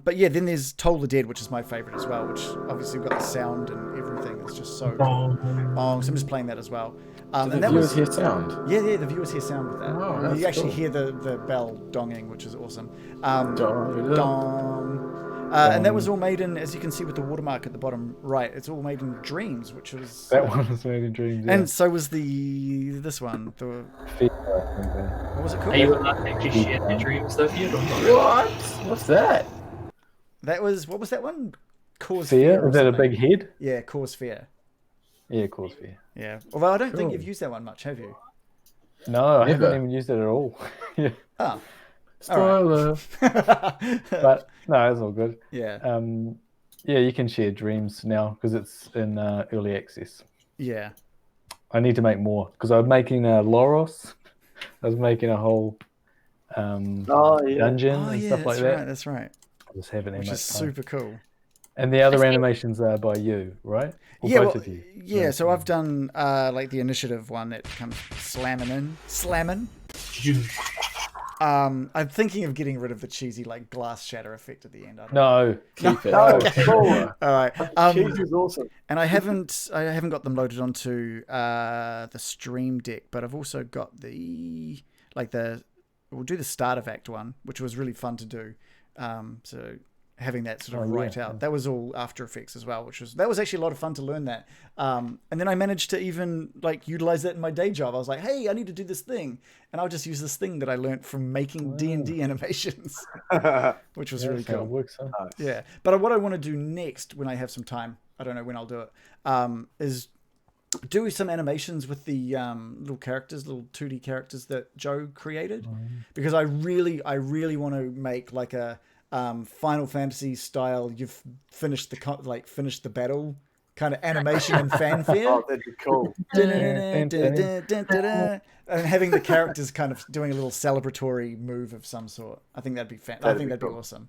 But yeah, then there's Toll the Dead, which is my favorite as well, which obviously we've got the sound and everything. It's just so cool. So I'm just playing that as well. And the viewers hear sound. Yeah, the viewers hear sound with that. Oh, that's you actually cool. hear the bell donging, which is awesome. Dong. Dong. And that was all made in, as you can see with the watermark at the bottom right, it's all made in Dreams, which was... That one was made in Dreams, yeah. And so was this one. What was it called? Are you allowed to actually share their dreams though yet or not? What? What's that? What was that one? Cause Fear? or Is that a something. big head? Yeah, Cause Fear. Yeah, Cause Fear. Yeah. Although I don't think Cool. you've used that one much, have you? No, I Never. haven't even used it at all. Yeah. Oh. Spoiler. But no, it's all good. Yeah. Yeah, you can share dreams now because it's in early access. Yeah. I need to make more because I'm making Loros. I was making a whole dungeon and stuff like that. That's right. I just haven't had Which much is time. super cool. And the other animations are by you, right? Or Yeah, both well, of you. yeah. So I've done like the initiative one that comes slamming. I'm thinking of getting rid of the cheesy like glass shatter effect at the end. No. Keep it. No, Oh, cool. All right. Cheese is awesome. And I haven't got them loaded onto the Stream Deck, but I've also got we'll do the start of Act 1, which was really fun to do. So having that sort of out. That was all After Effects as well, that was actually a lot of fun to learn that. And then I managed to even like utilize that in my day job. I was like, hey, I need to do this thing. And I'll just use this thing that I learned from making D&D animations, which was really cool. It works, huh? Yeah. But what I want to do next when I have some time, I don't know when I'll do it, is do some animations with the little 2D characters that Joe created. Because I really want to make like a Final Fantasy style, you've finished the battle kind of animation and fanfare. Oh, that'd be cool. And having the characters kind of doing a little celebratory move of some sort. I think that'd be I think that'd be awesome.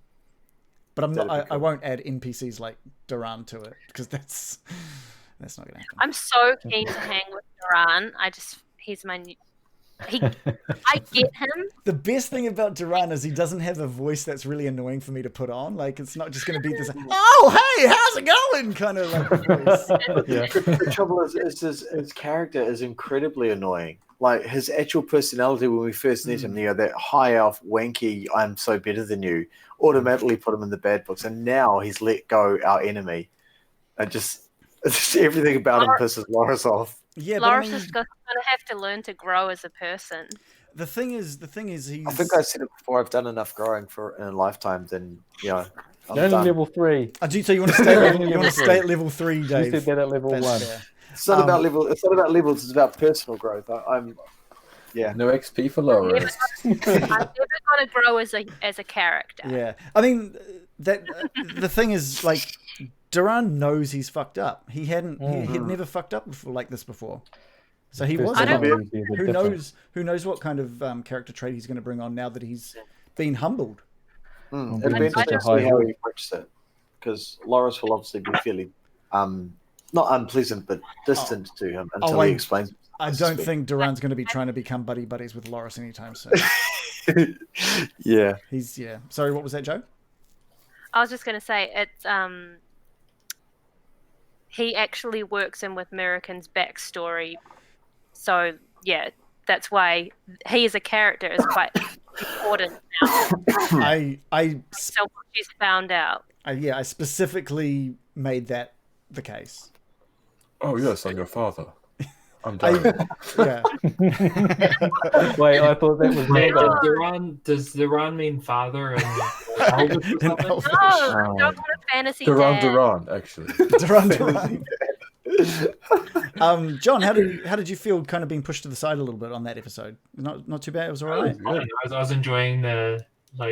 But I won't add NPCs like Daran to it because that's not going to happen. I'm so keen to hang with Daran. He's my new. I get him. The best thing about Daran is he doesn't have a voice that's really annoying for me to put on. Like, it's not just going to be this, oh, hey, how's it going? Kind of like voice. The trouble is his character is incredibly annoying. Like, his actual personality when we first met him, that high elf, wanky, I'm so better than you, automatically put him in the bad books. And now he's let go our enemy. And just everything about him pisses Loris off. Yeah, Loris is going to have to learn to grow as a person. The thing is, he's. I think I said it before. I've done enough growing in a lifetime. Then I'm only done. level 3. So you want to stay? You want to stay at level 3, Dave? You said that at level 1. Fair. It's not about level. It's not about levels. It's about personal growth. No XP for Loris. I'm never going to grow as a character. Yeah, I mean that. The thing is, like, Daran knows he's fucked up. He had never fucked up before, like this before. So he was. Who knows what kind of character trait he's going to bring on now that he's been humbled. It'll be interesting to see how he approaches it, because Loris will obviously be fairly, not unpleasant, but distant to him until he explains. I don't think Duran's going to be trying to become buddies with Loris anytime soon. Yeah. Sorry, what was that, Joe? I was just going to say it's he actually works in with American's backstory, so yeah, that's why he as a character is quite important now. So what she's found out. I specifically made that the case. Oh yes, I'm your father. I'm done. Yeah. Wait, I thought that was Does Daran mean father and Elvis or something? No, not a fantasy. Daran, actually. Daran. John, how did you feel kind of being pushed to the side a little bit on that episode? Not too bad. It was all right. I was enjoying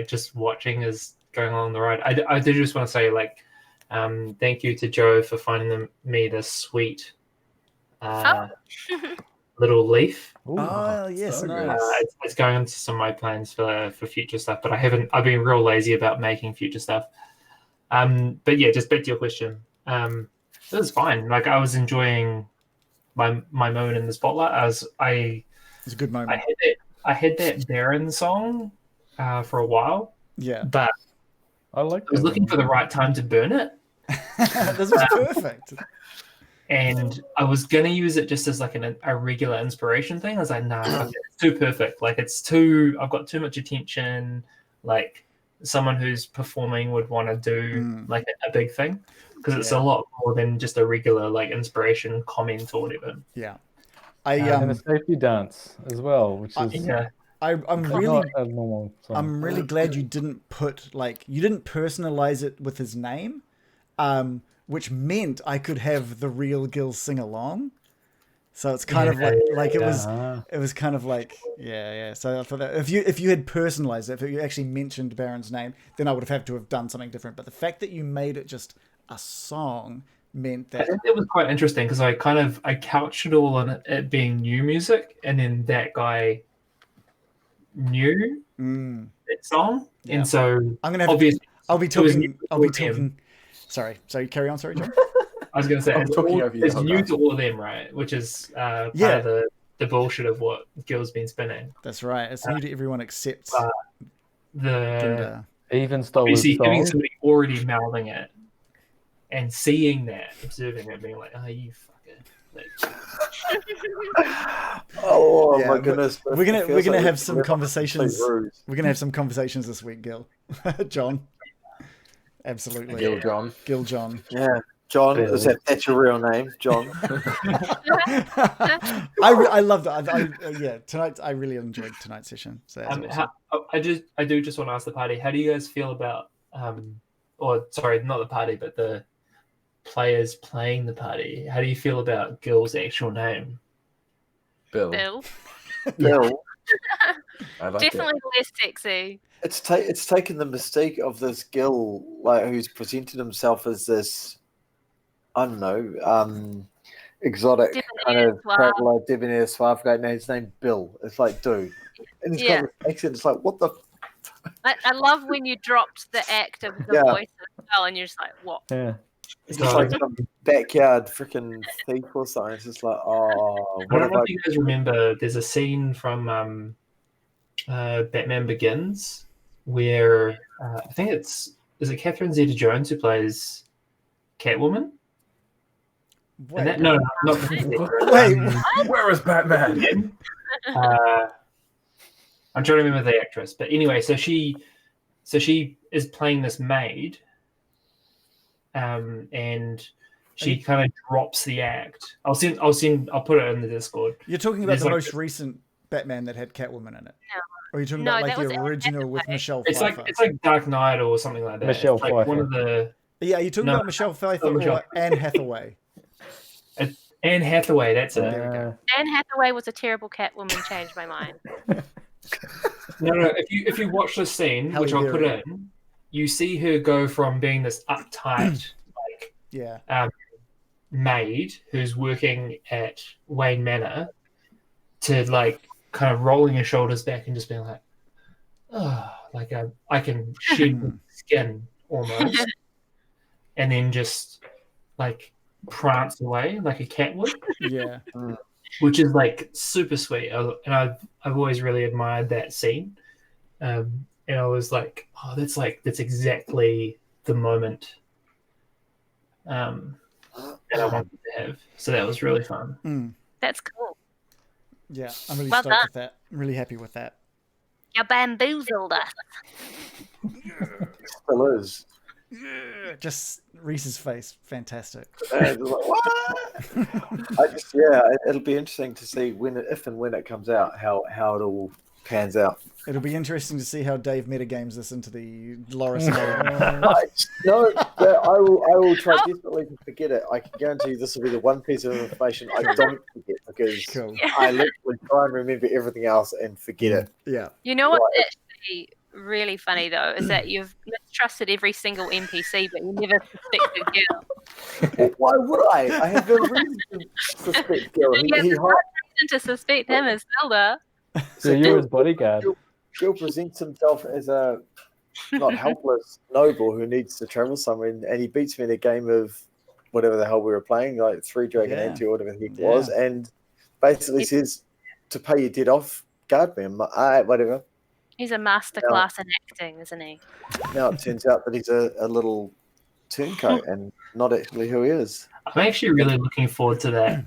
just watching as going along the ride. I did just want to say thank you to Joe for finding me this sweet little leaf. Oh yes, so nice. It's going into some of my plans for future stuff, but I've been real lazy about making future stuff. But yeah, just back to your question. It was fine. Like, I was enjoying my moment in the spotlight. It's a good moment. I had that Daran song for a while. Yeah, but I was looking for the right time to burn it. This was perfect. And I was gonna use it just as like a regular inspiration thing. I was like, nah, it's too perfect. Like, I've got too much attention. Like, someone who's performing would want to do like a big thing, because it's a lot more than just a regular like inspiration comment or whatever. Yeah, and a safety dance as well, which is I'm really glad you didn't personalize it with his name, which meant I could have the real Gil sing along. So it's kind of like it was kind of like So I thought that if you had personalized it, if you actually mentioned Baron's name, then I would have had to have done something different. But the fact that you made it just a song meant that I think it was quite interesting, because I couched it all on it being new music, and then that guy knew that song, and so I'm gonna have. I'll be talking. Sorry, carry on. Sorry, John. I was going to say, it's new to all of them, right? Which is part of the bullshit of what Gil's been spinning. That's right. It's new to everyone except even stole his song. Having somebody already mouthing it and seeing that, observing it, being like, oh, you fucker. Like, my goodness. We're gonna have some conversations. We're gonna have some conversations this week, Gil. John. Absolutely. Gil John. Yeah. John, that's your real name, John? I loved it. Tonight I really enjoyed tonight's session. So awesome. I do just want to ask the party, how do you guys feel about or sorry, not the party, but the players playing the party? How do you feel about Gil's actual name? Bill. Bill. I like Definitely less sexy. It's taken the mystique of this Gil, like, who's presented himself as this I don't know, exotic kind Debonair of suave. traveler, debonair suave guy. No, his name's Bill. It's like, dude, and he's got this accent. It's like, what the? I love when you dropped the act of the Yeah. voice as well, and you're just like, what? Yeah. It's just like some backyard freaking thief or something. It's just like, oh, I what don't have know I? if you guys remember. There's a scene from Batman Begins where I think is it Catherine Zeta-Jones who plays Catwoman? Wait, And no, not Wait, Where is Batman? I'm trying to remember the actress, but anyway, so she is playing this maid, and she kind of drops the act. I'll put it in the Discord. you're talking about There's the like most recent Batman that had Catwoman in it? No. Or are you talking No, about like that was the Anne original with Hathaway. Michelle It's Pfeiffer? like Dark Knight or something like that. Michelle it's like Pfeiffer. one of the Yeah, are you talking No, about Michelle Pfeiffer Michelle or Anne Hathaway? Anne Hathaway. That's it. There we go. Anne Hathaway was a terrible Catwoman. Changed my mind. No. If you watch this scene, Halle which I'll put Berry. in, you see her go from being this uptight Yeah. maid who's working at Wayne Manor to like kind of rolling her shoulders back and just being like, oh, like I can shed my skin almost, and then just like prance away like a cat would, Yeah. which is like super sweet. And I've always really admired that scene, and I was like, oh, that's exactly the moment that I wanted to have. So that was really fun. Mm. That's cool. Yeah, I'm really Well stoked done. with that. I'm really happy with that. You bamboozled us. Still is. Just Reese's face, fantastic. And it's like, what? It'll be interesting to see if and when it comes out, how it all pans out. It'll be interesting to see how Dave metagames this into the Loris. No, but I will try desperately to forget it. I can guarantee you this will be the one piece of information I don't forget, because Cool. I literally try and remember everything else and forget it. Yeah. You know what's actually really funny though is that you've mistrusted every single NPC, but you never suspected Gil. Why would I? I have no reason to suspect Gil. You have He no reason to suspect him as Sildar. So you're his bodyguard. Gil presents himself as a not helpless noble who needs to travel somewhere, and he beats me in a game of whatever the hell we were playing, like 3 Dragon and 2, whatever the heck it was, and basically says to pay your debt off, guard me. I'm like, all right, whatever. He's a masterclass in acting, isn't he? Now it turns out that he's a little turncoat and not actually who he is. I'm actually really looking forward to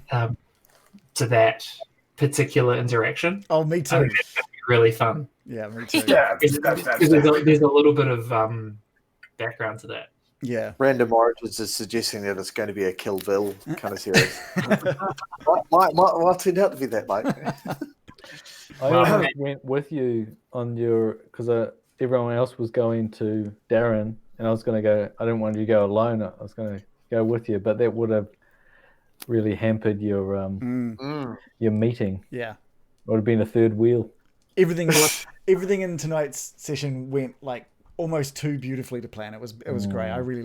that particular interaction. Oh, me I too. think it's going to be really fun. Yeah, me too. Yeah, Because there's a little bit of background to that. Yeah. Random Origins is suggesting that it's going to be a Kill Bill kind of series. might turn out to be that, mate. I almost went with you on your, because everyone else was going to Daran, and I was going to go. I didn't want you to go alone. I was going to go with you, but that would have really hampered your your meeting. Yeah. It would have been a third wheel. Everything in tonight's session went like almost too beautifully to plan. It was great. I really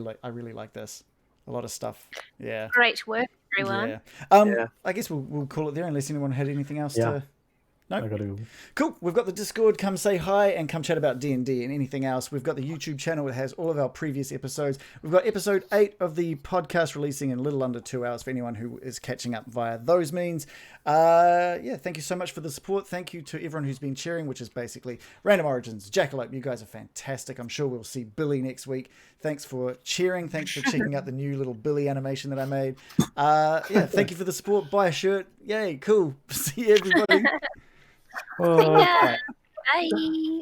like this. A lot of stuff. Yeah. Great work, everyone. Yeah. I guess we'll call it there unless anyone had anything else to. No. I gotta go. Cool. We've got the Discord. Come say hi and come chat about D&D and anything else. We've got the YouTube channel that has all of our previous episodes. We've got episode 8 of the podcast releasing in a little under 2 hours for anyone who is catching up via those means. Thank you so much for the support. Thank you to everyone who's been cheering, which is basically Random Origins, Jackalope. You guys are fantastic. I'm sure we'll see Billy next week. Thanks for cheering. Thanks for checking out the new little Billy animation that I made. Thank you for the support. Buy a shirt. Yay, cool. See you, everybody. Yeah. Bye.